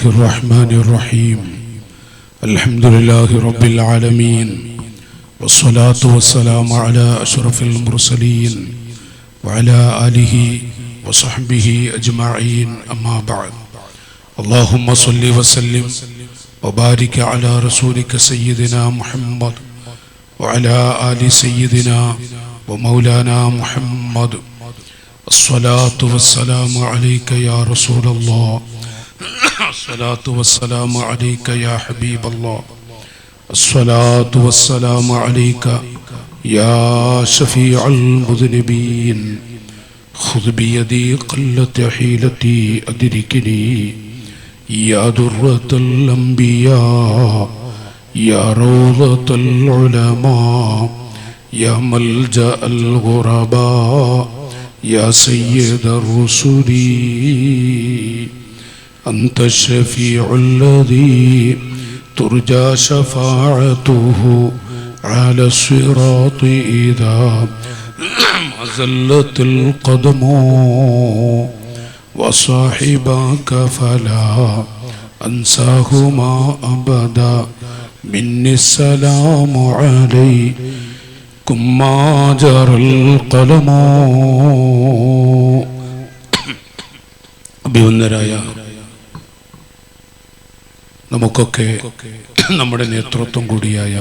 الرحمن الرحيم الحمد لله رب العالمين والصلاة والسلام على أشرف المرسلين وعلى آله وصحبه أجمعين أما بعد اللهم صل وسلم وبارك على رسولك سيدنا محمد وعلى آل سيدنا ومولانا محمد الصلاة والسلام عليك يا رسول الله الصلاة والسلام عليك يا حبيب الله الصلاة والسلام عليك يا شفيع المذنبين خذ بيدي قلت حيلتي أدركني يا درة الأنبياء يا روضة العلماء يا ملجأ الغرباء يا سيد الرسل أنت الشفيع الذي ترجى شفاعته على الصراط إذا زلت القدم وصاحبك فلا أنساهما أبدا مني السلام عليكم ما جرى القلم. അഭിവന്ദരായ നമുക്കൊക്കെ നമ്മുടെ നേതൃത്വം കൂടിയായ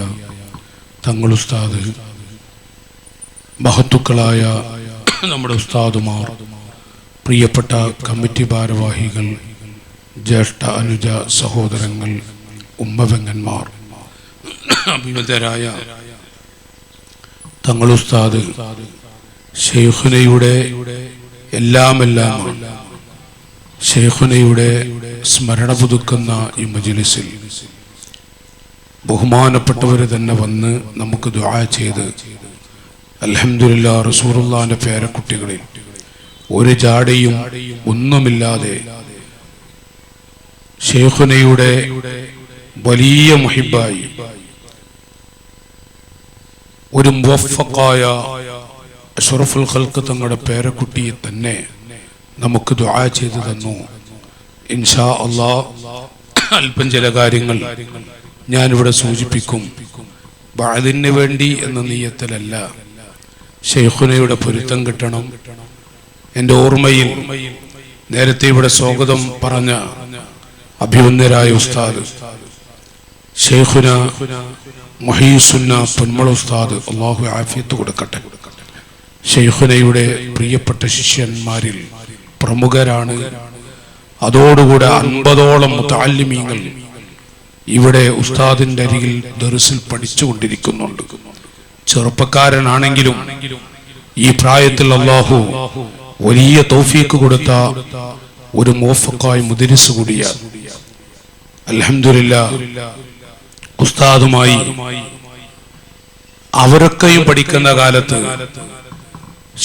തങ്ങൾ ഉസ്താദ്, മഹത്തുക്കളായ നമ്മുടെ ഉസ്താദുമാർ, പ്രിയപ്പെട്ട കമ്മിറ്റി ഭാരവാഹികൾ, ജ്യേഷ്ഠ അനുജ സഹോദരങ്ങൾ, ഉമ്മവെങ്ങന്മാർ, അഭിവന്ദരായ തങ്ങൾ ഉസ്താദ് ശൈഖുനയുടെ എല്ലാമെല്ലാമാണ്. ശൈഖുനയുടെ സ്മരണ പുതുക്കുന്ന ഈ മജ്‌ലിസിൽ ബഹുമാനപ്പെട്ടവര് തന്നെ വന്ന് നമുക്ക് ദുആ ചെയ്ത് അൽഹംദുലില്ലാ റസൂലുള്ളാഹിന്റെ പേരക്കുട്ടികളിൽ ഒരു ജാടയും ഒന്നുമില്ലാതെ ശൈഖുനയുടെ വലിയ മുഹിബ്ബായി ഒരു മുവഫഖായ അഷ്റഫുൽ ഖൽഖ് തങ്ങളുടെ പേരക്കുട്ടിയെ തന്നെ നമുക്ക് ദുആ ചെയ്തു തന്നു. ഇൻഷാ അല്ലാഹ് അല്പം ചില കാര്യങ്ങൾ ഞാനിവിടെ സൂചിപ്പിക്കും. ബഅദിന് വേണ്ടി എന്ന നിയ്യത്തിലല്ല, ശൈഖുനയുടെ പൊരുത്തം കിട്ടണം. എൻ്റെ ഓർമ്മയിൽ നേരത്തെ ഇവിടെ സ്വാഗതം പറഞ്ഞ അഭിവന്ദരായ ഉസ്താദ് ശൈഖുന മുഹീസുന്ന പൊന്മള ഉസ്താദ്, അല്ലാഹു ആഫിയത്ത് കൊടുക്കട്ടെ, ശൈഖുനയുടെ പ്രിയപ്പെട്ട ശിഷ്യന്മാരിൽ പ്രമുഖരാണ്. അതോടുകൂടെ 50ഓളം മുതഅല്ലിമീങ്ങൾ ഇവിടെ ഉസ്താദിന്റെ അരികിൽ ദർസിൽ പഠിച്ചുകൊണ്ടിരിക്കുന്നുണ്ട്. ചെറുപ്പക്കാരനാണെങ്കിലും ഈ പ്രായത്തിൽ അല്ലാഹു വലിയ തൗഫീഖ് കൊടുത്ത ഒരു മുവഫഖായ മുദരിസ് കൂടിയാണ്. അൽഹംദുലില്ലാ ഉസ്താദുമായി അവരൊക്കെയും പഠിക്കുന്ന കാലത്ത്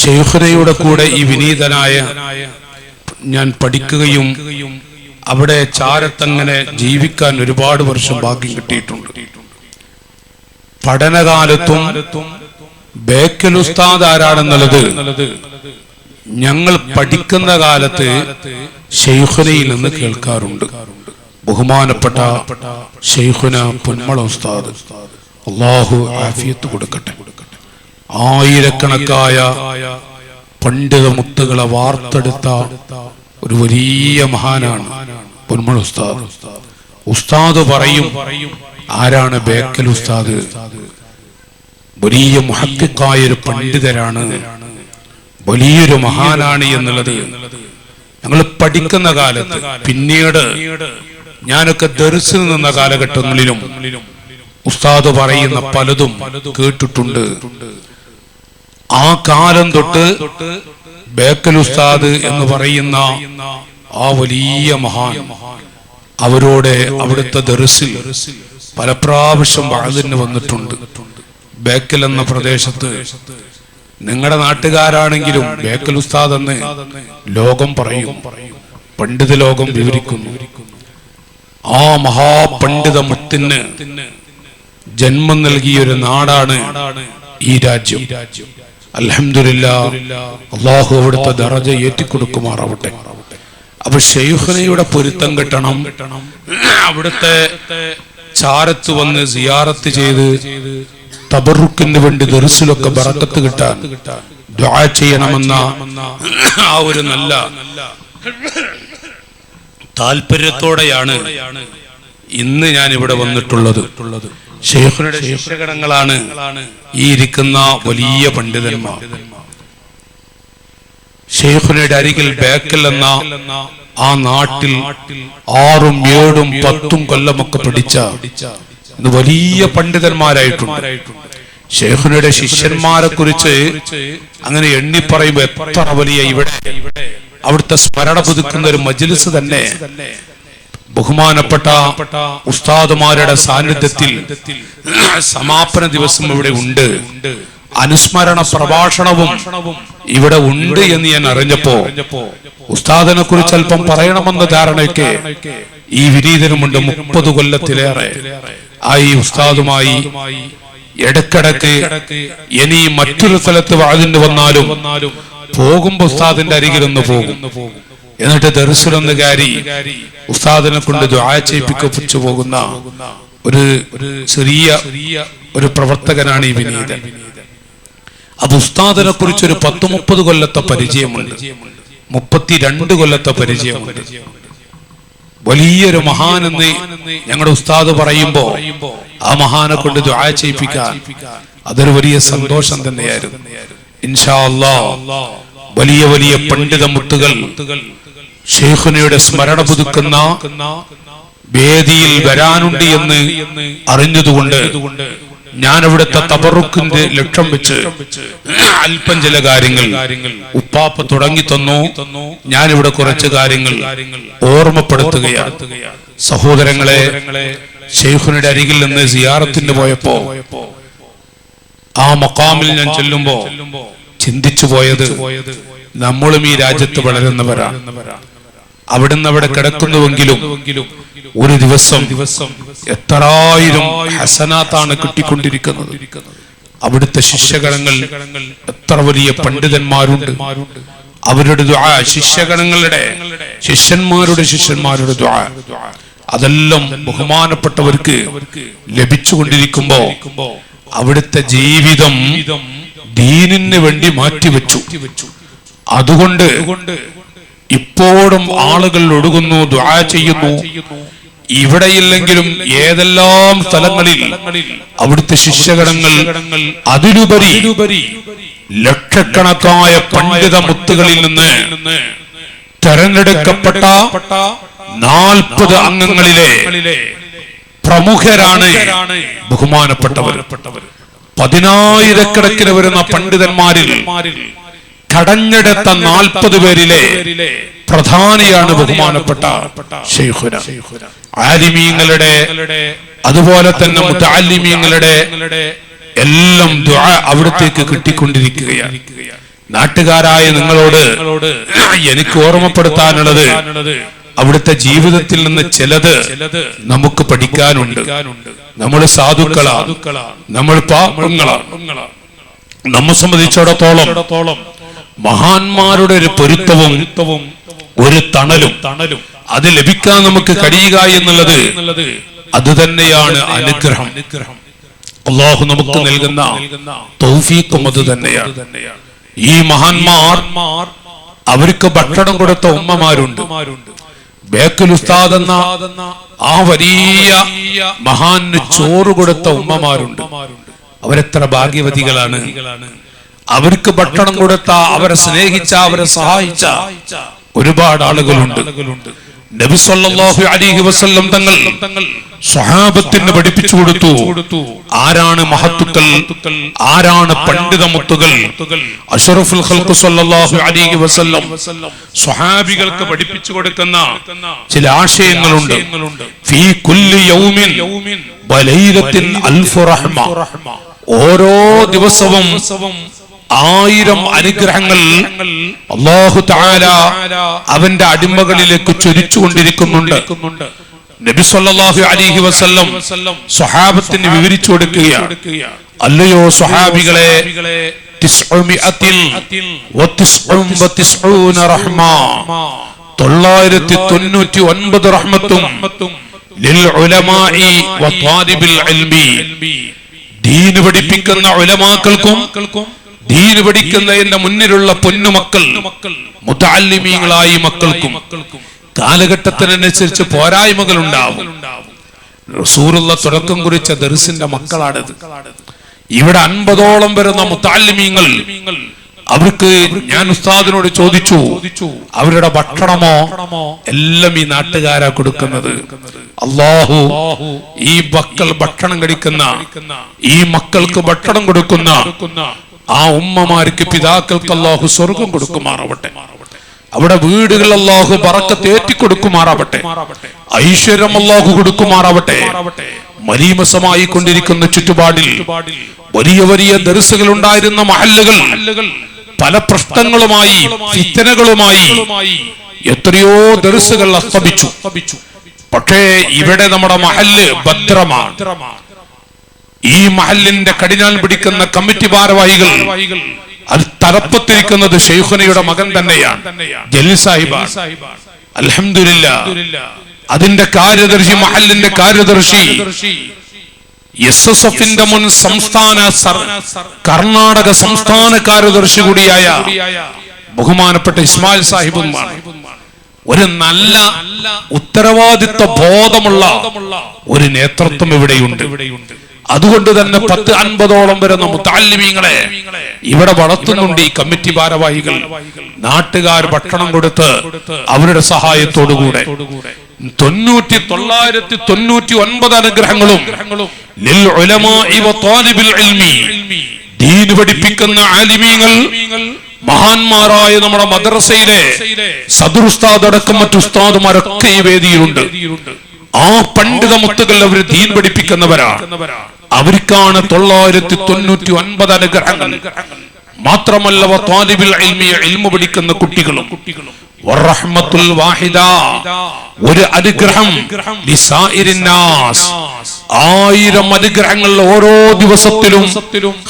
ശൈഖുനയുടെ കൂടെ ഈ വിനീതനായ ഞാൻ പഠിക്കുകയും അവിടെ ചാരത്തങ്ങനെ ജീവിക്കാൻ ഒരുപാട് വർഷം ഭാഗ്യം കിട്ടിയിട്ടുണ്ട്. പഠനകാലത്തും ബേക്കൽ ഉസ്താദ് ആരാണെന്നുള്ളത് ഞങ്ങൾ പഠിക്കുന്ന കാലത്ത് ശൈഖുനയിൽ നിന്ന് കേൾക്കാറുണ്ട്. ബഹുമാനപ്പെട്ട ശൈഖുന പൊന്മള ഉസ്താദ്, അല്ലാഹു ആഫിയത്ത് കൊടുക്കട്ടെ, ആയിരക്കണക്കായ പണ്ഡിത മുത്തുകളെ വാർത്തെടുത്ത ഒരു വലിയ മഹാനാണ് പൊന്മള ഉസ്താദ്. ഉസ്താദ് പറയും, ആരാണ് ബേക്കൽ ഉസ്താദ്? വലിയ മുഹഖിഖായ ഒരു പണ്ഡിതരാണ്, വലിയൊരു മഹാനാണ് എന്നുള്ളത് ഞങ്ങൾ പഠിക്കുന്ന കാലത്ത്, പിന്നീട് ഞാനൊക്കെ ദർസിൽ നിന്ന കാലഘട്ടങ്ങളിലും ഉസ്താദ് പറയുന്ന പലതും കേട്ടിട്ടുണ്ട്. ആ കാലം തൊട്ട് ബേക്കൽ ഉസ്താദ് എന്ന് പറയുന്ന ആ വലിയ മഹാൻ, അവരോട് അവിടുത്തെ ദർസിൽ പല പ്രാവശ്യം വഅദിന് വന്നിട്ടുണ്ട്. ബേക്കൽ എന്ന പ്രദേശത്ത് നിങ്ങളുടെ നാട്ടുകാരാണെങ്കിലും ബേക്കൽ ഉസ്താദ് എന്ന് ലോകം പറയും, പണ്ഡിത ലോകം വിവരിക്കുന്നു. ആ മഹാപണ്ഡിത മുത്തിന് ജന്മം നൽകിയൊരു നാടാണ് ഈ രാജ്യം. അൽഹംദുലില്ലാ, അല്ലാഹു അവിടുത്തെ ദറജ ഏറ്റിക്കൊടുക്കുമാറാവട്ടെ. അപ്പൊ ശൈഖുനയുടെ പൊരുത്തം കിട്ടണം, അവിടുത്തെ ചാരത്ത് വന്ന് സിയാറത്ത് ചെയ്ത് തബറുക്കിന് വേണ്ടി ദർസിലൊക്കെ ബറക്കത്ത് കിട്ടാൻ ദുആ ചെയ്യണമെന്ന ആ ഒരു നല്ല താല്പര്യത്തോടെയാണ് ഇന്ന് ഞാൻ ഇവിടെ വന്നിട്ടുള്ളത്. ശൈഖുനയുടെ ശിഷ്യഗണങ്ങളാണ് ഈ ഇരിക്കുന്ന വലിയ പണ്ഡിതന്മാർ. ശൈഖുനയുടെ അരികിൽ ബേക്കൽ എന്ന ആ നാട്ടിൽ 6, 7, 10 കൊല്ലമൊക്കെ പഠിച്ച വലിയ പണ്ഡിതന്മാരായിട്ടുണ്ട്. ശൈഖുനയുടെ ശിഷ്യന്മാരെ കുറിച്ച് അങ്ങനെ എണ്ണി പറയുമ്പോ എത്ര വലിയ ഇവിടെ അവിടുത്തെ സ്മരണ പുതുക്കുന്ന ഒരു മജ്ലിസ് തന്നെ ബഹുമാനപ്പെട്ട ഉസ്താദുമാരുടെ സാന്നിധ്യത്തിൽ സമാപന ദിവസം ഇവിടെ ഉണ്ട്. അനുസ്മരണ പ്രഭാഷണവും ഇവിടെ ഉണ്ട് എന്ന് ഞാൻ അറിഞ്ഞപ്പോ ഉസ്താദിനെ കുറിച്ച് അല്പം പറയണമെന്ന ധാരണയ്ക്ക് ഈ വിനീതനുമുണ്ട്. 30 കൊല്ലത്തിലേറെ ഈ ഉസ്താദുമായി ഇടക്കിടക്ക് ഇനി മറ്റൊരു സ്ഥലത്ത് വാതിന് വന്നാലും പോകുമ്പോ ഉസ്താദിന്റെ അരികിലൊന്ന് പോകും. എന്നിട്ട് ദർസിലൊന്ന് കയറി ഉസ്താദിനെ കൊണ്ട് ദുആ ചെയ്യിപ്പിച്ചു പോകുന്ന ഒരു ചെറിയ ഒരു പ്രവർത്തകനാണ് ഈ വിനീതൻ. അപ്പൊ ഉസ്താദിനെ കുറിച്ച് ഒരു 10-30 കൊല്ലത്തെ പരിചയമുണ്ട്, 32 കൊല്ലത്തെ പരിചയമുണ്ട്. വലിയൊരു മഹാനെന്ന് ഞങ്ങളുടെ ഉസ്താദ് പറയുമ്പോ ആ മഹാനെ കൊണ്ട് ദുആ ചെയ്യിപ്പിക്കാൻ അതൊരു വലിയ സന്തോഷം തന്നെയായിരുന്നു. ഇൻഷാ അല്ലാഹ് വലിയ വലിയ പണ്ഡിത മുത്തുകൾ ശൈഖുനയുടെ സ്മരണ പുതുക്കുന്ന വേദിയിൽ വരാനുണ്ട് എന്ന് അറിഞ്ഞതുകൊണ്ട് ഞാൻ അവിടുത്തെ തബറുക്കിന്റെ ലക്ഷ്യം വെച്ച് അല്പം ചില കാര്യങ്ങൾ ഉപ്പാപ്പ തുടങ്ങി തന്നു. ഞാനിവിടെ കുറച്ച് കാര്യങ്ങൾ ഓർമ്മപ്പെടുത്തുകയാണ്. സഹോദരങ്ങളെ, ശൈഖുനയുടെ അരികിൽ നിന്ന് സിയാറത്തിന് പോയപ്പോ ആ മഖാമിൽ ഞാൻ ചെല്ലുമ്പോ ചിന്തിച്ചു പോയത്, നമ്മളും ഈ രാജ്യത്ത് വളരുന്നവരാണ്. അവിടുന്ന് അവിടെ കിടക്കുന്നുവെങ്കിലും ഒരു ദിവസം എത്രായിരം ഹസനാത്താണ് കിട്ടിക്കൊണ്ടിരിക്കുന്നത്. അവിടുത്തെ ശിഷ്യഗണങ്ങൾ എത്ര വലിയ പണ്ഡിതന്മാരുണ്ട്. അവരുടെ ദുആ, ശിഷ്യഗണങ്ങളുടെ ശിഷ്യന്മാരുടെ ദുആ, അതെല്ലാം ബഹുമാനപ്പെട്ടവർക്ക് ലഭിച്ചുകൊണ്ടിരിക്കുമ്പോ അവിടുത്തെ ജീവിതം ദീനിന് വേണ്ടി മാറ്റിവെച്ചു. അതുകൊണ്ട് ഇപ്പോഴും ആളുകൾ ഒഴുകുന്നു, ദുആ ചെയ്യുന്നു. ഇവിടെയില്ലെങ്കിലും ഏതെല്ലാം സ്ഥലങ്ങളിൽ അവിടുത്തെ ശിഷ്യഗണങ്ങൾ അതിലുപരി ലക്ഷക്കണക്കായ പണ്ഡിത മുത്തുകളിൽ നിന്ന് തെരഞ്ഞെടുക്കപ്പെട്ട 40 അംഗങ്ങളിലെ പ്രമുഖരാണ് ബഹുമാനപ്പെട്ടവർ. 10,000 വരുന്ന പണ്ഡിതന്മാരിൽ കടഞ്ഞെടുത്ത 40 പേരിലെ പ്രധാനിയാണ് ബഹുമാനപ്പെട്ട ശൈഖുന. ആലിമീങ്ങളുടെ അതുപോലെ തന്നെ മുതഅല്ലിമീങ്ങളുടെ എല്ലാം ദുആ അവിടത്തേക്ക് കിട്ടിക്കൊണ്ടിരിക്കുകയാണ്. നാട്ടുകാരായ നിങ്ങളോട് എനിക്ക് ഓർമ്മപ്പെടുത്താനുള്ളത്, അവിടുത്തെ ജീവിതത്തിൽ നിന്ന് ചിലത് നമുക്ക് പഠിക്കാനുണ്ട്. നമ്മൾ സാധുക്കളാണ്, നമ്മൾ പാപങ്ങളാണ്. നമ്മെ സംബന്ധിച്ചിടത്തോളം മഹാന്മാരുടെ ഒരു പൊരുത്തവും ഒരു തണലും അത് ലഭിക്കാൻ നമുക്ക് കഴിയുക എന്നുള്ളത് അത് തന്നെയാണ് അനുഗ്രഹം. അല്ലാഹു നമുക്ക് നൽകുന്ന തൗഫീഖും അത് തന്നെയാണ്. ഈ മഹാന്മാർ അവർക്ക് ഭക്ഷണം കൊടുത്ത ഉമ്മമാരുണ്ട്. ബേക്കൽ ഉസ്താദ് എന്ന ആ വലിയ മഹാന് ചോറ് കൊടുത്ത ഉമ്മമാരുണ്ട്. അവരെത്ര ഭാഗ്യവതികളാണ്. അവർക്ക് ഭക്ഷണം കൊടുത്ത, അവരെ സ്നേഹിച്ച, അവരെ സഹായിച്ച ഒരുപാട് ആളുകളുണ്ട്. നബി സല്ലല്ലാഹു അലൈഹി വസല്ലം തങ്ങൾ സ്വഹാബത്തിന് പഠിപ്പിച്ചു കൊടുത്തു ആരാണ് മഹത്തുക്കൾ, ആരാണ് പണ്ഡിത മുത്തുകൾ. അഷ്റഫുൽ ഖൽഖ് സല്ലല്ലാഹു അലൈഹി വസല്ലം സ്വഹാബികൾക്ക് പഠിപ്പിച്ചു കൊടുക്കുന്ന ചില ആശയങ്ങളുണ്ട്. ഫീ കുല്ലി യൗമിൻ വലൈലത്തിൻ അൽഫു റഹ്മ. ഓരോ ദിവസവും 1000 അനുഗ്രഹങ്ങൾ അല്ലാഹു തആല അവന്റെ അടിമകളിലേക്ക് ചൊരിച്ചുകൊണ്ടിരിക്കുന്നുണ്ട്. നബി സല്ലല്ലാഹു അലൈഹി വസല്ലം സ്വഹാബത്തിന് വിവരിച്ചു കൊടുക്കുകയാണ്, അല്ലയോ സ്വഹാബികളെ, 999 റഹ്മ, 999 റഹ്മത്തും ലിൽ ഉലമാഇ വ ത്വാലിബിൽ ഇൽമി. ദീൻ പഠിപ്പിക്കുന്ന ഉലമാക്കൾക്കും ദീൻ പഠിക്കുന്ന എന്റെ മുന്നിലുള്ള പൊന്നുമക്കൾ മുതഅല്ലിമീങ്ങളായ മക്കൾക്കും കാലഘട്ടത്തിനനുസരിച്ച് പോരായ്മകൾ ഉണ്ടാവും. റസൂലുള്ള തുടക്കം കുറിച്ച ദർസിന്റെ മക്കളാണിത്. ഇവിടെ 50ഓളം വരുന്ന മുതഅല്ലിമീങ്ങൾ, അവർക്ക് ഞാൻ ഉസ്താദിനോട് ചോദിച്ചു, അവരുടെ ഭക്ഷണമോ എല്ലാം ഈ നാട്ടുകാരാ കൊടുക്കുന്നത്. അല്ലാഹു ഈ മക്കൾ ഭക്ഷണം കഴിക്കുന്ന, ഈ മക്കൾക്ക് ഭക്ഷണം കൊടുക്കുന്ന ആ ഉമ്മമാർക്ക്, പിതാക്കൾക്ക് അല്ലാഹു സ്വർഗം കൊടുക്കുമാറാവട്ടെ. അവിടെ വീടുകൾ അല്ലാഹു ബറക്കത്ത് ഏറ്റിക്കൊടുക്കുമാറാവട്ടെ. ഐശ്വര്യം അല്ലാഹു കൊടുക്കുമാറാവട്ടെ. മലീമസമായി കൊണ്ടിരിക്കുന്ന ചുറ്റുപാടിൽ വലിയ വലിയ ദർസുകൾ ഉണ്ടായിരുന്ന മഹല്ലുകൾ പല പ്രശ്നങ്ങളുമായി, ഫിത്നകളുമായി എത്രയോ ദർസുകൾ അസ്തമിച്ചു. പക്ഷേ ഇവിടെ നമ്മുടെ മഹല്ല് ഭദ്രമാണ്. ഈ മഹല്ലിന്റെ കടിഞ്ഞാൻ പിടിക്കുന്ന കമ്മിറ്റി ഭാരവാഹികൾ, അത് തലപ്പത്തിരിക്കുന്നത് ശൈഖുനയുടെ മകൻ തന്നെയാണ്, ജലീൽ സാഹിബാണ്. അൽഹംദുലില്ലാഹ്. അതിന്റെ കാര്യദർശി, മഹല്ലിന്റെ കാര്യദർശി, SSFന്റെ മുൻ സംസ്ഥാന കർണാടക സംസ്ഥാന കാര്യദർശി കൂടിയായ ബഹുമാനപ്പെട്ട ഇസ്മായിൽ സാഹിബുമാണ്. ഒരു നല്ല ഉത്തരവാദിത്വ ബോധമുള്ള ഒരു നേതൃത്വം ഇവിടെയുണ്ട്. അതുകൊണ്ട് തന്നെ 10-50ഓളം വരുന്ന മുതഅല്ലിമീങ്ങളെ ഇവിടെ വളർത്തുന്നുണ്ട് ഈ കമ്മിറ്റി ഭാരവാഹികൾ. നാട്ടുകാർ ഭക്ഷണം കൊടുത്ത് അവരുടെ സഹായത്തോടുകൂടെ 999 അനുഗ്രഹങ്ങളും ലിൽ ഉലമാഇ വ ത്വാലിബിൽ ഇൽമി, ദീൻ പഠിപ്പിക്കുന്ന ആലിമീങ്ങൾ, മഹാന്മാരായ നമ്മുടെ മദ്രസയിലെ സദർ ഉസ്താദ് അടക്കം മറ്റു ഉസ്താദുമാരൊക്കെ ഈ വേദിയിലുണ്ട്. ആ പണ്ഡിത മുത്തുകൾ അവർ ദീൻ പഠിപ്പിക്കുന്നവരാണ്. അവർക്കാണ് 999 അനുഗ്രഹങ്ങൾ. മാത്രമല്ല വ ത്വാലിബിൽ ഇൽമി, ഇൽമു പഠിക്കുന്ന കുട്ടികളും. വറഹ്മത്തുൽ വാഹിദ, ഒരു അനുഗ്രഹം ലിസായിരിൻ നാസ്, 1000 അനുഗ്രഹങ്ങൾ ഓരോ ദിവസത്തിലും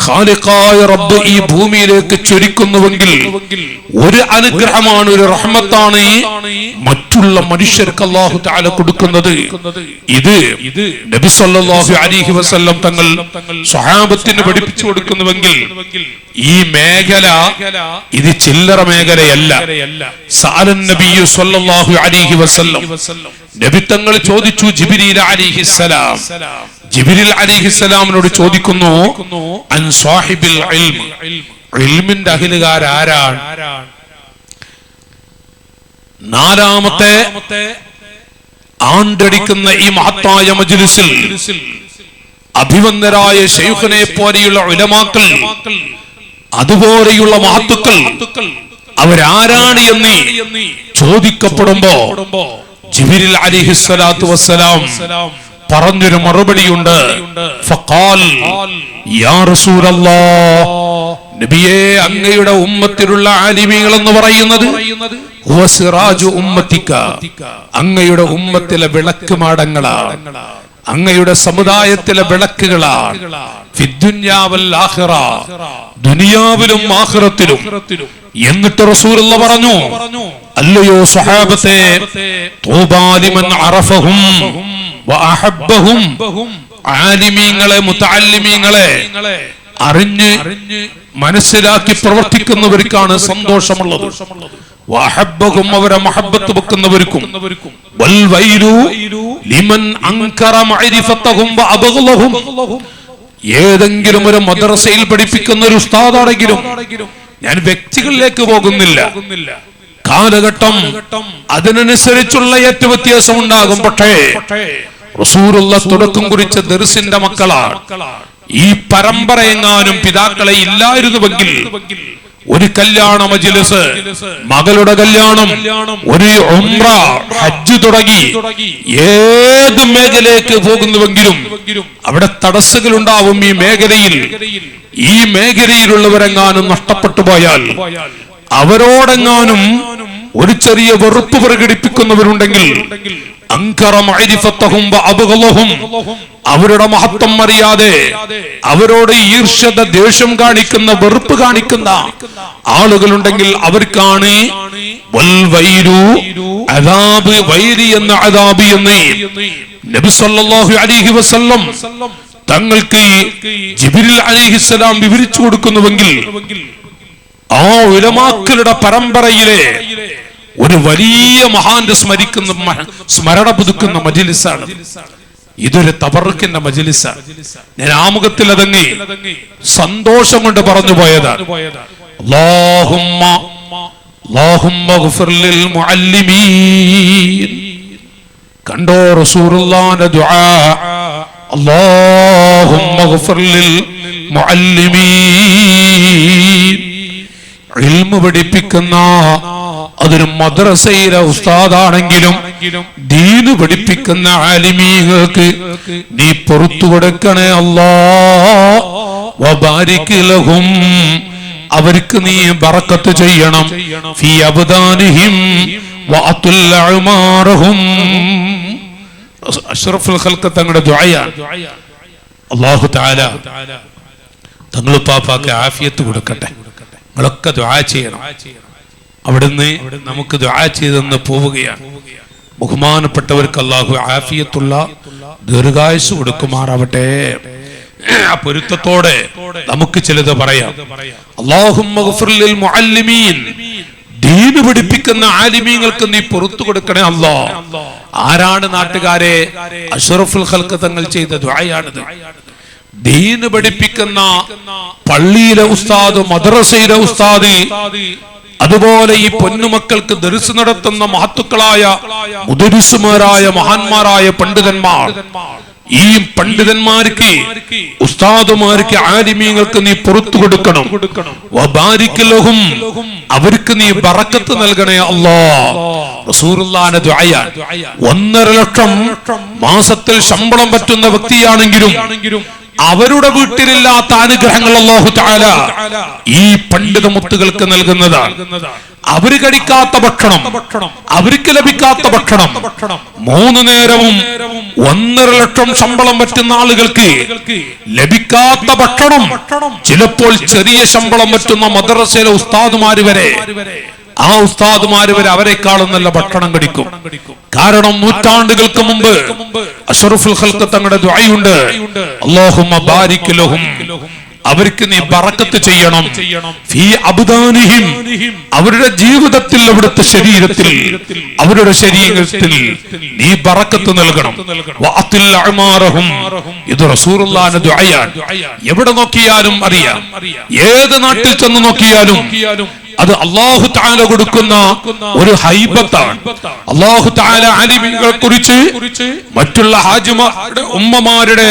ഖാലിഖായ റബ്ബ് ഈ ഭൂമിയിലേക്ക് ചൊരിക്കുന്നുവെങ്കിൽ ഒരു അനുഗ്രഹമാണ്, ഒരു റഹ്മത്താണ് മറ്റുള്ള മനുഷ്യർക്ക് അല്ലാഹു തആല കൊടുക്കുന്നത്. ഇത് നബി സല്ലല്ലാഹു അലൈഹി വസല്ലം തങ്ങൾ സ്വഹാബത്തിന് പഠിപ്പിച്ചു കൊടുക്കുന്നുവെങ്കിൽ ഈ മേഖല ഇത് ചില്ലറ മേഖലയല്ല. സഅലൻ നബിയ്യു സല്ലല്ലാഹു അലൈഹി വസല്ലം, നബി തങ്ങൾ ചോദിച്ചു ജിബ്രീൽ അലൈഹിസ്സലാം. ജിബ്രീൽ അലൈഹിസ്സലാമിനോട് ചോദിക്കുന്നു, അൻ സാഹിബിൽ ഇൽം, ഇൽമിന്റെ അഹിലുകാരാരാണ്? നാലാമത്തെ ആണ്ടടിക്കുന്ന ഈ മഹത്തായ മജ്ലിസിൽ അഭിവന്ദരായ ശൈഖുനെ പോലെയുള്ള ഉലമാക്കൾ, അതുപോലെയുള്ള മഹത്തുക്കൾ അവരാരാണ് എന്ന് ചോദിക്കപ്പെടുമ്പോ ജിബ്രീൽ അലൈഹിസ്സലാത്തു വസ്സലാം പറഞ്ഞൊരു മറുപടിയുണ്ട്. ഫഖാൽ യാ റസൂലല്ലാഹ്, നബിയേ, അങ്ങയുടെ ഉമ്മത്തിലുള്ള ആലിമീങ്ങൾ എന്ന് പറയുന്നത് ഹുവ സിറാജു ഉമ്മത്തിക, അങ്ങയുടെ ഉമ്മത്തിലെ വിളക്ക് മാടങ്ങളാണ്, അങ്ങയുടെ സമുദായത്തിലെ വിളക്കുകളാണ്. ഫിദ്ദുനിയാ വൽ ആഖിറ, ദുനിയാവിലും ആഖിറത്തിലും. എന്നിട്ട് റസൂലുള്ള പറഞ്ഞു, അല്ലയോ സ്വഹാബത്തെ, തൂബാ ലിമൻ അറഫഹും വ അഹബ്ബഹും, ആലിമീങ്ങളെ, മുതഅല്ലിമീങ്ങളെ അറിഞ്ഞ് മനസ്സിലാക്കി പ്രവർത്തിക്കുന്നവർക്കാണ് സന്തോഷമുള്ളത്. വഹബ്ബഹും, അവരെ മഹബ്ബത്ത് വെക്കുന്നവർക്കും. വൽ വൈലു ലിമൻ അൻകറ മഅരിഫതഹും വ അബ്ഗളഹും, ഏതെങ്കിലും ഒരു മദ്രസയിൽ പഠിപ്പിക്കുന്ന ഒരു ഉസ്താദാണെങ്കിലും, ഞാൻ വ്യക്തികളിലേക്ക് പോകുന്നില്ല, കാലഘട്ടം അതിനനുസരിച്ചുള്ള ഏറ്റവും വ്യത്യാസം ഉണ്ടാകും. പക്ഷേ റസൂലുള്ള തുടക്കം കുറിച്ച ദർസിന്റെ മക്കളാണ്. ഈ പരമ്പര എങ്ങാനും പിതാക്കളെ ഇല്ലായിരുന്നുവെങ്കിൽ ഒരു കല്യാണ മജ്ലിസ്, മകളുടെ കല്യാണം, ഒരു ഉംറ, ഹജ്ജ് തുടങ്ങി ഏത് മേഖലയിലേക്ക് പോകുന്നുവെങ്കിലും അവിടെ തടസ്സങ്ങൾ ഉണ്ടാവും. ഈ മേഖലയിലുള്ളവരെങ്ങാനും നഷ്ടപ്പെട്ടു പോയാൽ, അവരോടെങ്ങാനും ഒരു ചെറിയ വെറുപ്പ് പ്രകടിപ്പിക്കുന്നവരുണ്ടെങ്കിൽ അൻകറ മഅരിഫതഹും വഅബ്ഗളഹും, അവരുടെ മഹത്വം അറിയാതെ അവരോട് ഈർഷ്യത, ദേഷ്യം കാണിക്കുന്ന, വെറുപ്പ് കാണിക്കുന്ന ആളുകളുണ്ടെങ്കിൽ അവർക്കാണ് വൽ വൈരു അദാബ്, വൈരി എന്ന അദാബ് എന്ന് നബി സല്ലല്ലാഹു അലൈഹി വസല്ലം തങ്ങൾക്ക് ജിബ്രീൽ അലൈഹിസ്സലാം വിവരിച്ചു കൊടുക്കുന്നുവെങ്കിൽ ആ ഉലമാക്കളുടെ പരമ്പരയിലെ ഒരു വലിയ മഹാന്റെ സ്മരണ പുതുക്കുന്ന മജ്ലിസാണ്. ഇതൊരു തബറുക്കിന്റെ മജ്ലിസാണ്. ഞാൻ ആമുഖത്തിൽ അതങ്ങി സന്തോഷം കൊണ്ട് പറഞ്ഞു പോയതാണ്. അല്ലാഹുമ്മ ഗ്ഫിർ ലിൽ മുഅല്ലിമീൻ. കണ്ടോ റസൂലുള്ളാഹിന്റെ ദുആ, അല്ലാഹുമ്മ ഗ്ഫിർ ലിൽ മുഅല്ലിമീൻ. ഇൽമു പഠിപ്പിക്കുന്ന, അതൊരു മദ്രസയിലെ ഉസ്താദാണെങ്കിലും ദീന് പഠിപ്പിക്കുന്ന ആലിമീങ്ങൾക്ക് നീ പുറത്തു കൊടുക്കണേ അല്ലാഹ്. വബാരിക് ലഹും, അവർക്ക് നീ ബറക്കത്ത് ചെയ്യണം. ഫീ അബ്ദാനിഹിം വഅതുൽ അഅ്മാറഹും. അഷ്റഫുൽ ഖൽഖ് തങ്ങളുടെ ദുആയാണ്. അല്ലാഹു തആല തങ്ങളുടെ പാപ്പാക്ക് ആഫിയത്ത് കൊടുക്കട്ടെ. നിങ്ങളൊക്കെ ദുആ ചെയ്യണം. അവിടുന്ന് നമുക്ക് ദുആ ചെയ്തെന്ന് പോവുകയാണ്. ബഹുമാനപ്പെട്ടവർക്ക് അല്ലാഹു ആഫിയത്തുള്ള ദീർഘായുസ് കൊടുക്കുമാറാവട്ടെ. ആ പൊരുത്തത്തോടെ നമുക്ക് ചിലത് പറയാം. അല്ലാഹുമ്മ ഗ്ഫിർ ലിൽ മുഅല്ലിമീൻ. ദീന് പഠിപ്പിക്കുന്ന ആലിമീങ്ങൾക്ക് നീ പുറത്തു കൊടുക്കണേ അല്ലാഹ്. ആരാണ് നാട്ടുകാരെ? അഷ്റഫുൽ ഖൽഖ് തങ്ങൾ ചെയ്ത ദുആയാണിത്. ദീന് പഠിപ്പിക്കുന്ന പള്ളിയിലെ ഉസ്താദ്, മദ്രസയിലെ ഉസ്താദ്, അതുപോലെ ഈ പൊന്നുമക്കൾക്ക് ദർസ് നടത്തുന്ന മഹത്തുക്കളായ മുദരിസുമാരായ മഹാന്മാരായ പണ്ഡിതന്മാർ, ഈ പണ്ഡിതന്മാർക്ക്, ഉസ്താദുമാർക്ക്, ആലിമീങ്ങൾക്ക് നീ പുറത്തു കൊടുക്കണം. വബാരിക് ലഹും, അവർക്ക് നീ ബറക്കത്ത് നൽകണേ അല്ലാഹ്. റസൂലുള്ളാഹിന്റെ ദുആയാണ്. 1.5 ലക്ഷം മാസത്തിൽ ശമ്പളം പറ്റുന്ന വ്യക്തിയാണെങ്കിലും അവരുടെ വീട്ടിലില്ലാത്ത അനുഗ്രഹങ്ങൾ അല്ലാഹു തആല ഈ പണ്ഡിത മുത്തുകൾക്ക് നൽകുന്നതാണ്. അവര് കഴിക്കാത്ത ഭക്ഷണം, അവർക്ക് ലഭിക്കാത്ത ഭക്ഷണം, 3 നേരവും 1.5 ലക്ഷം ശമ്പളം പറ്റുന്ന ആളുകൾക്ക് ലഭിക്കാത്ത ഭക്ഷണം, ചിലപ്പോൾ ചെറിയ ശമ്പളം പറ്റുന്ന മദ്രസയിലെ ഉസ്താദുമാര് വരെ, ആ ഉസ്താദുമാര് വരെ അവരെക്കാളും നല്ല ഭക്ഷണം കഴിക്കും. കാരണം നൂറ്റാണ്ടുകൾക്ക് മുമ്പ് അഷ്റഫുൽ ഖൽഖ് തങ്ങളുടെ ദുആയുണ്ട്. അല്ലാഹുമ്മ ബാരിക് ലഹും, അവർക്ക് നീ ബറക്കത്ത് ചെയ്യണം. ഫീ അബ്ദാനിഹിം, അവരുടെ ജീവിതത്തിൽ, അവിടുത്തെ ശരീരത്തിൽ, അവരുടെ ശരീരത്തിൽ നീ ബറക്കത്ത് നൽകണം. വഅതുൽ അഅ്മാറഹും, ഇത് റസൂലുള്ളാഹിന്റെ ദുആയാണ്. എവിടെ നോക്കിയാലും അറിയാം, ഏത് നാട്ടിൽ ചെന്ന് നോക്കിയാലും അത് അല്ലാഹു തആല കൊടുക്കുന്ന ഒരു ഹൈബത്താണ്. അല്ലാഹു തആല ആലിമീങ്ങളെ കുറിച്ച് മറ്റുള്ള ഹാജിമാരുടെ, ഉമ്മമാരുടെ,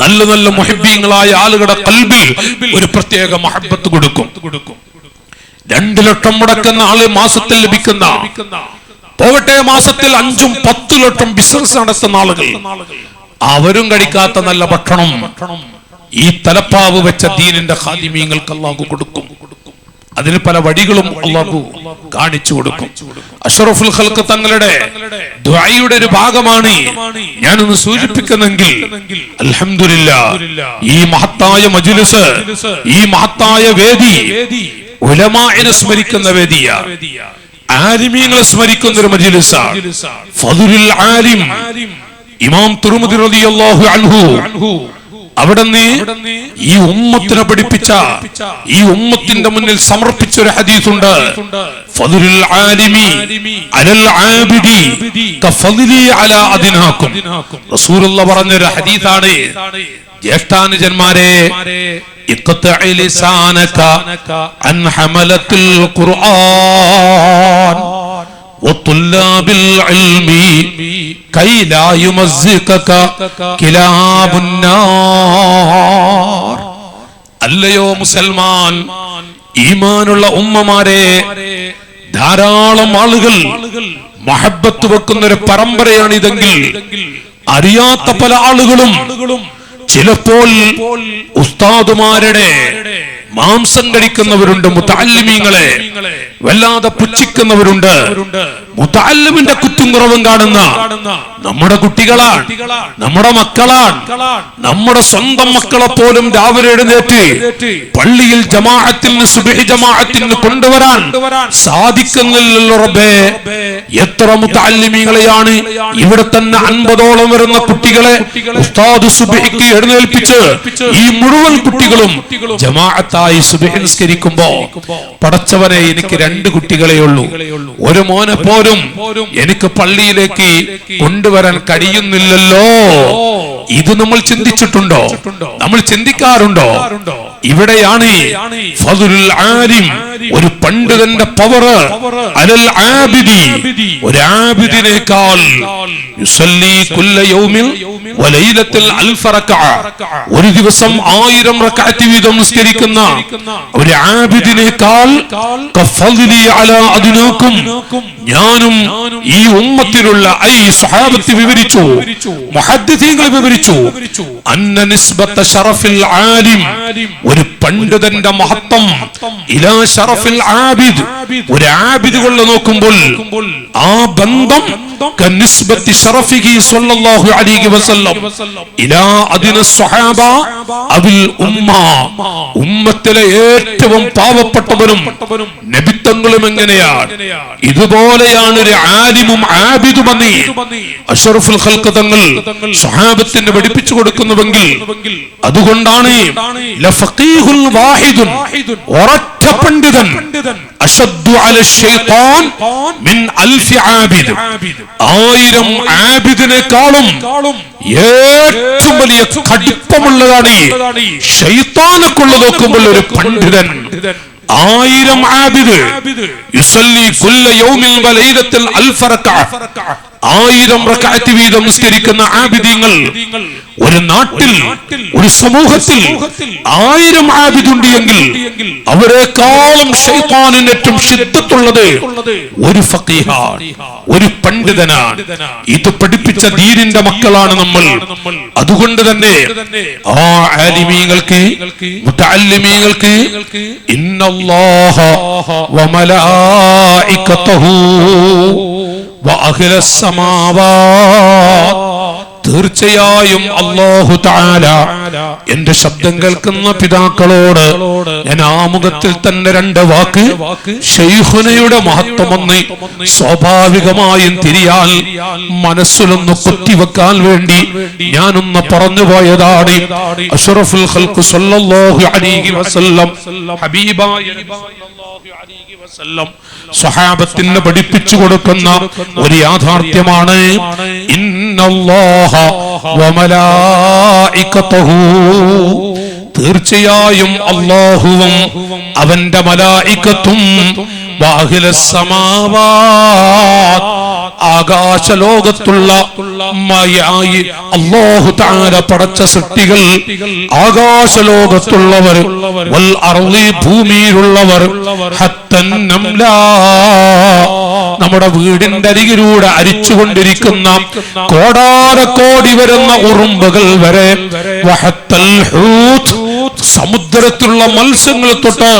നല്ല നല്ല മുഹിബ്ബീങ്ങളായ ആളുകളുടെ ഖൽബിൽ ഒരു പ്രത്യേക മഹബ്ബത്ത് കൊടുക്കും. 2 ലക്ഷം മുടക്കുന്ന ആള് മാസത്തിൽ ലഭിക്കുന്ന, പോവട്ടെ മാസത്തിൽ 5ഉം 10 ലക്ഷം ബിസിനസ് നടത്തുന്ന ആളുകൾ, അവരും കഴിക്കാത്ത നല്ല ഭക്ഷണം ഈ തലപ്പാവ് വെച്ച ദീനിന്റെ ഖാദിമീങ്ങൾക്ക് അല്ലാഹു കൊടുക്കും. അതിന് പല വഴികളും അല്ലാഹു കാണിച്ചു കൊടുക്കും. അഷ്റഫുൽ ഖൽഖ് തങ്ങളുടെ ദുആയുടെ ഒരു ഭാഗമാണ് ഞാനൊന്ന് സൂചിപ്പിക്കുന്നെങ്കിൽ, അൽഹംദുലില്ലാഹ്, ഈ മഹത്തായ മജ്ലിസ്, ഈ മഹത്തായ വേദി ഉലമാഇനെ സ്മരിക്കുന്ന വേദിയാണ്. ആലിമീങ്ങളെ സ്മരിക്കുന്ന ഒരു മജ്ലിസാണ്. ഫദ്ലുൽ ആലിം, ഇമാം തുർമുദി റളിയല്ലാഹു അൻഹു അവിടുന്ന് ഈ ഉമ്മത്തിനെ പഠിപ്പിച്ച, ഈ ഉമ്മത്തിന്റെ മുന്നിൽ സമർപ്പിച്ച ഒരു ഹദീസുണ്ട്. ഫദ്ലുൽ ആലിമി അലൽ ആബിദി കഫദ്ലി അലാ അദ്നാകും. റസൂലുള്ളാഹി പറഞ്ഞ ഒരു ഹദീസാണ്. ജ്യേഷ്ഠാനുജന്മാരെ, ഇഖ്തഇ ലിസാനക അൻ ഹമലത്തുൽ ഖുർആൻ وطلاب العلم كي لا يمزقك كلاب النار. അല്ലയോ മുസൽമാൻ, ഈമാനുള്ള ഉമ്മമാരെ, ധാരാളം ആളുകൾ മഹബ്ബത്ത് വെക്കുന്ന ഒരു പരമ്പരയാണ് ഇതെങ്കിൽ അറിയാത്ത പല ആളുകളും ചിലപ്പോൾ ഉസ്താദുമാരുടെ മാംസം കഴിക്കുന്നവരുണ്ട്. മുതഅല്ലിമീങ്ങളെ വല്ലാതെ പുച്ഛിക്കുന്നവരുണ്ട്. മുതഅല്ലിമിന്റെ കുറ്റും കുറവും കാണുന്ന നമ്മുടെ കുട്ടികളാണ്, നമ്മുടെ മക്കളാണ്. നമ്മുടെ സ്വന്തം മക്കളെ പോലും രാവിലെ എഴുന്നേറ്റ് പള്ളിയിൽ ജമാഅത്തിന് സുബ്ഹി ജമാഅത്തിന് കൊണ്ടുവരാൻ സാധിക്കുന്നില്ലല്ലോ റബ്ബേ. എത്ര മുതഅല്ലിമീങ്ങളെയാണ് ഇവിടെ തന്നെ 50ഓളം വരുന്ന കുട്ടികളെ ഉസ്താദ് സുബ്ഹിക്ക് എഴുന്നേൽപ്പിച്ച് ഈ മുഴുവൻ കുട്ടികളും ജമാഅത്തായി സുബ്ഹി നിസ്കരിക്കുമ്പോ, പടച്ചവനെ എനിക്ക് 2 കുട്ടികളെ ഉള്ളൂ, ഒരു മോനെ പോലും എനിക്ക് പള്ളിയിലേക്ക് കൊണ്ടുവരാൻ കഴിയുന്നില്ലല്ലോ. ഇത് നമ്മൾ ചിന്തിച്ചിട്ടുണ്ടോ? നമ്മൾ ചിന്തിക്കാറുണ്ടോ? ഇവിടെയാണ് ഫദ്ലുൽ ആലിം, ഒരു പണ്ഡിതന്റെ പവർ അലൽ ആബിദി. ഒരു ആബിദിനേക്കാൾ യുസല്ലി കുല്ല യൗമിൻ വലൈലത്തിൽ അൽഫ റക്അ, ഒരു ദിവസം 1000 റക്അത്ത് വീതം നിസ്കരിക്കുന്ന ഒരു ആബിദിനേക്കാൾ കഫദ്ലി അലാ അദ്നാകും, ഞാനും ഈ ഉമ്മത്തിലുള്ള ഐ സ്വഹാബത്ത് വിവരിച്ചു, മുഹദ്ദിസീങ്ങൾ വിവരിച്ചു, അന്ന നിസ്ബത ശറഫിൽ ആലിം, ഒരു പണ്ഡിതന്റെ മഹത്വം ഇലാ ശറഫിൽ ആബിദ്, ഒരു ആബിദ് കൊണ്ട് നോക്കുമ്പോൾ ആ ബന്ധം കനിസ്ബത്തി ശറഫിഹി സ്വല്ലല്ലാഹു അലൈഹി വസല്ലം ഇലാ അദ്ന സ്വഹാബ അബിൽ ഉമ്മ, ഉമ്മത്തിലെ ഏറ്റവും പാവപ്പെട്ടവരും നബിത്തങ്ങളും എങ്ങനെയാണ്, ഇതുപോലെയാണ് ഒരു ആലിമും ആബിദും എന്ന് അഷ്റഫുൽ ഖൽഖ് തങ്ങൾ സ്വഹാബത്തിന് പഠിപ്പിച്ചു കൊടുക്കുന്നുവെങ്കിൽ, അതുകൊണ്ടാണ് ലഫഖീഹുൽ വാഹിദുൻ, ഒരൊറ്റ പണ്ഡിതൻ അശദ്ദു അല ശൈത്താൻ മിൻ അൽഫി ആബിദ്, 1000 ആബിദിനേക്കാളും ഏറ്റവും വലിയ കടുപ്പമുള്ളതാണ് ശൈത്താനെക്കുള്ള നോക്കുമ്പോൾ ഒരു പണ്ഡിതൻ. 1000 ആബിദ് യുസല്ലി കുല്ല യൗമിൻ വലൈലത്തിൽ അൽഫ റക്അ, 1000 റക്അത്ത് വീതം നിസ്കരിക്കുന്ന ആബിദീങ്ങൾ ഒരു നാട്ടിൽ, ഒരു സമൂഹത്തിൽ 1000 ആബിദുണ്ട് എങ്കിൽ അവരെക്കാളും ശൈത്താനിന് ഏറ്റവും ശിദ്ദത്തുള്ളത് ഒരു ഫഖീഹാണ്, ഒരു പണ്ഡിതനാണ്. ഇത് പഠിപ്പിച്ച ദീനിന്റെ മക്കളാണ് നമ്മൾ. അതുകൊണ്ട് തന്നെ ആ ആലിമീങ്ങൾക്ക്, മുതഅല്ലിമീങ്ങൾക്ക് ഇന്നല്ലാഹ വമലായികതഹു വഅഹ്ലസ് സമാവാത്, തീർച്ചയായും അല്ലാഹു തആല, എന്റെ ശബ്ദം കേൾക്കുന്ന പിതാക്കളോട് ഞാൻ ആമുഖത്തിൽ തന്നെ 2 വാക്ക് ശൈഖുനയുടെ മഹത്വമെന്ന് സ്വാഭാവികമായും തിരിയാൽ മനസ്സിലൊന്ന് കൊത്തിവെക്കാൻ വേണ്ടി ഞാനൊന്ന് പറഞ്ഞു പോയതാണ്. അഷ്റഫുൽ ഖൽഖ് സ്വല്ലല്ലാഹു അലൈഹി വസല്ലം, ഹബീബായ സ്വല്ലല്ലാഹു അലൈഹി വസല്ലം സ്വഹാബത്തിന് പഠിപ്പിച്ചു കൊടുക്കുന്ന ഒരു യാഥാർത്ഥ്യമാണ് ഇന്നല്ലാഹ വമലായികതഹു, തീർച്ചയായും അല്ലാഹുവും അവന്റെ മലായികത്തും വഅഹ്ലസ് സമാവാത്, ആകാശലോകത്തുള്ള അല്ലാഹു തആല പടച്ച സൃഷ്ടികൾ, ആകാശലോകത്തുള്ളവർ, വൽ അർളി ഭൂമിയിലുള്ളവർ, ഹത്തൻ നംല, നമ്മുടെ വീടിന്റെ അരികിലൂടെ അരിച്ചുകൊണ്ടിരിക്കുന്ന കോടാനക്കോടി വരുന്ന ഉറുമ്പുകൾ വരെ, വഹത്തൽ ഹൂത്, സമുദ്രത്തിലുള്ള മത്സ്യങ്ങൾ തൊട്ട്,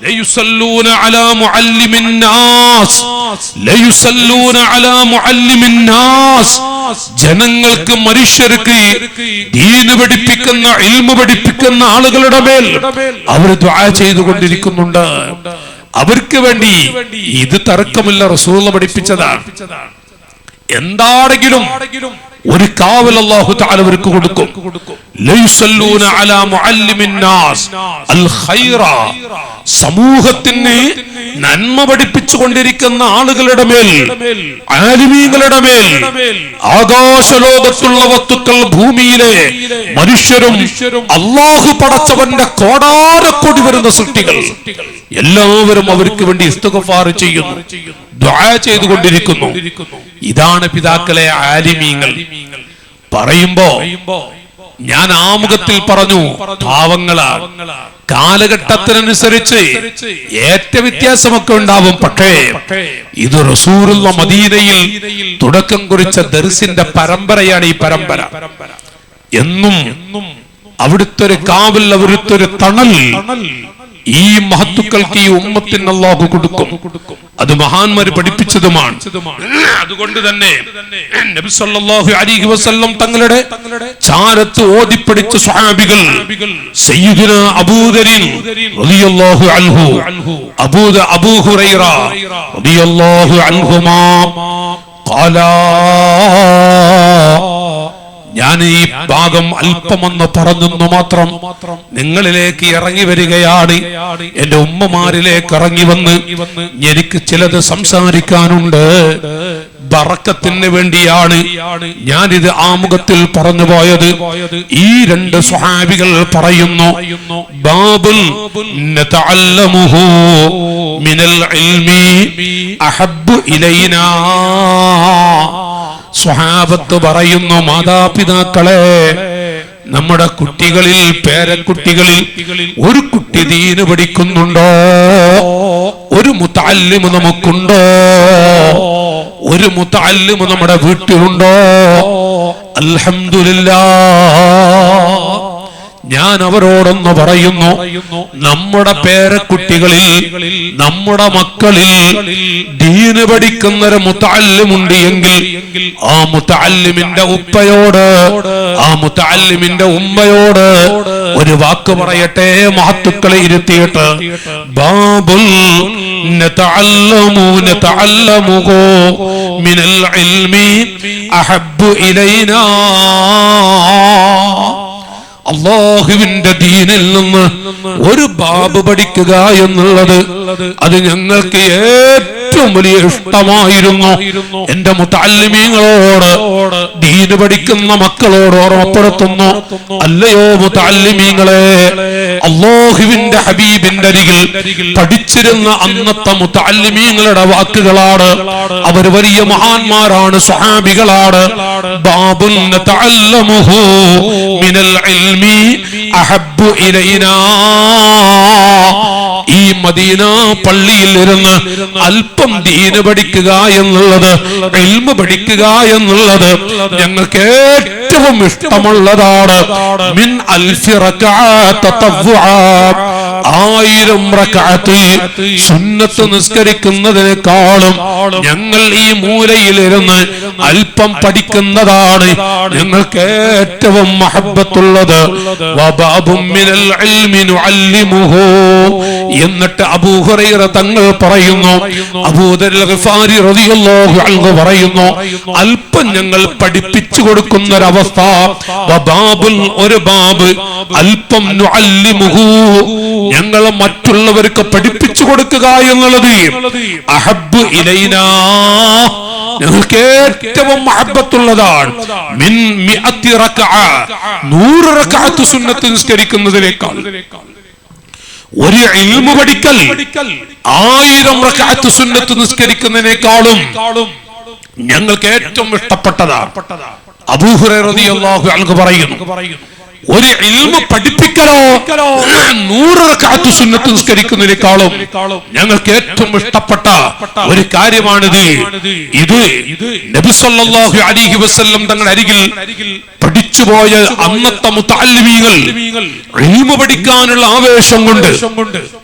ലയുസല്ലൂന അലാ മുഅല്ലിമിൻ നാസ്, ലയുസല്ലൂന അലാ മുഅല്ലിമിൻ നാസ്, ജനങ്ങൾക്ക്, മനുഷ്യർക്ക് ദീന് പഠിപ്പിക്കുന്ന, ഇൽമു പഠിപ്പിക്കുന്ന ആളുകളുടെ മേൽ അവർ ദുആ ചെയ്തുകൊണ്ടിരിക്കുന്നുണ്ട്. അവർക്ക് വേണ്ടി ഇത് തർക്കമില്ല, റസൂൽ പഠിപ്പിച്ചതാണ്. എന്താണെങ്കിലും ഒരു കാവൽ അല്ലാഹു തആല അവർക്ക് കൊടുക്കും. ലയുസല്ലൂന അലാ മുഅല്ലിമിൻ നാസ് അൽ ഖൈറ, സമൂഹത്തിന് നന്മ പഠിപ്പിച്ചു കൊണ്ടിരിക്കുന്ന ആളുകളുടെ മേൽ, ആലിമീങ്ങളുടെ മേൽ, ആകാശലോകത്തുള്ള വസ്തുക്കൾ, ഭൂമിയിലെ മനുഷ്യരും അല്ലാഹു പടച്ചവന്റെ കോടാനക്കോടി വരുന്ന സൃഷ്ടികൾ എല്ലാവരും അവർക്ക് വേണ്ടി ഇസ്തിഗ്ഫാർ ചെയ്യുന്നു, ദുആ ചെയ്തുകൊണ്ടിരിക്കുന്നു. ഇതാണ് പിതാക്കളെ ആലിമീങ്ങൾ. പറയുമ്പോ ഞാൻ ആമുഖത്തിൽ പറഞ്ഞു, പാവങ്ങളാണ്. കാലഘട്ടത്തിനനുസരിച്ച് ഏറ്റ വ്യത്യാസമൊക്കെ ഉണ്ടാവും. പക്ഷേ ഇത് റസൂലുള്ള മദീനയിൽ തുടക്കം കുറിച്ച ദർസിന്റെ പരമ്പരയാണ് ഈ പരമ്പര. എന്നും അവിടുത്തെ ഒരു കാവൽ, അവിടുത്തെ ഒരു തണൽ ഈ മഹത്തുക്കൾക്ക് ഈ ഉമ്മത്തിന് അല്ലാഹു കൊടുക്കും. അത് മഹാന്മാര് പഠിപ്പിച്ചതുമാണ്. അതുകൊണ്ട് തന്നെ നബി സല്ലല്ലാഹു അലൈഹി വസല്ലം തങ്ങളുടെ ചാരത്ത് ഓതിപ്പടിച്ച സ്വഹാബികൾ സയ്യിദുനാ അബൂദരിൻ റളിയല്ലാഹു അൻഹു, അബൂ ഹുറൈറ റളിയല്ലാഹു അൻഹുമാ ഖാലാ. ഞാൻ ഈ ഭാഗം അല്പമെന്ന് പറഞ്ഞെന്നു മാത്രം നിങ്ങളിലേക്ക് ഇറങ്ങി വരികയാണ്. എന്റെ ഉമ്മമാരിലേക്ക് ഇറങ്ങി വന്ന് എനിക്ക് ചിലത് സംസാരിക്കാനുണ്ട്. ബറക്കത്തിന് വേണ്ടിയാണ് ഞാനിത് ആമുഖത്തിൽ പറഞ്ഞു പോയത്. ഈ രണ്ട് സ്വഹാബികൾ പറയുന്നു, ബാബുൽ നതഅല്ലമുഹു മിനൽ ഇൽമി അഹബ്ബു ഇലൈനാ. സ്വഹാബത്ത് പറയുന്നു, മാതാപിതാക്കളെ, നമ്മുടെ കുട്ടികളിൽ, പേരക്കുട്ടികളിൽ ഒരു കുട്ടി ദീന് പഠിക്കുന്നുണ്ടോ? ഒരു മുതഅല്ലിം നമുക്കുണ്ടോ? ഒരു മുതഅല്ലിം നമ്മുടെ വീട്ടിലുണ്ടോ? അൽഹംദുലില്ലാഹ്. ഞാൻ അവരോടൊന്ന് പറയുന്നു, നമ്മുടെ പേരക്കുട്ടികളിൽ, നമ്മുടെ മക്കളിൽ ദീന് പഠിക്കുന്നൊരു മുതഅല്ലിമുണ്ട് എങ്കിൽ ആ മുതഅല്ലിമിന്റെ ഉപ്പയോട്, ആ മുതഅല്ലിമിന്റെ ഉമ്മയോട് ഒരു വാക്ക് പറയട്ടെ, മഹത്തുക്കളെ ഇരുത്തിയിട്ട്. ബാബുൽ നതഅല്ലമുഹു മിനൽ ഇൽമി അഹബ്ബു ഇലൈനാ. അല്ലാഹുവിന്റെ ദീനിൽ നിന്ന് ഒരു ബാബ് പഠിക്കുക എന്നുള്ളത് അത് ഞങ്ങൾക്ക് ഏറ്റവും വലിയ ഇഷ്ടമായിരുന്നു. എന്റെ മുതഅല്ലിമീങ്ങളോട്, ദീന് പഠിക്കുന്ന മക്കളോട് ഓർമ്മപ്പെടുത്തുന്നു, അല്ലയോ മുതഅല്ലിമീങ്ങളെ, അല്ലാഹുവിന്റെ ഹബീബിന്റെ അരികിൽ പഠിച്ചിരുന്ന അന്നത്തെ മുതഅല്ലിമീങ്ങളുടെ വാക്കുകളാണ്. അവർ വലിയ മഹാന്മാരാണ്, സ്വഹാബികളാണ്. ബാബുൻ നതഅല്ലമുഹു മിനൽ ഇൽമി അഹബ്ബു ഇലൈനാ. ഈ മദീന പള്ളിയിൽ ഇരുന്ന് അല്പം ദീന് പഠിക്കുക എന്നുള്ളത്, ഇൽമു പഠിക്കുക എന്നുള്ളത് ഞങ്ങൾക്ക് ഏറ്റവും ഇഷ്ടമുള്ളതാണ്. മിൻ അൽഫി റകഅത്ത് തതവ്വുഅ. 1000 റകഅത്ത് സുന്നത്ത് നിസ്കരിക്കുന്നതിനേക്കാളും ഞങ്ങൾ ഈ മൂലയിലിരുന്ന് അല്പം പഠിക്കുന്നതാണ് ഞങ്ങൾക്ക് ഏറ്റവും മഹബ്ബത്തുള്ളത്. വബാബും മിനൽ ഇൽമി നുഅല്ലിമുഹു. എന്നിട്ട് അബൂ ഹുറൈറ തങ്ങൾ പറയുന്നു, അബൂ ദർ ഗിഫാരി റളിയല്ലാഹു അൻഹു പറയുന്നു, അല്പം ഞങ്ങൾ പഠിപ്പിച്ചു കൊടുക്കുന്ന ഒരവസ്ഥ. വബാബുൽ, ഒരു ബാബ്, അല്പം നുഅല്ലിമുഹു, ഞങ്ങൾ മറ്റുള്ളവർക്ക് പഠിപ്പിച്ചു കൊടുക്കുക എന്നുള്ളത് അഹബ്ബു ഇലൈനാ, ഞങ്ങൾക്ക് ഏറ്റവും മഹബ്ബത്തുള്ളതാണ്. മിൻ മിഅത്തി റകഅ, 100 റകഅത്ത് സുന്നത്ത് നിസ്കരിക്കുന്നതിനേക്കാൾ ഒരു ഇൽമു പഠിക്കൽ 1000 റകഅത്ത് സുന്നത്ത് നിസ്കരിക്കുന്നതിനേക്കാളും ഞങ്ങൾക്ക് ഏറ്റവും ഇഷ്ടപ്പെട്ടതാണ്. അബൂ ഹുറൈറ റളിയല്ലാഹു അൻഹു പറയുന്നു, ഒരു ഇൽമു പഠിപ്പിക്കലോ 100 റകഅത്ത് സുന്നത്ത് നിസ്കരിക്കുന്നതിനേക്കാളും ഞങ്ങൾക്ക് ഏറ്റവും ഇഷ്ടപ്പെട്ട ഒരു കാര്യമാണിത്. ഇത് നബി സല്ലല്ലാഹു അലൈഹി വസല്ലം തങ്ങളുടെ അരികിൽ പഠിച്ചുപോയ അന്നത്തെ മുതഅല്ലിമീങ്ങൾ ഇൽമു പഠിക്കാനുള്ള ആവേശം കൊണ്ട്,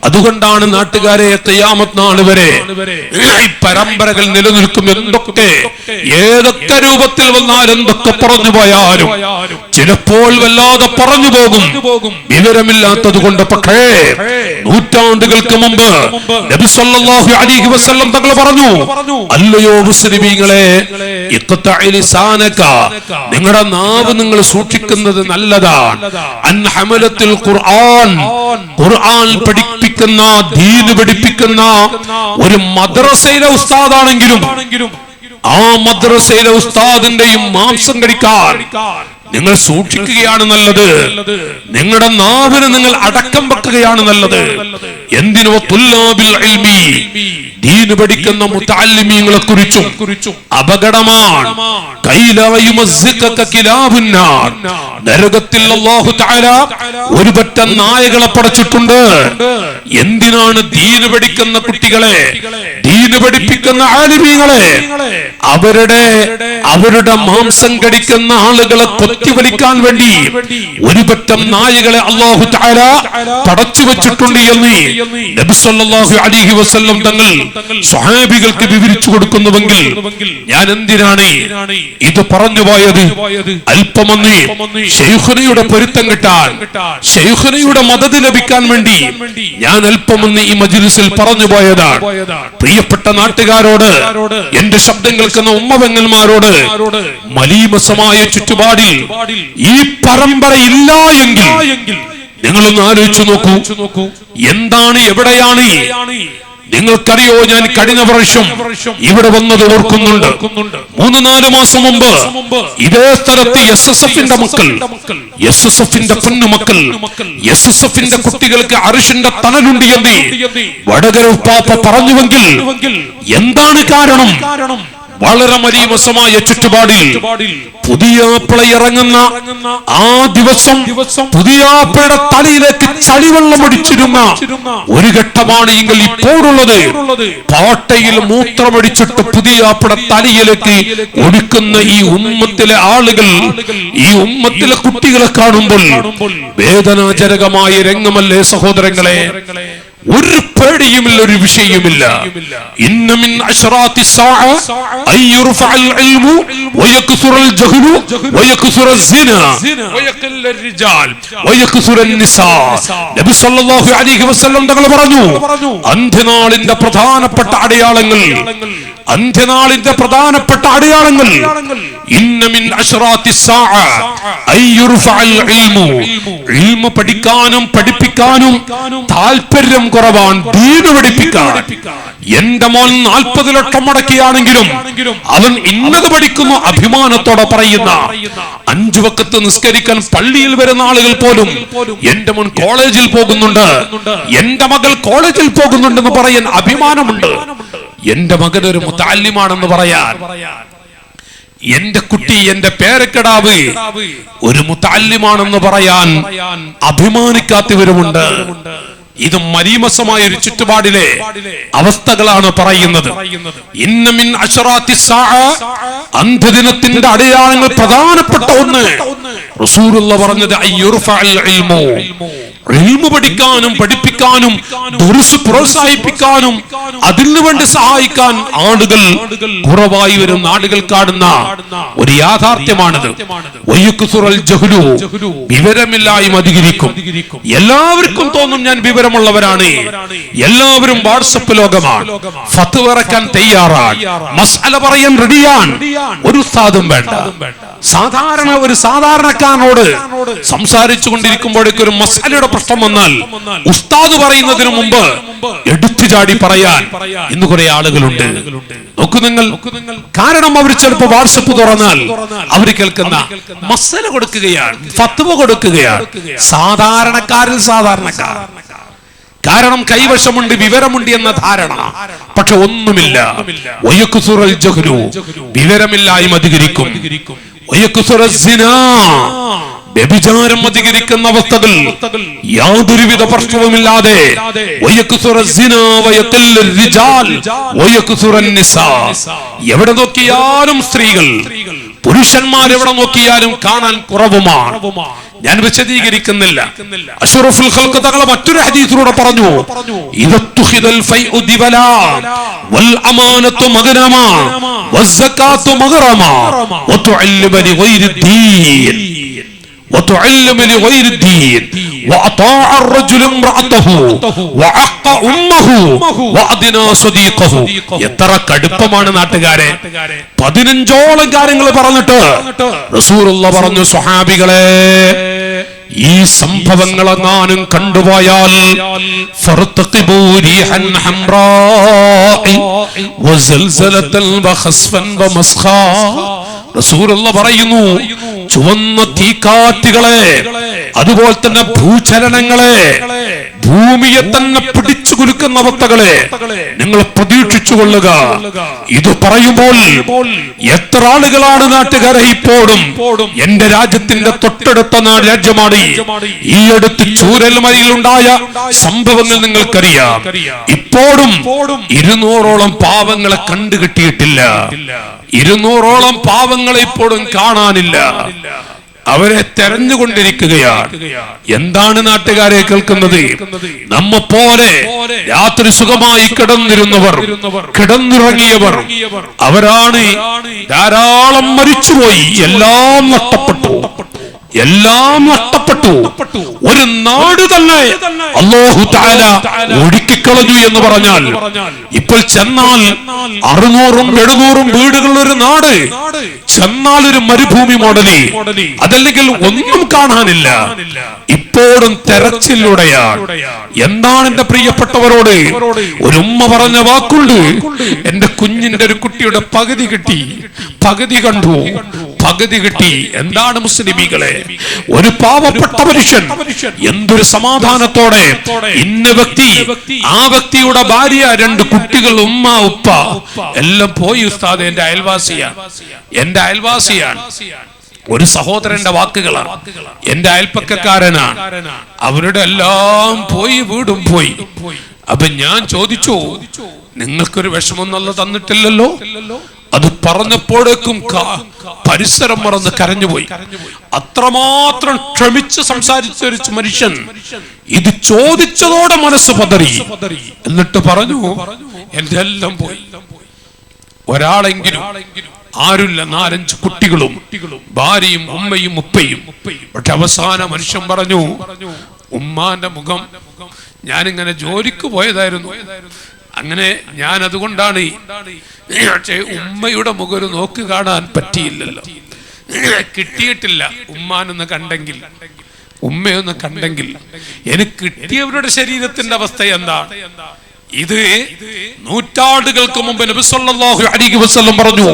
അതുകൊണ്ടാണ് നാട്ടുകാരെ ഖിയാമത്ത് നാൾ വരെ ഈ പരമ്പരകൾ നിലനിൽക്കും. എന്തൊക്കെ ഏതൊക്കെ രൂപത്തിൽ വന്നാൽ, എന്തൊക്കെ പറഞ്ഞു പോയാലും ചിലപ്പോൾ വല്ലാതെ പറഞ്ഞു പോകും, വിവരമില്ലാത്തത് കൊണ്ട്. പക്ഷേ നൂറ്റാണ്ടുകൾക്ക് മുമ്പ് നബി സല്ലല്ലാഹു അലൈഹി വസല്ലം തങ്ങൾ പറഞ്ഞു, അല്ലയോ മുസ്ലിമീങ്ങളെ, ഇഖ്തഇ ലിസാനക, നിങ്ങളുടെ നാവ് നിങ്ങൾ സൂക്ഷിക്കുന്നത് നല്ലതാണ്. അൻ ഹമലത്തുൽ ഖുർആൻ, ഖുർആൻ പഠിപ്പിക്കുന്ന, ദീന് പഠിപ്പിക്കുന്ന ഒരു മദ്രസയിലെ ഉസ്താദാണെങ്കിലും ആ മദ്രസയിലെ ഉസ്താദിന്റെയും മാംസം കഴിക്കാൻ നിങ്ങൾ സൂക്ഷിക്കുകയാണ് നല്ലത്. നിങ്ങളുടെ നാവിന് നിങ്ങൾ അടക്കം വെക്കുകയാണ് നല്ലത്. എന്തിനോ തുല്ലാബിൽ ഇൽമി, ദീന് പഠിക്കുന്ന മുതഅല്ലിമീങ്ങളെ കുറിച്ചും അപകടമാണ്. നരകത്തിൽ അല്ലാഹു തആല ഒരു പറ്റ പറ്റം നായകളെ പടച്ചിട്ടുണ്ട്. എന്തിനാണ് ദീന് പഠിക്കുന്ന കുട്ടികളെ, ദീന് പഠിപ്പിക്കുന്ന ആലിമീങ്ങളെ, അവരുടെ മാംസം കടിക്കുന്ന ആളുകളെ കൊത്തിവലിക്കാൻ വേണ്ടി ഒരു പറ്റം നായകളെ അല്ലാഹു തആല പടച്ചു വെച്ചിട്ടുണ്ട് എന്ന് നബി സല്ലല്ലാഹു അലൈഹി വസല്ലം തങ്ങൾ സ്വഹാബികൾക്ക് വിവരിച്ചു കൊടുക്കുന്നുവെങ്കിൽ ഞാൻ എന്തിനാണ് ഇത് പറഞ്ഞു പോയത്? അല്പമൊന്ന് ശൈഖുനയുടെ പൊരുത്തം കിട്ടാൻ, ശൈഖുനയുടെ മദദ് ലഭിക്കാൻ വേണ്ടി ഞാൻ അല്പമൊന്ന് ഈ മജ്ലിസിൽ പറഞ്ഞു പോയതാണ്. പ്രിയപ്പെട്ട നാട്ടുകാരോട്, എന്റെ ശബ്ദം കേൾക്കുന്ന ഉമ്മപെങ്ങന്മാരോട്, മലീമസമായ ചുറ്റുപാടിൽ ഈ പരമ്പര ഇല്ല എങ്കിൽ നിങ്ങളൊന്ന് ആലോചിച്ചു നോക്കൂ. എന്താണ്, എവിടെയാണ്? നിങ്ങൾക്കറിയോ, ഞാൻ കഴിഞ്ഞ വർഷം ഇവിടെ വന്നത് ഓർക്കുന്നുണ്ട്. 3-4 മാസം മുമ്പ് ഇതേ സ്ഥലത്ത് SSFന്റെ മക്കൾ, SSFന്റെ പൊന്നുമക്കൾ, SSFന്റെ കുട്ടികൾക്ക് അർശിന്റെ തണലുണ്ട് എന്ന് വടകര പാപ്പ പറഞ്ഞുവെങ്കിൽ എന്താണ് കാരണം? വളരെ മലീമസമായ ചുറ്റുപാടിൽ പുതിയാപ്പിള ഇറങ്ങുന്ന ആ ദിവസം പുതിയാപ്പിളയുടെ തലയിലേക്ക് ചളിവെള്ളം അടിച്ചിരുന്ന ഒരു ഘട്ടമാണ് എങ്കിൽ ഇപ്പോഴുള്ളത്. പാട്ടയിൽ മൂത്രമടിച്ചിട്ട് പുതിയാപ്പിള തലയിലേക്ക് ഒടുക്കുന്ന ഈ ഉമ്മത്തിലെ ആളുകൾ, ഈ ഉമ്മത്തിലെ കുട്ടികളെ കാണുമ്പോൾ വേദനാജനകമായ രംഗമല്ലേ സഹോദരങ്ങളെ? ഒരു പേടിയുമില്ല, ഒരു വിഷയവുമില്ല. ഇന്ന മിൻ അശ്റാത്തി സാഅ അയ്യുർഫഅൽ ഇൽമു വയക്സുറൽ ജഹ്ലു വയക്സുറൽ സിന വയഖല്ലർ റിജാൽ വയക്സുറൻ നിസാ. നബി സല്ലല്ലാഹു അലൈഹി വസല്ലം തങ്ങൾ പറഞ്ഞു, അന്ത്യനാളിന്റെ പ്രധാനപ്പെട്ട അടയാളങ്ങൾ, അന്ത്യനാളിന്റെ പ്രധാനപ്പെട്ട അടയാളങ്ങൾ, ഇന്ന മിൻ അശ്റാത്തി സാഅ അയ്യുർഫഅൽ ഇൽമു, ഇൽമു പഠിക്കാനും പഠിപ്പിക്കാനും താല്പര്യം കുറവാണ്, ദീന് പഠിപ്പിക്കാൻ. എന്റെ മോൻ 40 ലക്ഷം മുടക്കിയാണെങ്കിലും അവൻ ഇന്നത് പഠിക്കുന്നു അഭിമാനത്തോടെ പറയുന്ന, 5 വക്ത് നിസ്കരിക്കാൻ പള്ളിയിൽ വരുന്ന ആളുകൾ പോലും എന്റെ മോൻ കോളേജിൽ പോകുന്നുണ്ട്, എന്റെ മകൾ കോളേജിൽ പോകുന്നുണ്ടെന്ന് പറയാൻ അഭിമാനമുണ്ട്. എന്റെ മകൻ ഒരു മുതഅല്ലിമാണെന്ന് പറയാൻ, എന്റെ കുട്ടി, എന്റെ പേരക്കിടാവ് ഒരു മുതഅല്ലിമാണെന്ന് പറയാൻ അഭിമാനിക്കാത്തവരുമുണ്ട്. ഇത് മലീമസമായ ഒരു ചുറ്റുപാടിലെ അവസ്ഥകളാണ് പറയുന്നത്. ഇന്ന മിൻ അശ്റാത്തി സാഅ, അന്ത്യദിനത്തിന്റെ അടയാളങ്ങൾ പ്രധാനപ്പെട്ട ഒന്ന് റസൂലുള്ളാഹി പറഞ്ഞത് അയ്യുർഫഅൽ ഇൽമു, ഇൽമു പഠിക്കാനും പഠിപ്പിക്കാനും ദുർസ് പ്രോത്സാഹിപ്പിക്കാനും അതിനു വേണ്ടി സഹായിക്കാൻ ആളുകൾ കുറവായി വരും. ആളുകൾ കാണുന്ന ഒരു യാഥാർത്ഥ്യമാണിത്. വയക്സുറൽ ജഹ്ലു, വിവരമില്ലായ്മ അധികരിക്കും. എല്ലാവർക്കും തോന്നും ഞാൻ വിവരമുള്ളവരാണ്, എല്ലാവരും വാട്സപ്പ് ലോകമാണ്, ഫത്വ ഇറക്കാൻ തയ്യാറാണ്, മസ്അല പറയാൻ റെഡിയാണ്. ഒരു ഉസ്താദും വേണ്ട. സാധാരണ ഒരു സാധാരണക്കാരനോട് സംസാരിച്ചു കൊണ്ടിരിക്കുമ്പോഴേക്ക് ഒരു മസ്അലയുടെ പ്രശ്നം വന്നാൽ ഉസ്താദ് പറയുന്നതിന് മുമ്പ് എടുത്തു ചാടി പറയാൻ ഇന്ന് കുറെ ആളുകളുണ്ട്. നോക്കൂ നിങ്ങൾ, കാരണം അവർ ചിലപ്പോൾ വാട്സപ്പ് തുറന്നാൽ അവർ കേൾക്കുന്ന മസ്അല കൊടുക്കുകയാണ്, ഫത്വ കൊടുക്കുകയാണ്. സാധാരണക്കാരിൽ സാധാരണക്കാർ, കാരണം കൈവശമുണ്ട്, വിവരമുണ്ട് എന്ന ധാരണ, പക്ഷെ ഒന്നുമില്ല. വയക്സുറൽ ജഹ്ലു, വിവരമില്ലായ്മ അധികരിക്കും. വയക്സുറൽ സിനാ, വ്യഭിചാരം അധികരിക്കുന്ന അവസ്ഥകൾ യാതൊരുവിധ പ്രശ്നവുമില്ലാതെ. വയക്സുറൽ സിനാ വയഖല്ലർ റിജാൽ വയക്സുറൻ നിസാ, എവിടെ നോക്കിയാലും സ്ത്രീകൾ, പുരുഷന്മാർ എവിടെ നോക്കിയാലും കാണാൻ കുറവുമാണ്. ഞാൻ വിശദീകരിക്കുന്നില്ല. അഷ്റഫുൽ ഖൽഖ് തങ്ങൾ മറ്റൊരു ഹദീസിലൂടെ പറഞ്ഞു, ഇദത്തുഖിദൽ ഫൈഉ ദിവലാ വൽ അമാനത്തു മഗ്നമാ വസ്സകാത്തു മഗ്റമാ വതുഅല്ലമ ലിഗൈരിദ്ദീൻ وتعلم لغير الدين وأطاع الرجل امرأته وعق أمه وأدنى صديقه. എത്ര കടുപ്പമാണ് നാട്ടുകാരെ! 15ഓളം കാര്യങ്ങൾ പറഞ്ഞിട്ട് റസൂലുള്ളാഹി പറഞ്ഞു, സ്വഹാബികളെ, ഈ സംഭവങ്ങളെങ്ങാനും കണ്ടുപോയാൽ ഫർതഖിബൂ റീഹൻ ഹംറാ വസൽസലതൻ വഖസ്ഫൻ വമസ്ഖാ. റസൂലുള്ളാഹി പറയുന്നു, ചുവന്ന തീക്കാറ്റുകളെ, അതുപോലെ തന്നെ ഭൂചലനങ്ങളെ, ഭൂമിയെ തന്നെ പിടിച്ചു കുലുക്കുന്ന അവസ്ഥകളെ നിങ്ങൾ പ്രതീക്ഷിച്ചു കൊള്ളുക. ഇത് പറയുമ്പോൾ എത്ര ആളുകളാണ് നാട്ടുകാരെ ഇപ്പോഴും എന്റെ രാജ്യത്തിന്റെ തൊട്ടടുത്ത രാജ്യമാണ് ഈ അടുത്ത് ചൂരൽമലയിലുണ്ടായ സംഭവങ്ങൾ നിങ്ങൾക്കറിയാം. ഇപ്പോഴും 200ഓളം പാവങ്ങളെ കണ്ടുകിട്ടിയിട്ടില്ല. 200ഓളം പാവങ്ങളെ ഇപ്പോഴും കാണാനില്ല. അവരെ തെരഞ്ഞുകൊണ്ടിരിക്കുകയാണ്. എന്താണ് നാട്ടുകാരെ കേൾക്കുന്നത്? നമ്മ പോലെ രാത്രി സുഖമായി കിടന്നിരുന്നവർ, കിടന്നുറങ്ങിയവർ, അവരാണ് ധാരാളം മരിച്ചുപോയി. എല്ലാം നഷ്ടപ്പെട്ടു, എല്ലാം നഷ്ടപ്പെട്ടു. ഒരു നാട് തന്നെ അല്ലാഹു തആല ഒഴുക്കിക്കളഞ്ഞു എന്ന് പറഞ്ഞാൽ, ഇപ്പോൾ ചെന്നാൽ 600ഉം 700ഉം വീടുകളുള്ള ഒരു നാട് ചെന്നാൽ ഒരു മരുഭൂമി മോഡലി, അതല്ലെങ്കിൽ ഒന്നും കാണാനില്ല. ഇപ്പോഴും തെരച്ചിലൂടെയാണ്. എന്താണ് എന്റെ പ്രിയപ്പെട്ടവരോട് ഒരു ഉമ്മ പറഞ്ഞ വാക്കുണ്ട്, എന്റെ കുഞ്ഞിന്റെ ഒരു കുട്ടിയുടെ പകുതി കിട്ടി, പകുതി കണ്ടു, പകുതി കിട്ടി. എന്താണ് മുസ്ലിമീകളെ, ഒരു പാവപ്പെട്ട മനുഷ്യൻ എന്തൊരു സമാധാനത്തോടെ ഇന്ന വ്യക്തി, ആ വ്യക്തിയുടെ ഭാര്യ, 2 കുട്ടികൾ, ഉമ്മ ഉപ്പ എല്ലാം പോയി. ഉസ്താദ് എന്റെ അയൽവാസിയാണ്, എന്റെ അയൽവാസിയാണ്. ഒരു സഹോദരന്റെ വാക്കുകളാണ്, എന്റെ അയൽപ്പക്കക്കാരനാണ്, അവരുടെ എല്ലാം പോയി, വീടും പോയി. അപ്പൊ ഞാൻ ചോദിച്ചു, നിങ്ങൾക്കൊരു വിഷമൊന്നും തന്നിട്ടില്ലല്ലോ? അത് പറഞ്ഞപ്പോഴേക്കും പരിസരം മറന്ന് കരഞ്ഞുപോയി. അത്രമാത്രം ക്ഷമിച്ച് സംസാരിച്ച ഒരു മനുഷ്യൻ ഇത് ചോദിച്ചതോടെ മനസ്സ് പതറി. എന്നിട്ട് പറഞ്ഞു, എന്റെ എല്ലാം പോയി. ഒരാളെങ്കിലും, ആരുമില്ല, 4-5 കുട്ടികളും ഭാര്യയും ഉമ്മയും ഉപ്പയും. പക്ഷെ അവസാന മനുഷ്യൻ പറഞ്ഞു, ഉമ്മാന്റെ മുഖം, ഞാനിങ്ങനെ ജോലിക്ക് പോയതായിരുന്നു, അങ്ങനെ ഞാൻ അതുകൊണ്ടാണ്. പക്ഷേ ഉമ്മയുടെ മുഖം നോക്ക് കാണാൻ പറ്റിയില്ലല്ലോ, കിട്ടിയിട്ടില്ല. ഉമ്മാനൊന്ന് കണ്ടെങ്കിൽ, ഉമ്മയൊന്ന് കണ്ടെങ്കിൽ. എനിക്ക് കിട്ടിയവരുടെ ശരീരത്തിന്റെ അവസ്ഥ എന്താണ്? ഇത് നൂറ്റാണ്ടുകൾക്ക് മുമ്പ് നബി സല്ലല്ലാഹു അലൈഹി വസല്ലം പറഞ്ഞു,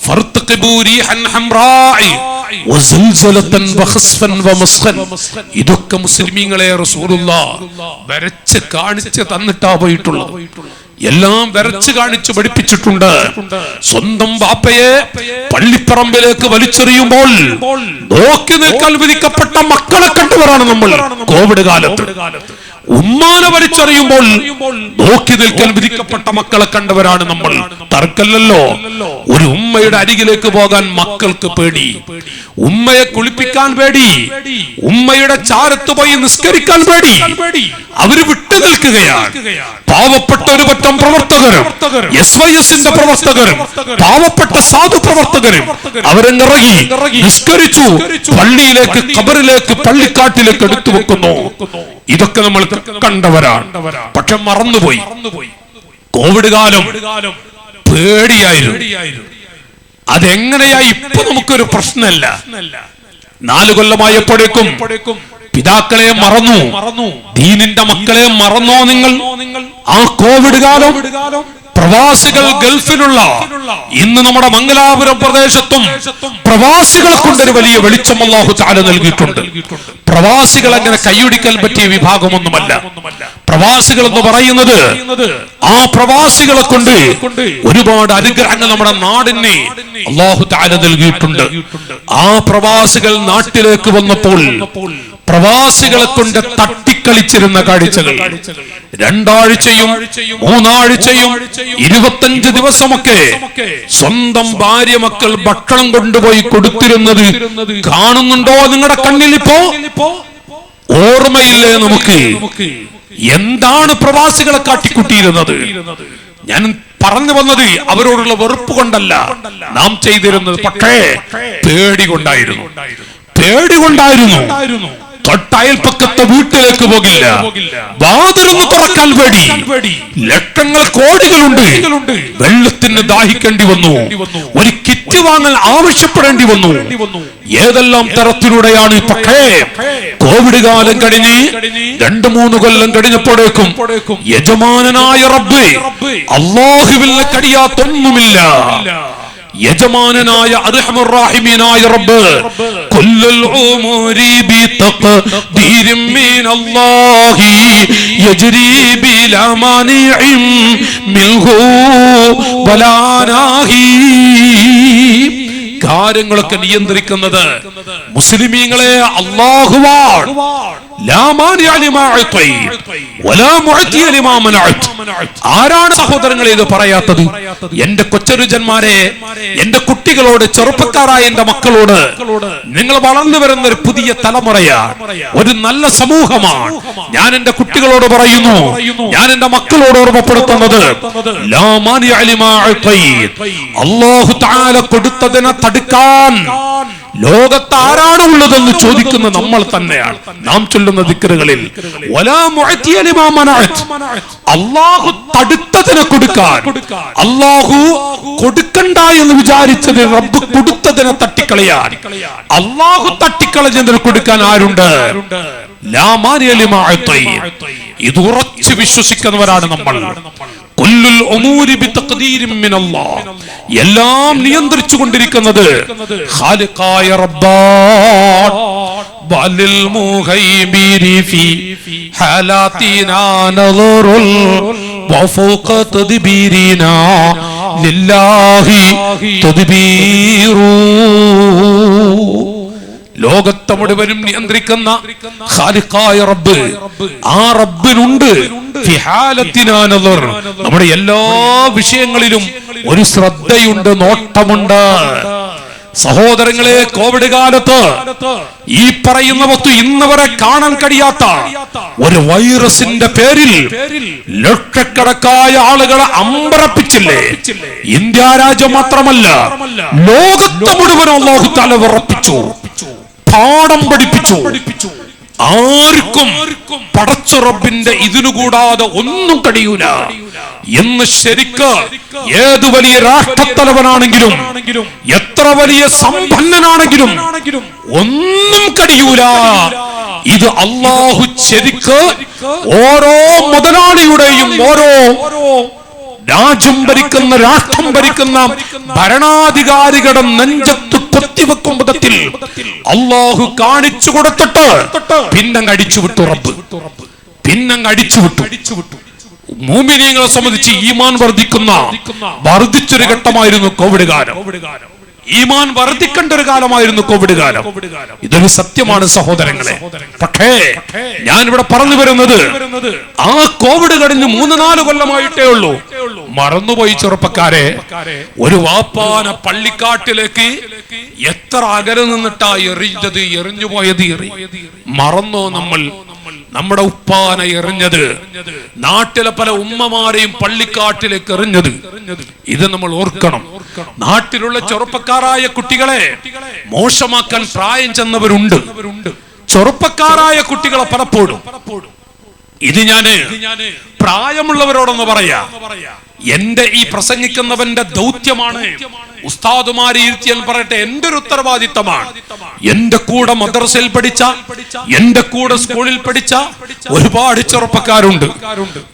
ഫർതഖിബൂ റീഹൻ ഹംറാഇ വസൽസലതൻ വഖസ്ഫൻ വമസ്ഖൻ. ഇതൊക്കെ മുസ്ലിമീങ്ങളെ റസൂലുള്ളാഹ് വരച്ച് കാണിച്ച് തന്നിട്ടാ പോയിട്ടുള്ളത്. എല്ലാം വരച്ച് കാണിച്ച് പഠിപ്പിച്ചിട്ടുണ്ട്. സ്വന്തം ബാപ്പയെ പള്ളിപ്പറമ്പിലേക്ക് വലിച്ചെറിയുമ്പോൾ നോക്കി നിൽക്കാൻ വിധിക്കപ്പെട്ട മക്കളെ കണ്ടവരാണ് നമ്മൾ. കോവിഡ് കാലത്ത് ഉമ്മാനെ വലിച്ചെറിയുമ്പോൾ നോക്കി നിൽക്കാൻ വിധിക്കപ്പെട്ട മക്കളെ കണ്ടവരാണ് നമ്മൾ. തർക്കല്ലല്ലോ. ഒരു ഉമ്മയുടെ അരികിലേക്ക് പോകാൻ മക്കൾക്ക് പേടി, ഉമ്മയെ കുളിപ്പിക്കാൻ പേടി, ഉമ്മയുടെ ചാരത്ത് പോയി നിസ്കരിക്കാൻ പേടി. അവര് വിട്ടു നിൽക്കുകയാണ്. പാവപ്പെട്ട ഒരു പറ്റം പ്രവർത്തകരും, SYSന്റെ പ്രവർത്തകരും, പാവപ്പെട്ട സാധു പ്രവർത്തകരും അവരെന്നിറങ്ങി നിസ്കരിച്ചു, പള്ളിയിലേക്ക്, ഖബറിലേക്ക്, പള്ളിക്കാട്ടിലേക്ക് എടുത്തു വെക്കുന്നു. ഇതൊക്കെ നമ്മൾ കണ്ടവരാണ്. പക്ഷെ മറന്നുപോയി. കോവിഡ് കാലം പേടിയായിരുന്നു. അതെങ്ങനെയായി ഇപ്പൊ നമുക്കൊരു പ്രശ്നമല്ല. 4 കൊല്ലമായപ്പോഴേക്കും പിതാക്കളെ മറന്നു, ദീനിന്റെ മക്കളെ മറന്നോ നിങ്ങൾ? ആ കോവിഡ് കാലം പ്രവാസികൾ ഗൾഫിലുള്ള, ഇന്ന് നമ്മുടെ മംഗലാപുരം പ്രദേശത്തും പ്രവാസികളെ കൊണ്ടൊരു വലിയ വെളിച്ചം അല്ലാഹു തആല നൽകിയിട്ടുണ്ട്. പ്രവാസികൾ അങ്ങനെ കൈയൊടിക്കാൻ പറ്റിയ വിഭാഗമൊന്നുമല്ല. പ്രവാസികൾ എന്ന് പറയുന്നത്, ആ പ്രവാസികളെ കൊണ്ട് ഒരുപാട് അനുഗ്രഹങ്ങൾ നമ്മുടെ നാടിന് അല്ലാഹു തആല നൽകിയിട്ടുണ്ട്. ആ പ്രവാസികൾ നാട്ടിലേക്ക് വന്നപ്പോൾ പ്രവാസികളെ കൊണ്ട് തട്ടിക്കളിച്ചിരുന്ന കാഴ്ചകൾ 2 ആഴ്ചയും 3 ആഴ്ചയും 25 ദിവസമൊക്കെ സ്വന്തം ഭാര്യ മക്കൾ ഭക്ഷണം കൊണ്ടുപോയി കൊടുത്തിരുന്നത് കാണുന്നുണ്ടോ നിങ്ങളുടെ കണ്ണിൽ? ഇപ്പോ ഓർമ്മയില്ലേ നമുക്ക്? എന്താണ് പ്രവാസികളെ കാട്ടിക്കൂട്ടിയിരുന്നത്? ഞാൻ പറഞ്ഞു വന്നത് അവരോടുള്ള വെറുപ്പ് കൊണ്ടല്ല നാം ചെയ്തിരുന്നത്, പക്ഷേ പേടി കൊണ്ടായിരുന്നു. പേടി കൊണ്ടായിരുന്നു. തൊട്ടയൽപ്പക്കത്തെ വീട്ടിലേക്ക് പോകില്ല, വാതിലൊന്ന് തുറക്കാൻ പേടി. ലക്ഷങ്ങൾ, കോടികളുണ്ട്. വെള്ളത്തിന് ദാഹിക്കേണ്ടി വന്നു, ഒരു കിറ്റ് വാങ്ങൽ ആവശ്യപ്പെടേണ്ടി വന്നു. ഏതെല്ലാം തരത്തിലൂടെയാണ്. പക്ഷേ കോവിഡ് കാലം കഴിഞ്ഞ് 2-3 കൊല്ലം കഴിഞ്ഞപ്പോഴേക്കും യജമാനനായ റബ്ബ്, അല്ലാഹുവിൽ കഴിയാത്തൊന്നുമില്ല. യജമാനനായ അർഹമുർ റഹീമീനായ റബ്ബ് കുല്ലുൽ ഉമൂരി ബിതഖ്ദീരിൻ മിനല്ലാഹി യജ്രി ബിലാ മാനിഇൻ മിൻഹു വലാ നാഹി. കാര്യങ്ങളൊക്കെ നിയന്ത്രിക്കുന്നത് മുസ്ലിമീങ്ങളെ അല്ലാഹുവാണ്. ആരാണ് സഹോദരങ്ങളെ ഇത് പറയാത്തത്? എന്റെ കൊച്ചനുജന്മാരെ, എന്റെ കുട്ടികളോട്, ചെറുപ്പക്കാരായ എന്റെ മക്കളോട്, നിങ്ങൾ വളർന്നു വരുന്ന ഒരു പുതിയ തലമുറയാണ്, ഒരു നല്ല സമൂഹമാണ്. ഞാൻ എന്റെ കുട്ടികളോട് പറയുന്നു, ഞാൻ എന്റെ മക്കളോട് ഓർമ്മപ്പെടുത്തുന്നത്, അല്ലാഹു തആല കൊടുത്തതിനെ തടുക്കാൻ ലോകത്ത് ആരാണ് ഉള്ളതെന്ന് ചോദിക്കുന്ന നമ്മൾ തന്നെയാണ്. നാം ചൊല്ലുന്ന ദിക്റുകളിൽ അല്ലാഹു തടുത്തതിനെ കൊടുക്കാൻ, അല്ലാഹു കൊടുക്കണ്ട എന്ന് വിചാരിച്ചത് റബ്ബ് കൊടുത്തതിനെ തട്ടിക്കളയാൻ, അല്ലാഹു തട്ടിക്കളഞ്ഞതിനെ കൊടുക്കാൻ ആരുണ്ട്? ഇത് ഉറച്ചു വിശ്വസിക്കുന്നവരാണ് നമ്മൾ. കുല്ലുൽ ഉമൂരി ബിതഖ്ദീരിൻ മിനല്ലാഹ്, എല്ലാം നിയന്ത്രിച്ചു കൊണ്ടിരിക്കുന്നത് ഖാലിഖായ റബ്ബാൻ. ബലിൽ മുഹൈബിരി ഫി ഹാലാതിനാ നദറുൽ വഫൗഖ തദ്ബീരിനാ ലില്ലാഹി തദ്ബീറു. ലോകത്തെ മുഴുവനും നിയന്ത്രിക്കുന്ന ഖാലിഖായ റബ്ബ്, ആ റബ്ബിനുണ്ട് നമ്മുടെ എല്ലാ വിഷയങ്ങളിലും ഒരു ശ്രദ്ധയുണ്ട്, നോട്ടമുണ്ട്. സഹോദരങ്ങളെ, കോവിഡ് കാലത്ത് ഈ പറയുന്ന വസ്തു ഇന്ന് വരെ കാണാൻ കഴിയാത്ത ഒരു വൈറസിന്റെ പേരിൽ ലക്ഷക്കണക്കായ ആളുകളെ അമ്പരപ്പിച്ചില്ലേ? ഇന്ത്യ രാജ്യം മാത്രമല്ല, ലോകത്തെ മുഴുവൻ അല്ലാഹു തആല വിറപ്പിച്ചു, പാഠം പഠിപ്പിച്ചു. ആർക്കും പടച്ച റബ്ബിന്റെ ഇതിനു കൂടാതെ ഒന്നും കഴിയൂല എന്ന് ശരിക്ക് ഏതു വലിയ രാഷ്ട്രത്തലവനാണെങ്കിലും എത്ര വലിയ സമ്പന്നനാണെങ്കിലും ഒന്നും കഴിയൂല. ഇത് അല്ലാഹു ശരിക്ക് ഓരോ മുതലാളിയുടെയും, ഓരോ രാജ്യം ഭരിക്കുന്ന, രാഷ്ട്രം ഭരിക്കുന്ന ഭരണാധികാരികളുടെ നെഞ്ചത്ത് കൊത്തിവെക്കും വിധത്തിൽ അല്ലാഹു കാണിച്ചു കൊടുത്തിട്ട് പിന്നങ്ങ് അടിച്ചുവിട്ടു റബ്ബ്, പിന്നങ്ങ് അടിച്ചുവിട്ടു. മുഅ്മിനീങ്ങളെ സംബന്ധിച്ച് ഈമാൻ വർദ്ധിച്ചൊരു ഘട്ടമായിരുന്നു കോവിഡ് കാലം. ഈമാൻ വർദ്ധിക്കേണ്ട ഒരു കാലമായിരുന്നു കോവിഡ് കാലം. ഇതൊരു സത്യമാണ് സഹോദരങ്ങളെ. പക്ഷേ ഞാൻ ഇവിടെ പറഞ്ഞു വരുന്നത്, ആ കോവിഡ് കഴിഞ്ഞ് 3-4 കൊല്ലമായിട്ടേ ഉള്ളൂ. മറന്നുപോയി ചെറുപ്പക്കാരെ, ഒരു വാപ്പാന പള്ളിക്കാട്ടിലേക്ക് എത്ര അകലെ നിന്നിട്ടാ എറിഞ്ഞത്, എറിഞ്ഞു പോയത് മറന്നോ നമ്മൾ? നമ്മുടെ ഉപ്പാന എറിഞ്ഞത്, നാട്ടിലെ പല ഉമ്മമാരെയും പള്ളിക്കാട്ടിലേക്ക് എറിഞ്ഞത്, ഇത് നമ്മൾ ഓർക്കണം. നാട്ടിലുള്ള ചെറുപ്പക്കാരായ കുട്ടികളെ മോശമാക്കാൻ പ്രായം ചെന്നവരുണ്ട്. ചെറുപ്പക്കാരായ കുട്ടികളെ പലപ്പോഴും ഇത് ഞാന് പ്രായമുള്ളവരോടൊന്ന് പറയാ, എന്റെ ഈ പ്രസംഗിക്കുന്നവന്റെ ദൗത്യമാണ് ഉസ്താദുമാരെ ഇരുത്തിയാൽ പറയട്ടെ, എന്റെ ഒരു ഉത്തരവാദിത്തമാണ്. എന്റെ കൂടെ മദ്രസയിൽ പഠിച്ച, എന്റെ കൂടെ സ്കൂളിൽ പഠിച്ച ഒരുപാട് ചെറുപ്പക്കാരുണ്ട്.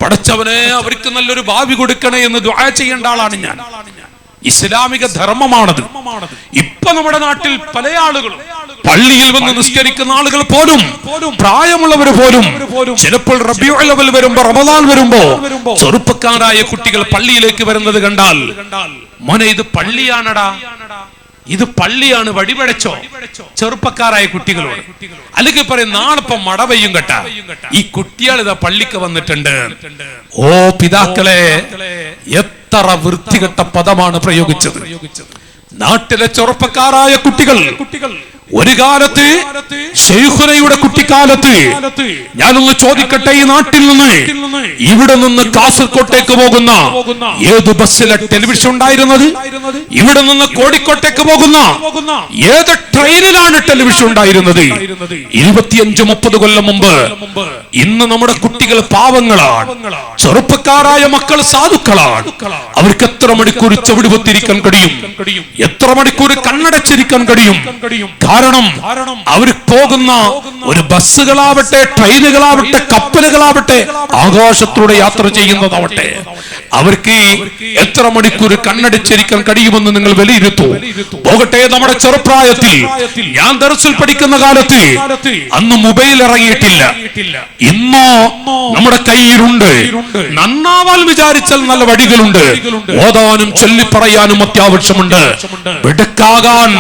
പഠിച്ചവനെ അവർക്ക് നല്ലൊരു ഭാവി കൊടുക്കണേ എന്ന് ദുആ ചെയ്യേണ്ട ആളാണ് ഞാൻ. ഇസ്ലാമിക ധർമ്മമാണത്. ഇപ്പൊ നമ്മുടെ നാട്ടിൽ പല ആളുകളും പള്ളിയിൽ വന്ന് നിസ്കരിക്കുന്ന ആളുകൾ പോലും, പ്രായമുള്ളവർ പോലും, ചിലപ്പോൾ റബീഉൽ അവ്വൽ വരുമ്പോ, റമദാൻ വരുമ്പോ ചെറുപ്പക്കാരായ കുട്ടികൾ പള്ളിയിലേക്ക് വരുന്നത് കണ്ടാൽ, മോനെ ഇത് പള്ളിയാണടാ, ഇത് പള്ളിയാണ്, വടിപടച്ചോ. ചെറുപ്പക്കാരായ കുട്ടികളോട് അല്ലെങ്കിൽ പറയും, നാളെപ്പം മട പെയ്യും കേട്ടാ, ഈ കുട്ടികൾ ഇതാ പള്ളിക്ക് വന്നിട്ടുണ്ട്. ഓ പിതാക്കളെ, എത്ര വൃത്തികെട്ട പദമാണ് പ്രയോഗിച്ചത്. നാട്ടിലെ ചെറുപ്പക്കാരായ കുട്ടികൾ ഒരു കാലത്ത് ശൈഖുനയുടെ കുട്ടിക്കാലത്ത്, ഞാനൊന്ന് ചോദിക്കട്ടെ, ഈ നാട്ടിൽ നിന്ന് ഇവിടെ നിന്ന് കാസർകോട്ടേക്ക് പോകുന്ന ഏത് ബസ്സിലെ ടെലിവിഷൻ ഉണ്ടായിരുന്നത്? ഇവിടെ നിന്ന് കോഴിക്കോട്ടേക്ക് പോകുന്ന ഏത് ട്രെയിനിലാണ് ടെലിവിഷൻ ഉണ്ടായിരുന്നത്? 25-30 കൊല്ലം മുമ്പ്. ഇന്ന് നമ്മുടെ കുട്ടികൾ പാവങ്ങളാണ്, ചെറുപ്പക്കാരായ മക്കൾ സാധുക്കളാണ്. അവർക്ക് എത്ര മണിക്കൂർ ചവിടുപത്തിരിക്കാൻ കഴിയും? എത്ര മണിക്കൂർ കണ്ണടച്ചിരിക്കാൻ കഴിയും? കാരണം അവർ പോകുന്ന ഒരു ബസ്സുകളാവട്ടെ, ട്രെയിനുകളാവട്ടെ, കപ്പലുകളാവട്ടെ, ആകാശത്തിലൂടെ യാത്ര ചെയ്യുന്നതാവട്ടെ, അവർക്ക് എത്ര മണിക്കൂർ കണ്ണടച്ചിരിക്കാൻ കഴിയുമെന്ന് നിങ്ങൾ വിലയിരുത്തൂ. പോകട്ടെ, നമ്മുടെ ചെറുപ്രായത്തിൽ ഞാൻ ദർസിൽ പഠിക്കുന്ന കാലത്ത് അന്ന് മൊബൈൽ ഇറങ്ങിയിട്ടില്ല. ഇന്നോ നമ്മുടെ കയ്യിലുണ്ട്. നന്നാവാൻ വിചാരിച്ചാൽ നല്ല വടികളുണ്ട്. ഓതാനും ചൊല്ലിപ്പറയാനും അത്യാവശ്യമുണ്ട്. ബിടക്കാകാൻ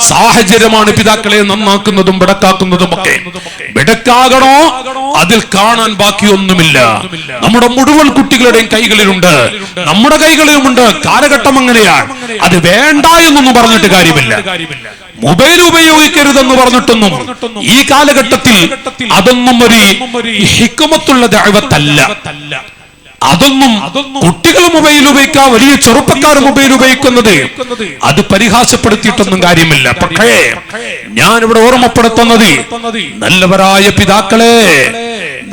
സാഹചര്യമാണ് പിതാക്കളെ നന്നാക്കുന്നതും ബിടക്കാക്കുന്നതും ഒക്കെ. ബിടക്കാകണോ, അതിൽ കാണാൻ ബാക്കിയൊന്നുമില്ല. നമ്മുടെ മുഴുവൻ കുട്ടികളുടെയും കൈകളിലുണ്ട്, നമ്മുടെ കൈകളിലുമുണ്ട്. കാലഘട്ടം അങ്ങനെയാണ്. അത് വേണ്ട എന്നൊന്നും പറഞ്ഞിട്ട് കാര്യമില്ല. മൊബൈൽ ഉപയോഗിക്കരുതെന്ന് പറഞ്ഞിട്ടൊന്നും ഈ കാലഘട്ടത്തിൽ അതൊന്നും ഒരു ഹിക്മത്തുള്ള ദഅവത്തല്ല. അതൊന്നും കുട്ടികൾ മൊബൈൽ ഉപയോഗിക്കാൻ, വലിയ ചെറുപ്പക്കാർ മൊബൈൽ ഉപയോഗിക്കുന്നത് അത് പരിഹാസപ്പെടുത്തിയിട്ടൊന്നും കാര്യമില്ല. പക്ഷേ ഞാനിവിടെ ഓർമ്മപ്പെടുത്തുന്നത്, നല്ലവരായ പിതാക്കളെ,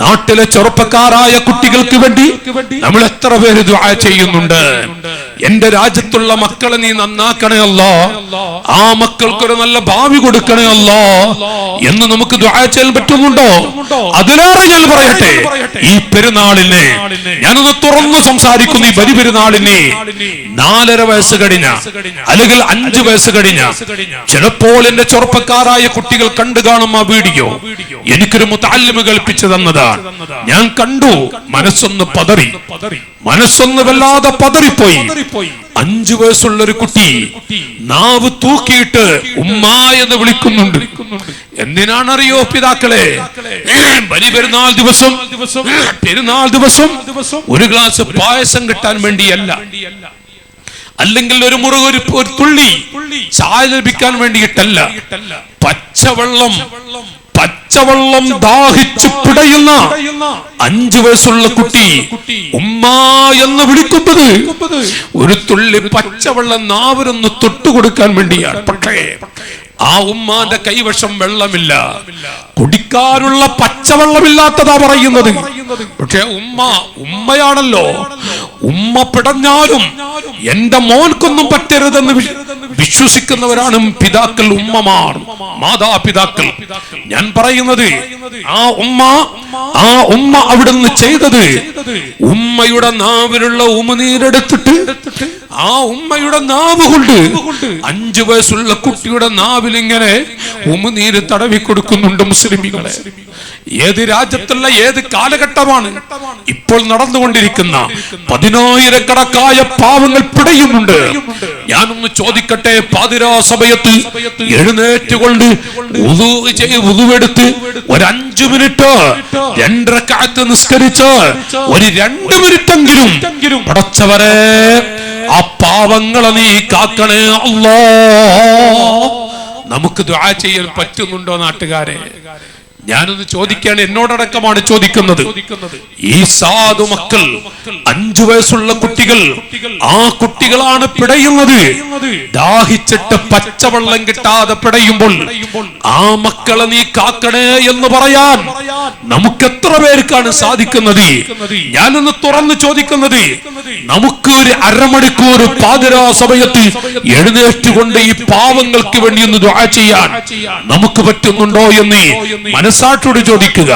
നാട്ടിലെ ചെറുപ്പക്കാരായ കുട്ടികൾക്ക് വേണ്ടി നമ്മൾ എത്ര പേര് ദുആ ചെയ്യുന്നുണ്ട്. എന്റെ രാജ്യത്തുള്ള മക്കളെ നീ നന്നാക്കണേ അല്ലാ, ആ മക്കൾക്കൊരു നല്ല ഭാവി കൊടുക്കണേ അല്ലാ എന്ന് നമുക്ക് ദുആ ചെയ്യാൻ പറ്റുന്നുണ്ടോ? അതിലേറെ ഞാൻ പറയട്ടെ, ഈ പെരുന്നാളിന് ഞാനൊന്ന് തുറന്നു സംസാരിക്കുന്നു. ഈ ബലി പെരുന്നാളിന് 4.5 വയസ്സ് കഴിഞ്ഞ, അല്ലെങ്കിൽ 5 വയസ്സ് കഴിഞ്ഞ, ചിലപ്പോൾ എന്റെ ചെറുപ്പക്കാരായ കുട്ടികൾ കണ്ടു കാണും ആ വീഡിയോ. എനിക്കൊരു മുതഅല്ലിം കൽപ്പിച്ചു തന്നതാണ്. ഞാൻ കണ്ടു, മനസ്സൊന്ന് പതറി, മനസ്സൊന്ന് വല്ലാതെ പതറിപ്പോയി. 5 വയസ്സുള്ള ഒരു കുട്ടി നാവ് തൂക്കിയിട്ട് ഉമ്മ എന്ന് വിളിക്കുന്നുണ്ട്. എന്തിനാണറിയോ പിതാക്കളെ? ബലി പെരുന്നാൾ ദിവസം ഒരു ഗ്ലാസ് പായസം കിട്ടാൻ വേണ്ടിയല്ല, അല്ലെങ്കിൽ ഒരു തുള്ളി ചായ ലഭിക്കാൻ വേണ്ടിയിട്ടല്ല. പച്ചവെള്ളം ദാഹിച്ചു പിടയുന്ന 5 വയസ്സുള്ള കുട്ടി ഉമ്മ എന്ന് വിളിക്കുന്നത് ഒരു തുള്ളി പച്ചവെള്ളം നാവിനൊന്ന് തൊട്ടുകൊടുക്കാൻ വേണ്ടിയാണ്. പക്ഷേ ആ ഉമ്മാന്റെ കൈവശം വെള്ളമില്ല, കുടിക്കാനുള്ള പച്ചവെള്ളമില്ലാത്തതാ പറയുന്നത്. പക്ഷെ ഉമ്മയാണല്ലോ. ഉമ്മ പിടഞ്ഞാലും എന്റെ മോൻക്കൊന്നും പറ്റരുതെന്ന് വിശ്വസിക്കുന്നവരാണ് പിതാക്കൾ, ഉമ്മമാർ, മാതാപിതാക്കൾ. ഞാൻ പറയുന്നത്, ആ ഉമ്മ അവിടുന്ന് ചെയ്തത്, ഉമ്മയുടെ നാവിലുള്ള ഉമിനീരെടുത്തിട്ട് ആ ഉമ്മയുടെ നാവ് കൊണ്ട് 5 വയസ്സുള്ള കുട്ടിയുടെ നാവിൽ ഇങ്ങനെ ഉമിനീര് തടവി കൊടുക്കുന്നുണ്ട് മുസ്ലിമികളെ. ഏത് രാജ്യത്തുള്ള ഏത് കാലഘട്ടമാണ് ഇപ്പോൾ നടന്നുകൊണ്ടിരിക്കുന്ന? 10,000-കണക്കായ പാവങ്ങൾ പിടയുന്നുണ്ട്. ഞാനൊന്ന് ചോദിക്കട്ടെ, പാതിരാ സമയത്ത് എഴുന്നേറ്റുകൊണ്ട് വുദുവെടുത്ത് ഒരു 5 മിനിറ്റ് 2 റക്അത്ത് നിസ്കരിച്ച് ഒരു 2 മിനിറ്റെങ്കിലും പടച്ചവരെ ആ പാവങ്ങളെ നീ കാക്കണേ അല്ലാ. നമുക്ക് ദുആ ചെയ്യാൻ പറ്റുന്നുണ്ടോ നാട്ടുകാരെ? ഞാനൊന്ന് ചോദിക്കാണ്, എന്നോടടക്കമാണ് ചോദിക്കുന്നത്. ഈ സാധു മക്കൾ, 5 വയസ്സുള്ള കുട്ടികൾ, ആ കുട്ടികളാണ് പിടയുന്നത്. ദാഹിച്ചിട്ട് പച്ചവെള്ളം കിട്ടാതെ പിടയുമ്പോൾ ആ മക്കളെ നീ കാക്കണേ എന്ന് പറയാൻ നമുക്ക് എത്ര പേർക്കാണ് സാധിക്കുന്നത്? ഞാനൊന്ന് തുറന്നു ചോദിക്കുന്നത്, നമുക്ക് ഒരു അരമണിക്കൂർ പാതിരാ സമയത്ത് എഴുന്നേറ്റുകൊണ്ട് ഈ പാവങ്ങൾക്ക് വേണ്ടി ഒന്ന് ദുആ ചെയ്യാൻ നമുക്ക് പറ്റുന്നുണ്ടോ എന്ന് മനസ്സാട്ടോട് ചോദിക്കുക.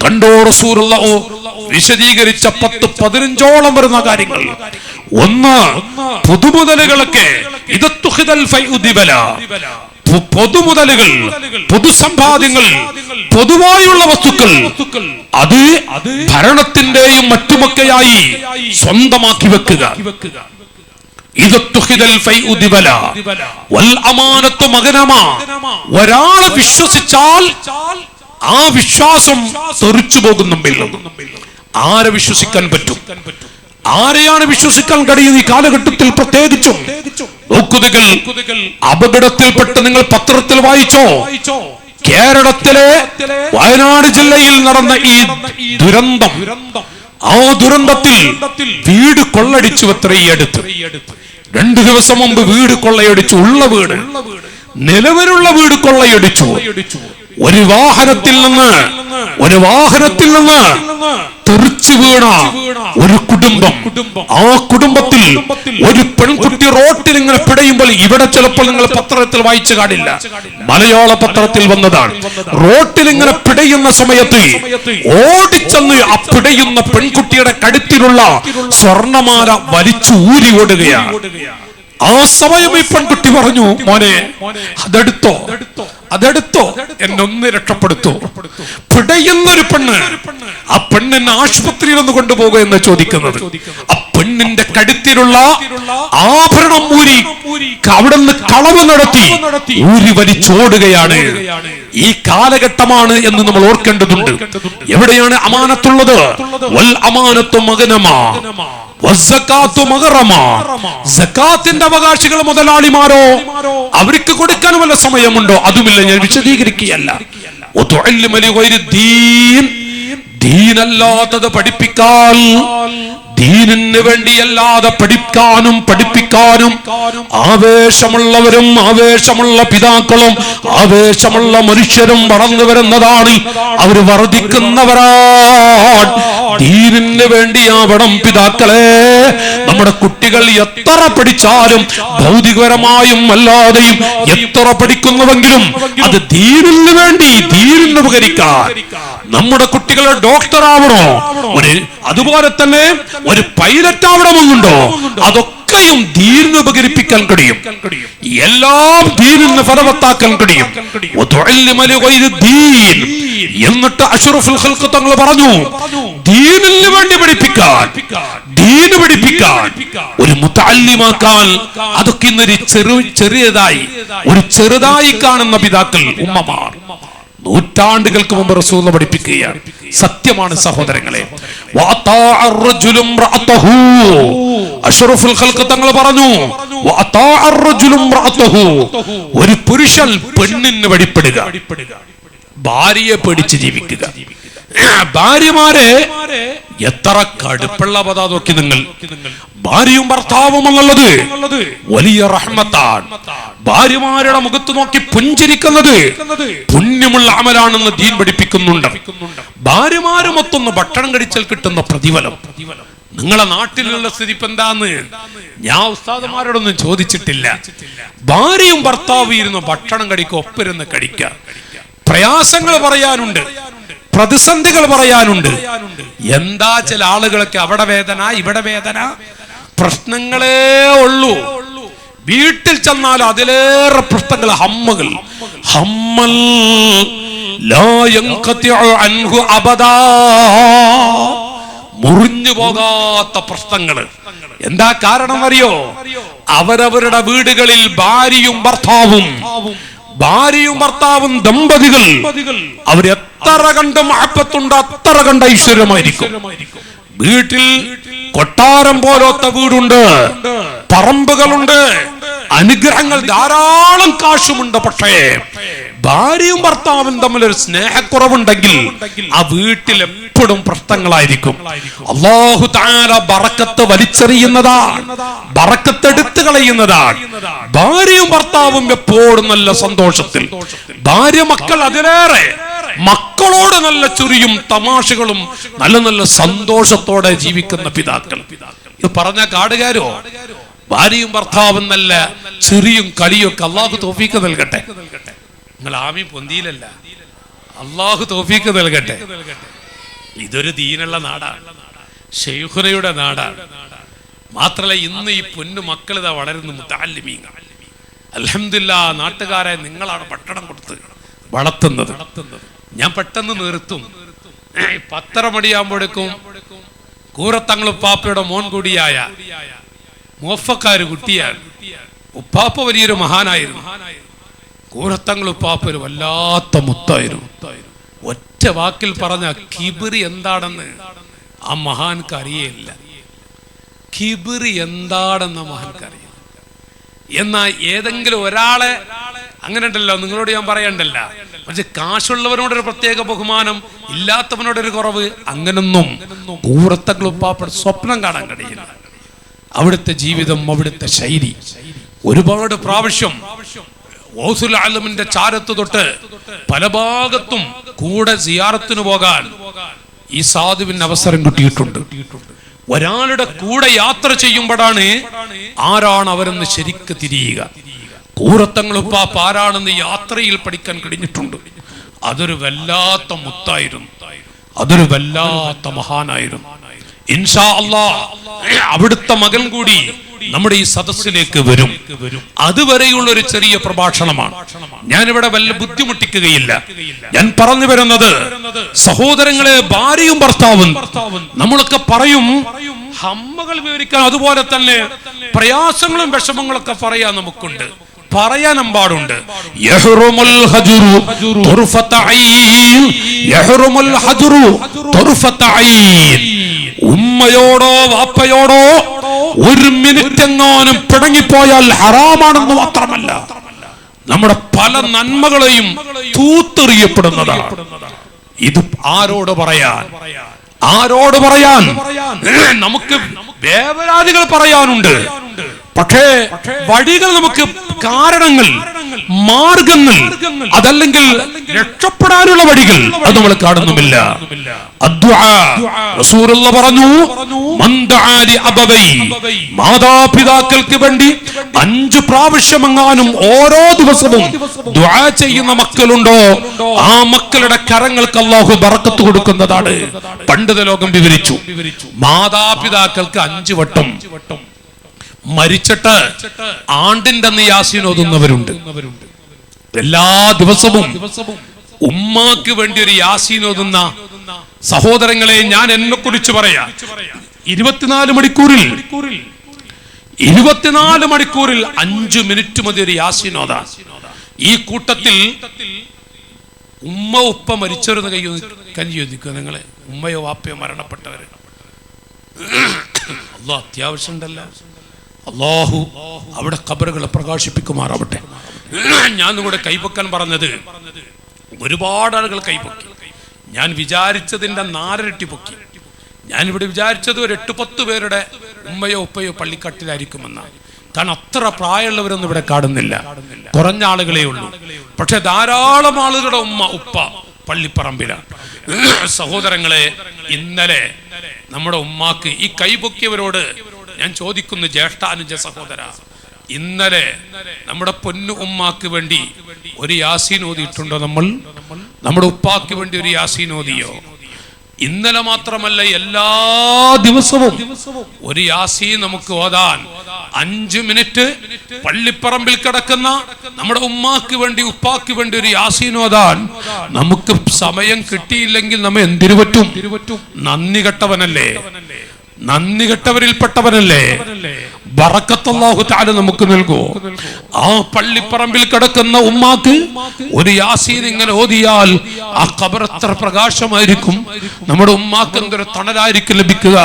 കണ്ടോ റസൂലുള്ളാഹി വിശദീകരിച്ച 10-15ഓളം വരുന്ന കാര്യങ്ങൾ. ഒന്ന്, പൊതുമുതലുകളൊക്കെ പൊതുമുതലുകൾ, പൊതുസമ്പാദ്യങ്ങൾ, പൊതുവായുള്ള വസ്തുക്കൾ അത് ഭരണത്തിന്റെയും മറ്റുമൊക്കെയായി സ്വന്തമാക്കി വെക്കുക. ഒരാളെ വിശ്വസിച്ചാൽ ആ വിശ്വാസം തെറിച്ചു പോകുന്നുമില്ല. ആരെ വിശ്വസിക്കാൻ പറ്റും? ആരെയാണ് വിശ്വസിക്കാൻ കഴിയുന്നത് ഈ കാലഘട്ടത്തിൽ? പ്രത്യേകിച്ചും നോക്കുതുകൾ അപകടത്തിൽപ്പെട്ട് നിങ്ങൾ പത്രത്തിൽ വായിച്ചോ? കേരളത്തിലെ വയനാട് ജില്ലയിൽ നടന്ന ഈ ദുരന്തം, ആ ദുരന്തത്തിൽ വീട് കൊള്ളടിച്ചു. ഈ അടുത്ത് 2 ദിവസം മുമ്പ് വീട് കൊള്ളയടിച്ചു. ഉള്ള വീട്, നിലവിലുള്ള വീട് കൊള്ളയടിച്ചു. ഒരു വാഹനത്തിൽ നിന്ന് തെറിച്ചു വീണ ഒരു കുടുംബം. ആ കുടുംബത്തിൽ ഒരു പെൺകുട്ടി റോട്ടിൽ ഇങ്ങനെ പിടയുമ്പോൾ, ഇവിടെ ചിലപ്പോൾ നിങ്ങൾ പത്രത്തിൽ വായിച്ചു കാണില്ല, മലയാള പത്രത്തിൽ വന്നതാണ്. റോട്ടിൽ ഇങ്ങനെ പിടയുന്ന സമയത്ത് ഓടിച്ചെന്ന് ആ പിടയുന്ന പെൺകുട്ടിയുടെ കഴുത്തിലുള്ള സ്വർണമാല വലിച്ചു ഊരി ഓടുകയാണ്. ആ സമയം ഈ പെൺകുട്ടി പറഞ്ഞു, മോനെ അതെടുത്തോ എന്നൊന്ന് രക്ഷപ്പെടുത്തു. പിടയുന്നൊരു പെണ്ണ്, ആ പെണ്ണിനെ ആശുപത്രിയിൽ ഒന്ന് കൊണ്ടുപോകുക എന്ന് ചോദിക്കുന്നത്. ആ പെണ്ണിന്റെ കഴുത്തിലുള്ള ആഭരണം ഊരി അവിടെ നിന്ന് കളവ് നടത്തി ഊരി വലിച്ചോടുകയാണ്. ഈ കാലഘട്ടമാണ് എന്ന് നമ്മൾ ഓർക്കേണ്ടതുണ്ട്. എവിടെയാണ് അമാനത്തുള്ളത്? വൽ അമാനത്തു മഗ്നമാ വസ്സകാത്തു മഗ്റമാ. സകാത്തിന്റെ അവകാശികൾ മുതലാളിമാരോ, അവർക്ക് കൊടുക്കാൻ വല്ല സമയമുണ്ടോ? അതുമില്ല, ഞാൻ വിശദീകരിക്കുകയല്ല. ദീനല്ലാത്തത് പഠിപ്പിക്കാൻ, ദീനിന് വേണ്ടിയല്ലാതെ പഠിപ്പിക്കാനും ആവേശമുള്ളവരും ആവേശമുള്ള പിതാക്കളും ആവേശമുള്ള മനുഷ്യരും വളർന്നു വരുന്നതാണ്. അവർ വർദ്ധിക്കുന്നവരാണ്. ദീനിന് വേണ്ടിയാവണം പിതാക്കളെ. നമ്മുടെ കുട്ടികൾ എത്ര പഠിച്ചാലും, ഭൗതികപരമായും അല്ലാതെയും എത്ര പഠിക്കുന്നുവെങ്കിലും അത് ദീനിന് വേണ്ടി, ദീനിന് ഉപകരിക്കാൻ. നമ്മുടെ കുട്ടികൾ ഡോക്ടർ ആവണോ? അതുപോലെ തന്നെ ഒരു പൈലറ്റ് ആവണമെന്നുണ്ടോ? അതൊക്കെയും ദീനിന് ഉപകരിപ്പിക്കാൻ കഴിയും. എല്ലാം ദീനിന് ഫലവത്താക്കാൻ കഴിയും. എന്നിട്ട് അഷ്റഫുൽ ഖൽഖ് തങ്ങൾ പറഞ്ഞു, ദീനിന് വേണ്ടി പഠിപ്പിക്കാൻ, ദീന് പഠിപ്പിക്കാൻ, ഒരു മുതഅല്ലിമാക്കാൻ. അതൊക്കെ ഇന്നൊരു ചെറുതായി കാണുന്ന പിതാക്കൾ, ഉമ്മമാർ നൂറ്റാണ്ടുകൾക്ക് മുമ്പ് റസൂൽ പഠിപ്പിക്കുകയാണ്. സത്യമാണ് സഹോദരങ്ങളെ. അഷ്റഫുൽ ഖൽഖ് തങ്ങൾ പറഞ്ഞു, ഒരു പുരുഷൻ പെണ്ണിന് വഴിപ്പെടുക, ഭാര്യയെ പേടിച്ച് ജീവിക്കുക. ഭാര്യമാരെ എത്ര കടുപ്പുള്ള പദാ നോക്കി നിങ്ങൾ. ഭാര്യയും ഭർത്താവും എന്നുള്ളത് വലിയ റഹ്മത്താണ്. ഭാര്യമാരുടെ മുഖത്ത് നോക്കി പുഞ്ചിരിക്കുന്നത് പുണ്യമുള്ള അമലാണെന്ന് ദീൻ പഠിപ്പിക്കുന്നുണ്ട്. ഭാര്യമാര് മൊത്തൊന്ന് ഭക്ഷണം കഴിച്ചാൽ കിട്ടുന്ന പ്രതിഫലം. നിങ്ങളെ നാട്ടിലുള്ള സ്ഥിതി ഇപ്പൊ എന്താന്ന് ഞാൻ ഉസ്താദുമാരോടൊന്നും ചോദിച്ചിട്ടില്ല. ഭാര്യയും ഭർത്താവും ഇരുന്ന് ഭക്ഷണം കഴിക്കുക, ഒപ്പിരുന്ന് കഴിക്കുക. പ്രയാസങ്ങൾ പറയാനുണ്ട്, പ്രതിസന്ധികൾ പറയാനുണ്ട്. എന്താ ചില ആളുകളൊക്കെ അവിടെ വേദന ഇവിടെ വേദന, പ്രശ്നങ്ങളേ ഉള്ളൂ. വീട്ടിൽ ചെന്നാൽ അതിലേറെ പ്രശ്നങ്ങൾ, ഹമ്മകൾ. ഹമ്മൽ ലാ യൻഖതിഉ അൻഹു അബദാ, മുറിഞ്ഞു പോകാത്ത പ്രശ്നങ്ങൾ. എന്താ കാരണം അറിയോ? അവരവരുടെ വീടുകളിൽ ഭാര്യയും ഭർത്താവും ദമ്പതികൾ അവരെത്ര കണ്ട് മഹബത്തുണ്ട്, അത്ര കണ്ട് ഐശ്വര്യമായിരിക്കും. വീട്ടിൽ കൊട്ടാരം പോലത്തെ വീടുണ്ട്, പറമ്പുകളുണ്ട്, അനുഗ്രഹങ്ങൾ ധാരാളം, കാശുമുണ്ട്. പക്ഷേ ഭാര്യയും ഭർത്താവും തമ്മിൽ ഒരു സ്നേഹക്കുറവുണ്ടെങ്കിൽ ആ വീട്ടിൽ എപ്പോഴും പ്രശ്നങ്ങളായിരിക്കും. അല്ലാഹു തആല ബറക്കത്ത് വലിച്ചെറിയുന്നതാണ്, ബറക്കത്ത് എടുത്തു കളയുന്നതാണ്. ഭാര്യയും ഭർത്താവും എപ്പോഴും നല്ല സന്തോഷത്തിൽ, ഭാര്യ മക്കൾ അതിലേറെ മക്കളോട് നല്ല ചുരിയും തമാശകളും നല്ല നല്ല സന്തോഷത്തോടെ ജീവിക്കുന്ന പിതാക്കൾ. ഇത് പറഞ്ഞ കാടുകാരോ? ഭാര്യയും ഭർത്താവും നല്ല ചെറിയും കളിയും ഒക്കെ അള്ളാഹു തൗഫീഖ് നൽകട്ടെ. നിങ്ങൾ ആമി പൊന്തിയിലല്ല, അള്ളാഹു തൗഫീഖ് നൽകട്ടെ. ഇതൊരു ദീനുള്ള നാടാണ്, ശൈഖുനയുടെ നാടാണ്. മാത്രല്ല ഇന്ന് ഈ പൊന്നു മക്കൾ ഇതാ വളരുന്നു, മുതഅല്ലിമീൻ. അൽഹംദുലില്ലാഹ്, നാട്ടുകാരെ നിങ്ങളാണ് ഭക്ഷണം കൊടുത്ത് വളർത്തുന്നത്. ഞാൻ പെട്ടെന്ന് നിർത്തും. 10:30 മണിയാകുമ്പോഴേക്കും കൂറത്തങ്ങൾ ഉപ്പാപ്പയുടെ മോൻ കൂടിയായ മുവഫക്കാര് കുട്ടിയാണ്. ഉപ്പാപ്പ വലിയൊരു മഹാനായിരുന്നു. കൂറത്തങ്ങൾ ഉപ്പാപ്പ ഒരു വല്ലാത്ത മുത്തായിരുന്നു. ഒറ്റ വാക്കിൽ പറഞ്ഞ കിബിറി എന്താണെന്ന് ആ മഹാൻക്ക് അറിയില്ല. കിബിറി എന്താണെന്ന് മഹാൻക്ക് അറിയില്ല. എന്നാ ഏതെങ്കിലും ഒരാളെ അങ്ങനെ ഉണ്ടല്ലോ, നിങ്ങളോട് ഞാൻ പറയണ്ടല്ല, പക്ഷെ കാശുള്ളവനോടൊരു പ്രത്യേക ബഹുമാനം, ഇല്ലാത്തവനോടൊരു കുറവ്, അങ്ങനൊന്നും കൂറത്തങ്ങൾ ഉപ്പാപ്പ സ്വപ്നം കാണാൻ കഴിയില്ല. അവിടുത്തെ ജീവിതം, അവിടുത്തെ ശൈലി ഒരുപാട് പ്രാവശ്യം ഗൗസുൽ ആലമിന്റെ ചാരത്ത് തൊട്ട് പല ഭാഗത്തും കൂടെ സിയാറത്തിന് പോകാൻ ഈ സാധുവിന് അവസരം കിട്ടിയിട്ടുണ്ട്. ഒരാളുടെ കൂടെ യാത്ര ചെയ്യുമ്പോഴാണ് ആരാണ് അവരെന്ന് ശരിക്ക് തിരിയുക. കൂറത്തങ്ങൾ ഉപ്പാപ്പ ആരാണെന്ന് യാത്രയിൽ പഠിക്കാൻ കഴിഞ്ഞിട്ടുണ്ട്. അതൊരു വല്ലാത്ത മുത്തായിരുന്നു, അതൊരു വല്ലാത്ത മഹാനായിരുന്നു. ഇൻഷാ അല്ലാഹ് അവിടുത്തെ മകൻ കൂടി നമ്മുടെ ഈ സദസ്സിലേക്ക് വരും. അതുവരെയുള്ള ഒരു ചെറിയ പ്രഭാഷണമാണ്. ഞാനിവിടെ വല്ല ബുദ്ധിമുട്ടിക്കുകയില്ല. ഞാൻ പറഞ്ഞു വരുന്നത്, സഹോദരങ്ങളെ, ഭാര്യയും ഭർത്താവും നമ്മളൊക്കെ പറയും ഹമ്മകൾ വിവരിക്കാൻ, അതുപോലെ തന്നെ പ്രയാസങ്ങളും വിഷമങ്ങളൊക്കെ പറയാൻ നമുക്കുണ്ട്, പറയാൻ അമ്പാടുണ്ട്. ഉമ്മയോടോ വാപ്പയോടോ ഒരു മിനിറ്റ് എങ്ങാനും പിണങ്ങിപ്പോയാൽ ഹറാമാണെന്ന് മാത്രമല്ല, നമ്മുടെ പല നന്മകളെയും തൂത്തെറിയപ്പെടുന്നതാണ്. ഇത് ആരോട് പറയാൻ, ആരോട് പറയാൻ? നമുക്ക് വേവലാതികൾ പറയാനുണ്ട്. പക്ഷേ വഴികൾ, നമുക്ക് കാരണങ്ങൾ, മാർഗങ്ങൾ, അതല്ലെങ്കിൽ രക്ഷപ്പെടാനുള്ള വഴികൾ അത് നമ്മൾ കാണുന്നുമില്ല. റസൂലുള്ളാഹി പറഞ്ഞു, മാതാപിതാക്കൾക്ക് വേണ്ടി 5 പ്രാവശ്യമെങ്ങാനും ഓരോ ദിവസവും ദുആ ചെയ്യുന്ന മക്കളുണ്ടോ, ആ മക്കളുടെ കരങ്ങൾക്ക് അല്ലാഹു ബറക്കത്ത് കൊടുക്കുന്നതാണ്. പണ്ഡിത ലോകം വിവരിച്ചു, മാതാപിതാക്കൾക്ക് 5 വട്ടം മരിച്ചിട്ട് ആണ്ടിന്റെ അന്ന് യാസീൻ ഓതുന്നവരുണ്ട്. എല്ലാ ദിവസവും ഉമ്മാക്ക് വേണ്ടി ഒരു യാസീൻ ഓതുന്ന സഹോദരങ്ങളെ, ഞാൻ എന്നെ കുറിച്ച് പറയാം. 24 മണിക്കൂറിൽ 5 മിനിറ്റ് മതി ഒരു യാസീൻ ഓതാൻ. ഈ കൂട്ടത്തിൽ ഉമ്മ ഉപ്പ മരിച്ചവരെന്ന് കൈയൊന്നിക്കുക. നിങ്ങളെ ഉമ്മയോ വാപ്പയോ മരണപ്പെട്ടവര് അല്ലാഹ് അത്യാവശ്യം ഉണ്ടല്ലോ. അല്ലാഹു അവിടെ ഖബറുകളെ പ്രകാശിപ്പിക്കുമാറാവട്ടെ. ഞാൻ നിങ്ങളുടെ കൈപൊക്കാൻ പറഞ്ഞത്, ഒരുപാട് ആളുകൾ കൈപൊക്കി. ഞാൻ വിചാരിച്ചതിൻ്റെ 4 ഇരട്ടി പൊക്കി. ഞാനിവിടെ വിചാരിച്ചത് ഒരു 8-10 പേരുടെ ഉമ്മയോ ഉപ്പയോ പള്ളിക്കട്ടിലായിരിക്കുമെന്നാണ്. കാരണം അത്ര പ്രായമുള്ളവരൊന്നും ഇവിടെ കാണുന്നില്ല, കുറഞ്ഞ ആളുകളേ ഉള്ളൂ. പക്ഷെ ധാരാളം ആളുകളുടെ ഉമ്മ ഉപ്പ പള്ളിപ്പറമ്പിലാണ്. സഹോദരങ്ങളെ, ഇന്നലെ നമ്മുടെ ഉമ്മാക്ക്, ഈ കൈപൊക്കിയവരോട് ഞാൻ ചോദിക്കുന്നു, ജ്യേഷ്ഠാനുജ സഹോദര, ഇന്നലെ നമ്മുടെ പൊന്നു ഉമ്മാക്ക് വേണ്ടി ഒരു യാസീൻ ഓതിയിട്ടുണ്ടോ? നമ്മൾ നമ്മുടെ ഉപ്പാക്ക് വേണ്ടി ഒരു യാസീൻ ഓതിയോ? ഇന്നലെ മാത്രമല്ല, എല്ലാ ദിവസവും ഒരു യാസീൻ നമുക്ക് ഓതാൻ 5 മിനിറ്റ് പള്ളിപ്പറമ്പിൽ കിടക്കുന്ന നമ്മുടെ ഉമ്മാക്ക് വേണ്ടി ഉപ്പാക്ക് വേണ്ടി ഒരു യാസീൻ ഓതാൻ നമുക്ക് സമയം കിട്ടിയില്ലെങ്കിൽ നമ്മ എന്തിനു പറ്റും? നന്ദി കെട്ടവനല്ലേ, നന്ദി കെട്ടവരിൽപ്പെട്ടവനല്ലേ. ബറക്കത്ത് അല്ലാഹു തആല നമുക്ക് നൽകൂ. ആ പള്ളിപ്പറമ്പിൽ കിടക്കുന്ന ഉമ്മാക്ക് ഒരു യാസീൻ ഇങ്ങനെ ഓതിയാൽ ആ ഖബർ എത്ര പ്രകാശമായിരിക്കും. നമ്മുടെ ഉമ്മാക്ക് എന്തൊരു തണലായിരിക്കും ലഭിക്കുക,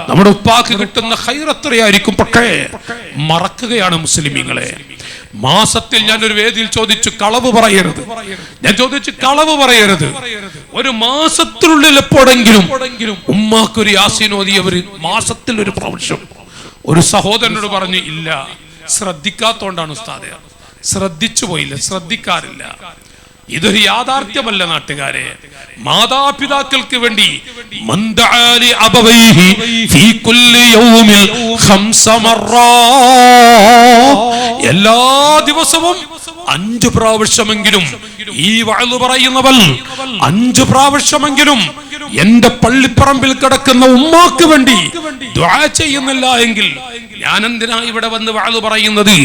നമ്മുടെ ഉപ്പാക്ക് കിട്ടുന്ന ഖൈർ എത്രയായിരിക്കും. പക്ഷേ മറക്കുകയാണ് മുസ്ലിമീങ്ങളെ. മാസത്തിൽ ഞാൻ ഒരു വേദിയിൽ ചോദിച്ചു, കളവ് പറയരുത്. ഞാൻ ചോദിച്ചു, കളവ് പറയരുത്. ഒരു മാസത്തിനുള്ളിൽ എപ്പോഴെങ്കിലും ഉമ്മാക്കൊരു യാസീൻ ഓതിയവര് മാസത്തിൽ ഒരു പ്രാവശ്യം. ഒരു സഹോദരനോട് പറഞ്ഞു, ഇല്ല, ശ്രദ്ധിക്കാത്തോണ്ടാണ് ഉസ്താദേ. ശ്രദ്ധിച്ചു പോയില്ല, ശ്രദ്ധിക്കാറില്ല. ഇതൊരു യാഥാർത്ഥ്യമല്ല നാട്ടുകാരെ. മാതാപിതാക്കൾക്ക് വേണ്ടി എല്ലാ ദിവസവും 5 പ്രാവശ്യമെങ്കിലും ഈ വഅദ് പറയുന്നവൾ 5 പ്രാവശ്യമെങ്കിലും എന്റെ പള്ളിപ്പറമ്പിൽ കിടക്കുന്ന ഉമ്മാക്ക് വേണ്ടി ദുആ ചെയ്യുന്നില്ല എങ്കിൽ ഞാൻ എന്തിനാ ഇവിടെ വന്ന് വഅദ് പറയുന്നത്?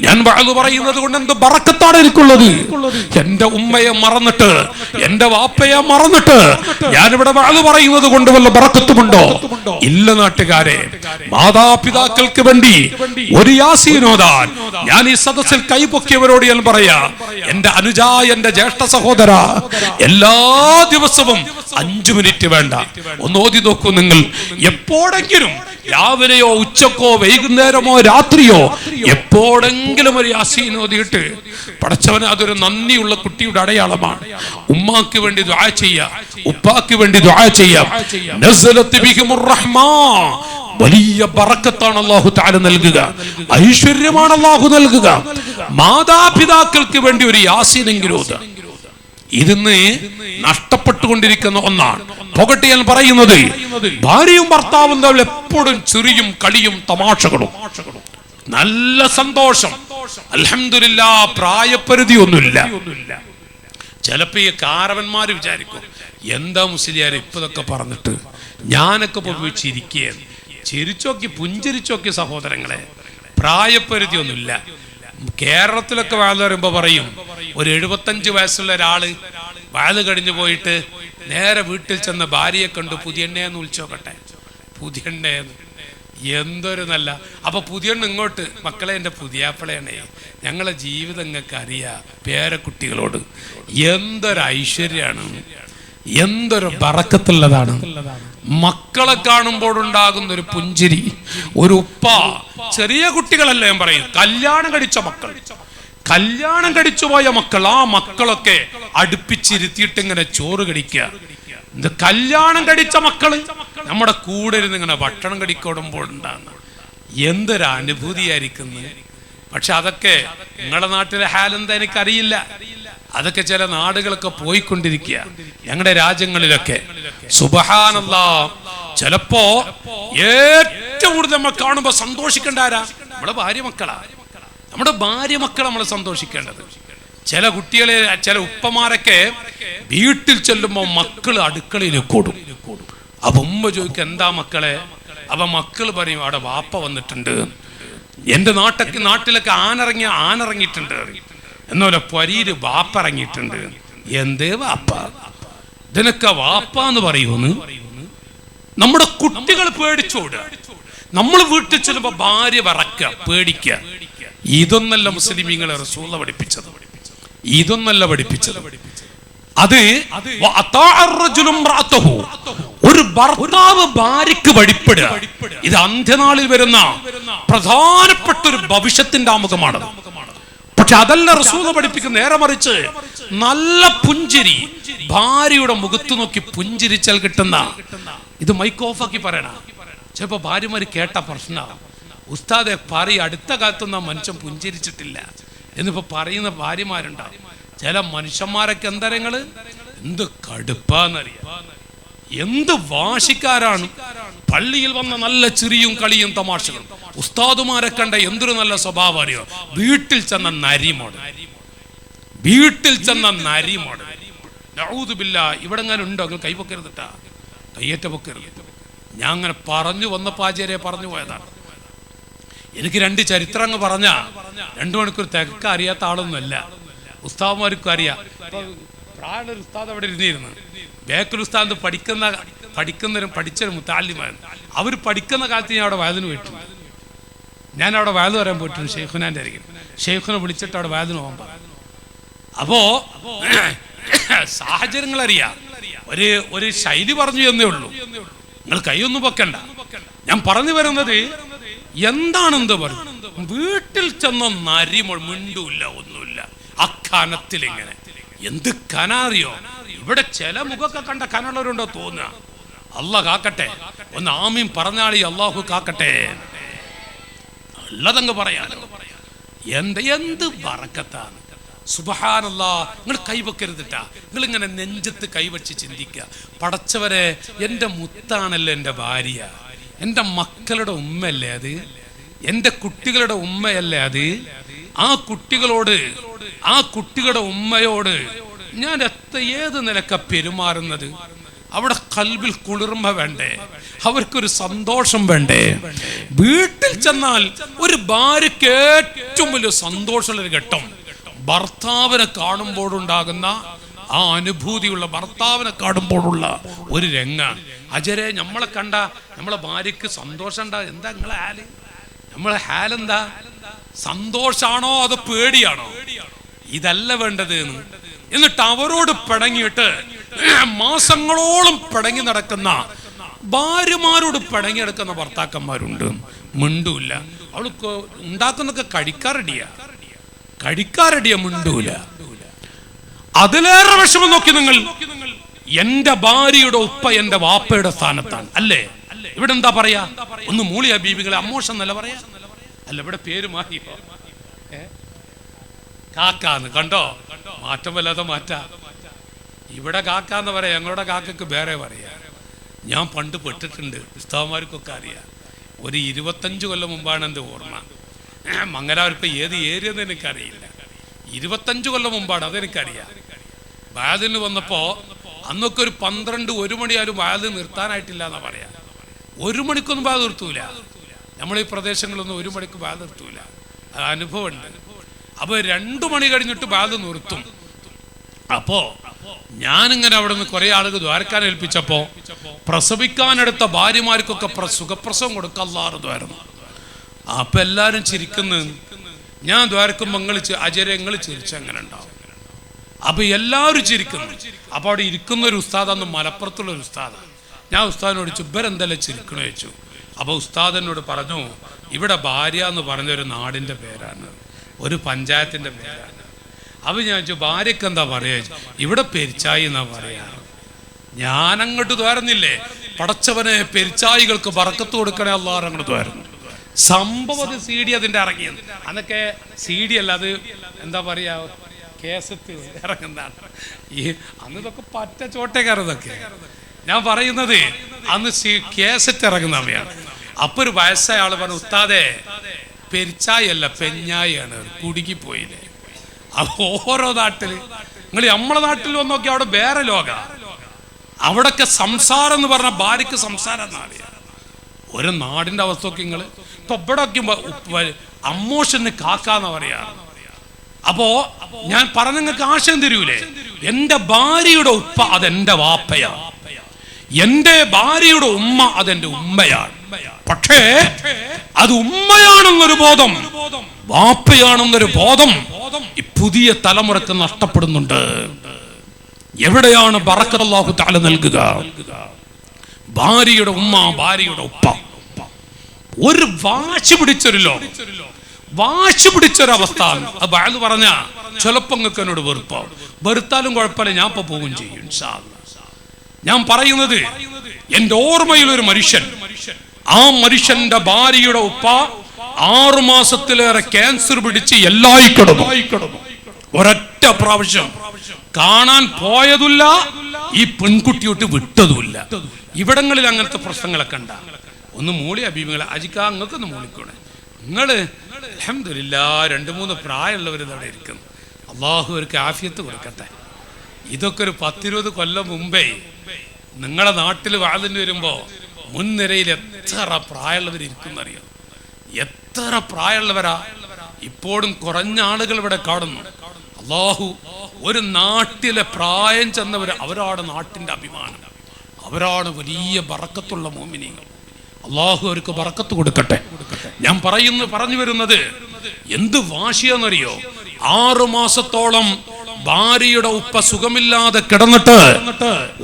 ഞാൻ വഅദ് പറയുന്നത് കൊണ്ട് എന്ത് ബറക്കത്താണ് എനിക്കുള്ളത്? എന്റെ ഉമ്മയെ മറന്നിട്ട്, എന്റെ വാപ്പയെ മറന്നിട്ട് ഞാനിവിടെ വഅദ് പറയുന്നത് കൊണ്ട് വല്ല ബറക്കത്തുമുണ്ടോ? ഇല്ല നാട്ടുകാരെ. മാതാപിതാക്കൾക്ക് വേണ്ടി ഒരു യാസീൻ ഓതാൻ ഞാൻ ഈ സദസ്സിൽ കൈപൊക്കിയവരോട് ഞാൻ പറയാ, എന്റെ അനുജ, എന്റെ ജ്യേഷ്ഠ സഹോദര, എല്ലാ ദിവസവും 5 മിനിറ്റ് വേണ്ട, ഒന്ന് ഓതി നോക്കൂ നിങ്ങൾ. എപ്പോഴെങ്കിലും രാവിലെയോ ഉച്ചക്കോ വൈകുന്നേരമോ രാത്രിയോ എപ്പോഴെങ്കിലും ഒരു യാസീൻ ഓതിയിട്ട് പടച്ചവനെ, അതൊരു നന്ദിയുള്ള കുട്ടിയുടെ അടയാളമാണ്. ഉമ്മാക്ക് വേണ്ടി ദുആ ചെയ്യാം, ഉപ്പാക്ക് വേണ്ടി ദുആ ചെയ്യാം. നസലത്ത് ബിഹിമുർ റഹ്മാ, വലിയ ബറക്കത്താണ് അല്ലാഹു തആല നൽകുക, ഐശ്വര്യമാണ് അല്ലാഹു നൽകുക. മാതാപിതാക്കൾക്ക് വേണ്ടി ഒരു യാസീനെങ്കിലും ഓതുക. ഇതിന്ന് നഷ്ടപ്പെട്ടുകൊണ്ടിരിക്കുന്ന ഒന്നാണ്. പോകട്ടെ ഞാൻ പറയുന്നത്, ഭാര്യയും ഭർത്താവും തമ്മിൽ എപ്പോഴും ചെറിയും കളിയും തമാശകളും, നല്ല സന്തോഷം. അൽഹംദുലില്ലാഹ്, പ്രായപരിധി ഒന്നുമില്ല. ചിലപ്പോ ഈ കാരവന്മാര് വിചാരിക്കും, എന്താ മുസ്ലിയാർ ഇപ്പതൊക്കെ പറഞ്ഞിട്ട്, ഞാനൊക്കെ പോയി ചിരിക്കുകയാണ്. ചിരിച്ചോക്കി, പുഞ്ചിരിച്ചോക്കി സഹോദരങ്ങളെ, പ്രായപരിധി ഒന്നുമില്ല. കേരളത്തിലൊക്കെ വാഴ വരുമ്പോ പറയും, ഒരു 75 വയസ്സുള്ള ഒരാള് വാഴ കഴിഞ്ഞു പോയിട്ട് നേരെ വീട്ടിൽ ചെന്ന ഭാര്യയെ കണ്ടു, പുതിയെണ്ണയെന്ന് വിളിച്ചോക്കട്ടെ, പുതിയെണ്ണയെന്ന്. എന്തൊരു നല്ല. അപ്പൊ പുതിയെണ്ണ ഇങ്ങോട്ട്, മക്കളെ എൻ്റെ പുതിയാപ്പിളയാണേ, ഞങ്ങളെ ജീവിതം നിങ്ങൾക്ക് അറിയാം, പേരക്കുട്ടികളോട്. എന്തൊരു ഐശ്വര്യമാണ്, എന്തൊരു ബറക്കത്തുള്ളതാണ്. മക്കളെ കാണുമ്പോഴുണ്ടാകുന്ന ഒരു പുഞ്ചിരി, ഒരു ഉപ്പ. ചെറിയ കുട്ടികളല്ല ഞാൻ പറയും, കല്യാണം കഴിച്ച മക്കൾ, കല്യാണം കഴിച്ചു പോയ മക്കൾ, ആ മക്കളൊക്കെ അടുപ്പിച്ചിരുത്തിയിട്ട് ഇങ്ങനെ ചോറ് കഴിക്കുക. ഇത് കല്യാണം കഴിച്ച മക്കള് നമ്മുടെ കൂടെ ഇരുന്ന് ഇങ്ങനെ ഭക്ഷണം കഴിക്കോടുമ്പോൾ ഉണ്ടാകുന്ന എന്തൊരു അനുഭൂതിയായിരിക്കുന്നു. പക്ഷെ അതൊക്കെ നിങ്ങളുടെ നാട്ടിലെ ഹാലെന്താ എനിക്കറിയില്ല. അതൊക്കെ ചില നാടുകളൊക്കെ പോയിക്കൊണ്ടിരിക്കുക, ഞങ്ങളുടെ രാജ്യങ്ങളിലൊക്കെ. സുബ്ഹാനല്ലാഹ്, ചിലപ്പോ ഏറ്റവും കൂടുതൽ നമ്മൾ കാണുമ്പോ സന്തോഷിക്കേണ്ട ആരാ? നമ്മളെ ഭാര്യ മക്കളാ. നമ്മുടെ ഭാര്യ മക്കൾ നമ്മൾ സന്തോഷിക്കേണ്ടത്. ചില കുട്ടികളെ, ചില ഉപ്പമാരൊക്കെ വീട്ടിൽ ചെല്ലുമ്പോ മക്കള് അടുക്കളയിലേക്ക് ഓടും. അപ്പൊ ഉമ്മ ചോദിക്കും, എന്താ മക്കളെ? അപ്പൊ മക്കൾ പറയും, അവിടെ വാപ്പ വന്നിട്ടുണ്ട്. എന്റെ നാട്ടിലൊക്കെ ആനിറങ്ങിയിട്ടുണ്ട്, എന്നോലെ പൊരിയില് വാപ്പ ഇറങ്ങിയിട്ടുണ്ട്. എന്തേ വാപ്പ? ഇതിനൊക്കെ വാപ്പ എന്ന് പറയൂന്ന്. നമ്മുടെ കുട്ടികൾ പേടിച്ചോടുക. നമ്മൾ വീട്ടിൽ ചെല്ലുമ്പോ ഭാര്യ വിറക്കുക, പേടിക്കുക. ഇതൊന്നല്ല മുസ്ലിമീങ്ങളെ റസൂൽ പഠിപ്പിച്ചത്, ഇതൊന്നല്ല പഠിപ്പിച്ചത്. അത് ഒരു ഭർത്താവ് ഭാര്യക്ക് വഴിപ്പെടുക, ഇത് അന്ത്യനാളിൽ വരുന്ന പ്രധാനപ്പെട്ട ഒരു ഭവിഷ്യത്തിന്റെ ആമുഖമാണ്. പക്ഷെ അതല്ല റസൂൽ പഠിപ്പിക്കുന്ന. നേരെ മറിച്ച് നല്ല പുഞ്ചിരി, ഭാര്യയുടെ മുഖത്ത് നോക്കി പുഞ്ചിരിച്ചാൽ കിട്ടുന്ന. ഇത് മൈക്ക് ഓഫാക്കി പറയണ, ചിലപ്പോ ഭാര്യമാര് കേട്ട പ്രശ്നമാകും. ഉസ്താദെ പറയും, അടുത്ത കാലത്തൊന്നും മനുഷ്യൻ പുഞ്ചിരിച്ചിട്ടില്ല എന്നിപ്പോ പറയുന്ന ഭാര്യമാരുണ്ടാവും. ചില മനുഷ്യന്മാരൊക്കെ എന്താ നിങ്ങള്, എന്ത് കടുപ്പാന്നറിയാം, എന്ത് വാശിക്കാരാണ്. പള്ളിയിൽ വന്ന നല്ല ചിരിയും കളിയും തമാശകളും, ഉസ്താദുമാരെ കണ്ട എന്തൊരു നല്ല സ്വഭാവം അറിയോ. വീട്ടിൽ ചെന്ന നരിമോട്, വീട്ടിൽ ചെന്ന നരിമോട്. നഊദു ബില്ലാഹ്. ഇവിടെ അങ്ങനെ ഉണ്ടോ? നിങ്ങൾ കൈപൊക്കരുതിട്ടാ, കയ്യേറ്റ പൊക്കരുത്. ഞാൻ അങ്ങനെ പറഞ്ഞു വന്നപ്പോ ആചാര്യ പറഞ്ഞു പോയതാണ്. എനിക്ക് 2 ചരിത്രം അങ്ങ് പറഞ്ഞ 2 മണിക്കൂർ തികക്ക അറിയാത്ത ആളൊന്നുമല്ല. ഉസ്താദ്മാർക്കും അറിയാം. പ്രായമുള്ള ഒരു ഉസ്താദ് അവിടെ ഇരുന്നിരുന്നു. ബേക്കൽ ഉസ്താദ് പഠിച്ചൊരു മുത്താലിമായിരുന്നു. അവർ പഠിക്കുന്ന കാലത്ത് ഞാൻ അവിടെ വയലിന് പോയിട്ടുണ്ട്. ഞാൻ അവിടെ വയല് പറയാൻ പോയിട്ടുണ്ട്, ഷെയ്ഖുനാന്റെ അരികിൽ. ഷെയ്ഖുനെ വിളിച്ചിട്ട് അവിടെ വയലിന് പോകാൻ പറഞ്ഞു. അപ്പോ സാഹചര്യങ്ങൾ അറിയാം. ഒരു ശൈലി പറഞ്ഞു എന്നേ ഉള്ളൂ, നിങ്ങൾ കൈയൊന്നും പൊക്കണ്ട. ഞാൻ പറഞ്ഞു വരുന്നത് എന്താണെന്ത് പറഞ്ഞു. വീട്ടിൽ ചെന്ന നരിമൊഴി, മിണ്ടൂല്ല, ഒന്നുമില്ല. അക്കനത്തിൽ ഇങ്ങനെ എന്ത് കനാറിയോ. ഇവിടെ ചില മുഖമൊക്കെ കണ്ട കനുള്ളവരുണ്ടോ തോന്നുക. അല്ലാഹ് കാക്കട്ടെ. ഒന്ന് ആമീൻ പറഞ്ഞാളി, അല്ലാഹു കാക്കട്ടെ. ഉള്ളതങ്ങ് പറയാലോ. എന്ത് ബറക്കത്താണ്. സുബ്ഹാനല്ലാഹ്. നിങ്ങൾ കൈവെക്കരുതിട്ടാ. നിങ്ങൾ ഇങ്ങനെ നെഞ്ചത്ത് കൈവച്ച് ചിന്തിക്കുക, പടച്ചവരെ, എൻ്റെ മുത്താണല്ലോ എൻ്റെ ഭാര്യ, എൻ്റെ മക്കളുടെ ഉമ്മയല്ലേ അത്, എൻ്റെ കുട്ടികളുടെ ഉമ്മയല്ലേ അത്. ആ കുട്ടികളുടെ ഉമ്മയോട് ഞാൻ ഏത് നിലക്ക പെരുമാറുന്നത്? അവിടെ കൽബിൽ കുളിർമ വേണ്ടേ? അവർക്കൊരു സന്തോഷം വേണ്ടേ? വീട്ടിൽ ചെന്നാൽ ഒരു ഭാര്യയ്ക്ക് ഏറ്റവും വലിയ സന്തോഷമുള്ളൊരു ഘട്ടം ഭർത്താവിനെ കാണുമ്പോഴുണ്ടാകുന്ന ആ അനുഭൂതിയുള്ള, ഭർത്താവിനെ കാണുമ്പോഴുള്ള ഒരു രംഗാണ്. അജരെ, നമ്മളെ കണ്ട നമ്മളെ ഭാര്യക്ക് സന്തോഷം ഉണ്ടാ? എന്താ നിങ്ങളെ ഹാല്? നമ്മളെ ഹാലെന്താ? സന്തോഷാണോ അതോ പേടിയാണോ? ഇതല്ല വേണ്ടത്. എന്നിട്ട് അവരോട് പിണങ്ങിയിട്ട് മാസങ്ങളോളം പിണങ്ങി നടക്കുന്ന ഭാര്യമാരോട് പിണങ്ങി നടക്കുന്ന ഭർത്താക്കന്മാരുണ്ട്. മിണ്ടൂല്ല. അവൾക്ക് ഉണ്ടാക്കുന്നൊക്കെ കഴിക്കാറടിയ മിണ്ടൂല. അതിലേറെ വിഷമം നോക്കി നിങ്ങൾ, എന്റെ ഭാര്യയുടെ ഉപ്പ എന്റെ വാപ്പയുടെ സ്ഥാനത്താണ് അല്ലേ? ഇവിടെ എന്താ പറയാ? ഒന്ന് മൂളിയ ബീബികളെ അമ്മോഷം എന്നല്ല പറയാ. അല്ല, ഇവിടെ പേര് മാറിയോ? കാക്കാന്ന് കണ്ടോ? മാറ്റം വല്ലാതെ മാറ്റാ. ഇവിടെ കാക്കാന്ന് പറയാ, ഞങ്ങളുടെ കാക്കക്ക് വേറെ പറയാ. ഞാൻ പണ്ട് പെട്ടിട്ടുണ്ട്, ഉസ്താദ്മാർക്കൊക്കെ അറിയാം. ഒരു 25 കൊല്ലം മുമ്പാണ് എൻ്റെ ഓർമ്മ. മംഗലാപുരം ഇപ്പം ഏത് ഏരിയ എന്ന് എനിക്കറിയില്ല. 25 കൊല്ലം മുമ്പാണ്, അതെനിക്കറിയാം. വാതിന് വന്നപ്പോൾ അന്നൊക്കെ ഒരു 12-1 മണിയായാലും വാതിൽ നിർത്താനായിട്ടില്ല എന്നാ പറയാ. 1 മണിക്കൊന്നും വാതിൽ നിർത്തൂല. നമ്മളീ പ്രദേശങ്ങളൊന്നും 1 മണിക്ക് വാതിൽ നിർത്തൂല. അത് അനുഭവമുണ്ട്. അപ്പോൾ 2 മണി കഴിഞ്ഞിട്ട് വാതിൽ നിർത്തും. അപ്പോ ഞാനിങ്ങനെ അവിടെ നിന്ന് കുറെ ആളുകൾ ദ്വാരക്കാൻ ഏൽപ്പിച്ചപ്പോ പ്രസവിക്കാനെടുത്ത ഭാര്യമാർക്കൊക്കെ സുഖപ്രസവം കൊടുക്കല്ലാറുമായിരുന്നു. അപ്പൊ എല്ലാരും ചിരിക്കുന്നു. ഞാൻ ദ്വാരക്കുമ്പോൾ അജരങ്ങൾ ചിരിച്ച് അങ്ങനെ ഉണ്ടാവും. അപ്പൊ എല്ലാവരും ചിരിക്കുന്നു. അപ്പൊ അവിടെ ഇരിക്കുന്ന ഒരു ഉസ്താദ്, അന്ന് മലപ്പുറത്തുള്ള ഒരു ഉസ്താദാണ്. ഞാൻ ഉസ്താദിനോട് ചുബരെന്തെല്ലാം ചിരിക്കണോ ചോദിച്ചു. അപ്പൊ ഉസ്താദ് എന്നോട് പറഞ്ഞു, ഇവിടെ ഭാര്യ എന്ന് പറഞ്ഞൊരു നാടിന്റെ പേരാണ്, ഒരു പഞ്ചായത്തിന്റെ പേരാണ്. അപ്പൊ ഞാൻ ചോദിച്ചു, ഭാര്യക്ക് എന്താ പറയാ? ഇവിടെ പെരിച്ചായി എന്നാ പറയാ. ഞാൻ അങ്ങോട്ട് തോരുന്നില്ലേ, പടച്ചവനെ പെരിച്ചായികൾക്ക് ബറക്കത്ത് കൊടുക്കണേ അല്ലാഹ് അങ്ങോട്ട് തോരുന്നു. സംഭവം CD അതിന്റെ ഇറങ്ങിയത്. അന്നൊക്കെ CD അല്ല, അത് എന്താ പറയാ, കേസറ്റ് ഇറങ്ങുന്നതാണ്. അന്ന് ഇതൊക്കെ പറ്റ ചോട്ടേക്കാരതൊക്കെ ഞാൻ പറയുന്നത്. അന്ന് കേസറ്റ് ഇറങ്ങുന്ന സമയമാണ്. അപ്പൊ ഒരു വയസ്സായ ആള് പറഞ്ഞു, ഉസ്താദേ പെരിച്ചായി അല്ല പെഞ്ഞായിയാണ്, കുടുങ്ങിപ്പോയില്ലേ. ഓരോ നാട്ടില് നിങ്ങൾ നമ്മളെ നാട്ടിൽ വന്ന് നോക്കി, അവിടെ വേറെ ലോക. അവിടൊക്കെ സംസാരം എന്ന് പറഞ്ഞ ഭാര്യക്ക് സംസാരം എന്നറിയാം. ഒരു നാടിന്റെ അവസ്ഥ ഒക്കെ നിങ്ങൾ ഇപ്പൊ ഇവിടെ വയ്ക്കുമ്പോ അമ്മോഷന് കാക്കാന്ന് പറയാ. അപ്പോ ഞാൻ പറഞ്ഞ നിങ്ങൾക്ക് ആശയം തരൂലേ? എന്റെ ഭാര്യയുടെ ഉപ്പ അതെന്റെ വാപ്പയാണ്, എന്റെ ഭാര്യയുടെ ഉമ്മ അതെന്റെ ഉമ്മയാണ്. പക്ഷേ അത് ഉമ്മയാണെന്നൊരു ബോധം, വാപ്പയാണെന്നൊരു ബോധം ഈ പുതിയ തലമുറക്ക് നഷ്ടപ്പെടുന്നുണ്ട്. എവിടെയാണ് ബറക്കത്ത് അല്ലാഹു തആല നൽകുക? ഭാര്യയുടെ ഉമ്മ, ഭാര്യയുടെ ഉപ്പ. ഒരു വാശി പിടിച്ചൊരു ലോകം, വാശി പിടിച്ചൊരവസ്ഥ. അത് പറഞ്ഞ ചിലപ്പോ നിങ്ങൾക്ക് എന്നോട് വെറുപ്പാവും. വെറുത്താലും കുഴപ്പമില്ല, ഞാൻ ഇപ്പൊ പോകും ചെയ്യും ഇൻഷാ അല്ലാഹ്. ഞാൻ പറയുന്നത് എന്റെ ഓർമ്മയിൽ ഒരു മനുഷ്യൻ, ആ മനുഷ്യന്റെ ഭാര്യയുടെ ഉപ്പ 6 മാസത്തിലേറെ ക്യാൻസർ പിടിച്ച് എല്ലായി കിടന്നു. ഒരൊറ്റ പ്രാവശ്യം കാണാൻ പോയതുമില്ല, ഈ പെൺകുട്ടിയോട്ട് വിട്ടതുമില്ല. ഇവിടങ്ങളിൽ അങ്ങനത്തെ പ്രശ്നങ്ങളൊക്കെ ഉണ്ടാ. ഒന്ന് മൂളി അബീബികളെ അജിക്കാ, നിങ്ങൾക്കൊന്ന് മൂളിക്കോണേ. നിങ്ങള് അൽഹംദുലില്ലാഹ് 2-3 പ്രായമുള്ളവർ അവിടെ ഇരിക്കുന്നു. അള്ളാഹു അവർക്ക് ആഫിയത്ത് കൊടുക്കട്ടെ. ഇതൊക്കെ ഒരു 10-20 കൊല്ലം മുമ്പേ നിങ്ങളെ നാട്ടിൽ വാതിന് വരുമ്പോ മുൻനിരയിൽ എത്ര പ്രായമുള്ളവർ ഇരിക്കുന്നറിയോ? എത്ര പ്രായമുള്ളവരാ! ഇപ്പോഴും കുറഞ്ഞ ആളുകൾ ഇവിടെ കാണുന്നു. അള്ളാഹു ഒരു നാട്ടിലെ പ്രായം ചെന്നവർ, അവരാണ് നാട്ടിന്റെ അഭിമാനം, അവരാണ് വലിയ ബറക്കത്തുള്ള മോമിനീങ്ങൾ. അള്ളാഹു അവർക്ക് ബറക്കത്ത് കൊടുക്കട്ടെ. ഞാൻ പറഞ്ഞു വരുന്നത് എന്ത് വാശിയാന്നറിയോ? 6 മാസത്തോളം ഭാര്യയുടെ ഉപ്പ സുഖമില്ലാതെ കിടന്നിട്ട്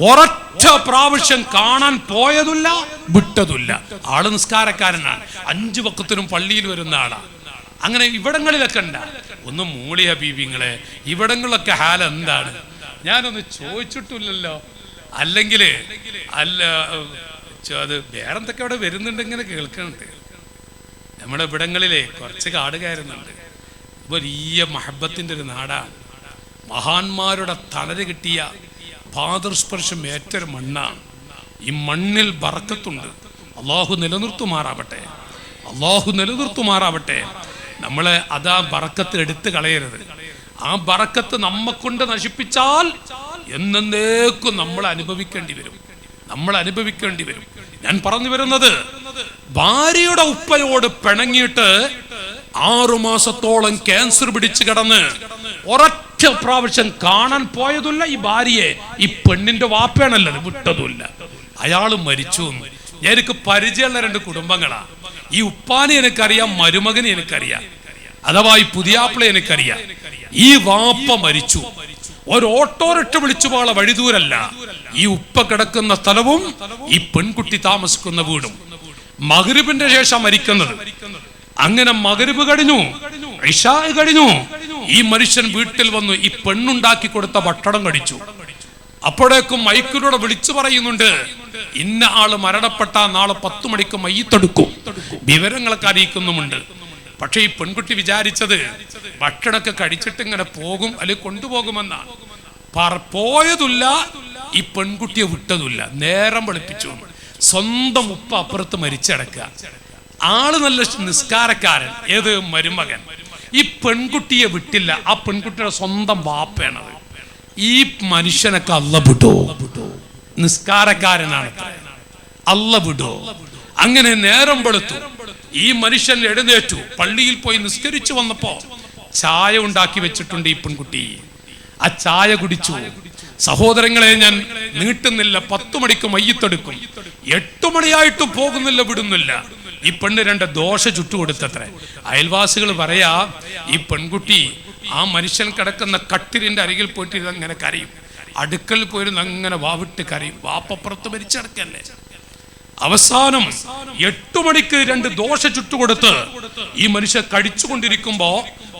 ഒരൊറ്റ പ്രാവശ്യം കാണാൻ പോയതില്ല, വിട്ടതില്ല. ആള് നിസ്കാരക്കാരനാണ്, 5 വക്തത്തിനും പള്ളിയിൽ വരുന്ന ആളാണ്. അങ്ങനെ ഇവിടങ്ങളിലൊക്കെ ഉണ്ടാ. ഒന്ന് മൂളിയ ബീബിങ്ങളെ, ഇവിടങ്ങളിലൊക്കെ ഹാൽ എന്താണ്? ഞാനൊന്ന് ചോദിച്ചിട്ടില്ലല്ലോ. അല്ലെങ്കിൽ അല്ല, അത് വേറെന്തൊക്കെ അവിടെ വരുന്നുണ്ട്, ഇങ്ങനെ കേൾക്കുന്നുണ്ട്. നമ്മുടെ ഇവിടങ്ങളിലെ കുറച്ച് കാട് കയറുന്നുണ്ട്. വലിയ മഹബത്തിന്റെ ഒരു നാടാണ്. മഹാന്മാരുടെ തണല് കിട്ടിയ പാദസ്പർശം ഏറ്റൊരു മണ്ണാണ്. ഈ മണ്ണിൽ ബറക്കത്തുണ്ട്. അള്ളാഹു നിലനിർത്തുമാറാവട്ടെ, അള്ളാഹു നിലനിർത്തുമാറാവട്ടെ. നമ്മളെ അതാ ബറക്കത്ത് എടുത്തു കളയരുത്. ആ ബറക്കത്ത് നമ്മെ കൊണ്ട് നശിപ്പിച്ചാൽ എന്നേക്കും നമ്മൾ അനുഭവിക്കേണ്ടി വരും, നമ്മൾ അനുഭവിക്കേണ്ടി വരും. ഞാൻ പറഞ്ഞു വരുന്നത്, ഭാര്യയുടെ ഉപ്പയോട് പിണങ്ങിയിട്ട് 6 മാസത്തോളം ക്യാൻസർ പിടിച്ചു കിടന്ന് ഒരൊറ്റ പ്രാവശ്യം കാണാൻ പോയതില്ല ഈ ഭാര്യയെ. ഈ പെണ്ണിന്റെ വാപ്പയാണല്ലോ, വിട്ടതുമില്ല. അയാള് മരിച്ചു. എനിക്ക് പരിചയമുള്ള 2 കുടുംബങ്ങളാ. ഈ ഉപ്പാനെ എനിക്കറിയാം, മരുമകനെ എനിക്കറിയാം, അഥവാ ഈ പുതിയാപ്പിളെ എനിക്കറിയാം. ഈ വാപ്പ മരിച്ചു. ഒരു ഓട്ടോറിക്ഷ വിളിച്ചു പോള വഴിദൂരല്ല ഈ ഉപ്പ കിടക്കുന്ന സ്ഥലവും ഈ പെൺകുട്ടി താമസിക്കുന്ന വീടും. മഗ്രിബിന്റെ ശേഷം മരിക്കുന്നത്. അങ്ങനെ മഗ്രിബ് കഴിഞ്ഞു, ഇശാ കഴിഞ്ഞു, ഈ മനുഷ്യൻ വീട്ടിൽ വന്നു. ഈ പെണ്ണുണ്ടാക്കി കൊടുത്ത ഭക്ഷണം കഴിച്ചു. അപ്പോഴേക്കും മൈക്കിലൂടെ വിളിച്ചു പറയുന്നുണ്ട്, ഇന്ന ആള് മരണപ്പെട്ട നാളെ 10 മണിക്ക് മയ്യിത്തെടുക്കും, വിവരങ്ങളൊക്കെ അറിയിക്കുന്നുമുണ്ട്. പക്ഷെ ഈ പെൺകുട്ടി വിചാരിച്ചത് ഭക്ഷണമൊക്കെ കഴിച്ചിട്ട് ഇങ്ങനെ പോകും, അല്ലെങ്കിൽ കൊണ്ടുപോകുമെന്നാണ്. പോയതില്ല, ഈ പെൺകുട്ടിയെ വിട്ടതുമില്ല. നേരം വെളുപ്പിച്ചു. സ്വന്തം ഉപ്പ അപ്പുറത്ത് മരിച്ചടക്കുക. ആള് നല്ല നിസ്കാരക്കാരൻ, ഏത് മരുമകൻ. ഈ പെൺകുട്ടിയെ വിട്ടില്ല. ആ പെൺകുട്ടിയുടെ സ്വന്തം വാപ്പയാണത്. ഈ മനുഷ്യനൊക്കെ അള്ള വിടോ? നിസ്കാരക്കാരനാണ്, അള്ള വിടോ? അങ്ങനെ നേരം വെളുത്തു. ഈ മനുഷ്യൻ എഴുന്നേറ്റു, പള്ളിയിൽ പോയി നിസ്കരിച്ചു വന്നപ്പോ ചായ ഉണ്ടാക്കി വെച്ചിട്ടുണ്ട് ഈ പെൺകുട്ടി. ആ ചായ കുടിച്ചു. സഹോദരങ്ങളെ, ഞാൻ നീട്ടുന്നില്ല. 10 മണിക്ക് മയ്യിത്തെടുക്കും. 8 മണിയായിട്ടും പോകുന്നില്ല, വിടുന്നില്ല. ഈ പെണ്ണ് 2 ദോശ ചുട്ടുകൊടുത്തത്രേ. അയൽവാസികൾ പറയാ, ഈ പെൺകുട്ടി ആ മനുഷ്യൻ കിടക്കുന്ന കട്ടിലിന്റെ അരികിൽ പോയിട്ട് ഇതങ്ങനെ കരയും. അടുക്കൽ പോയിരുന്ന് അങ്ങനെ വാവിട്ട് കരയും. വാപ്പപ്പുറത്ത് മരിച്ചടക്കല്ലേ. അവസാനം 8 മണിക്ക് 2 ദോശ ചുട്ടുകൊടുത്ത് ഈ മനുഷ്യൻ കഴിച്ചുകൊണ്ടിരിക്കുമ്പോ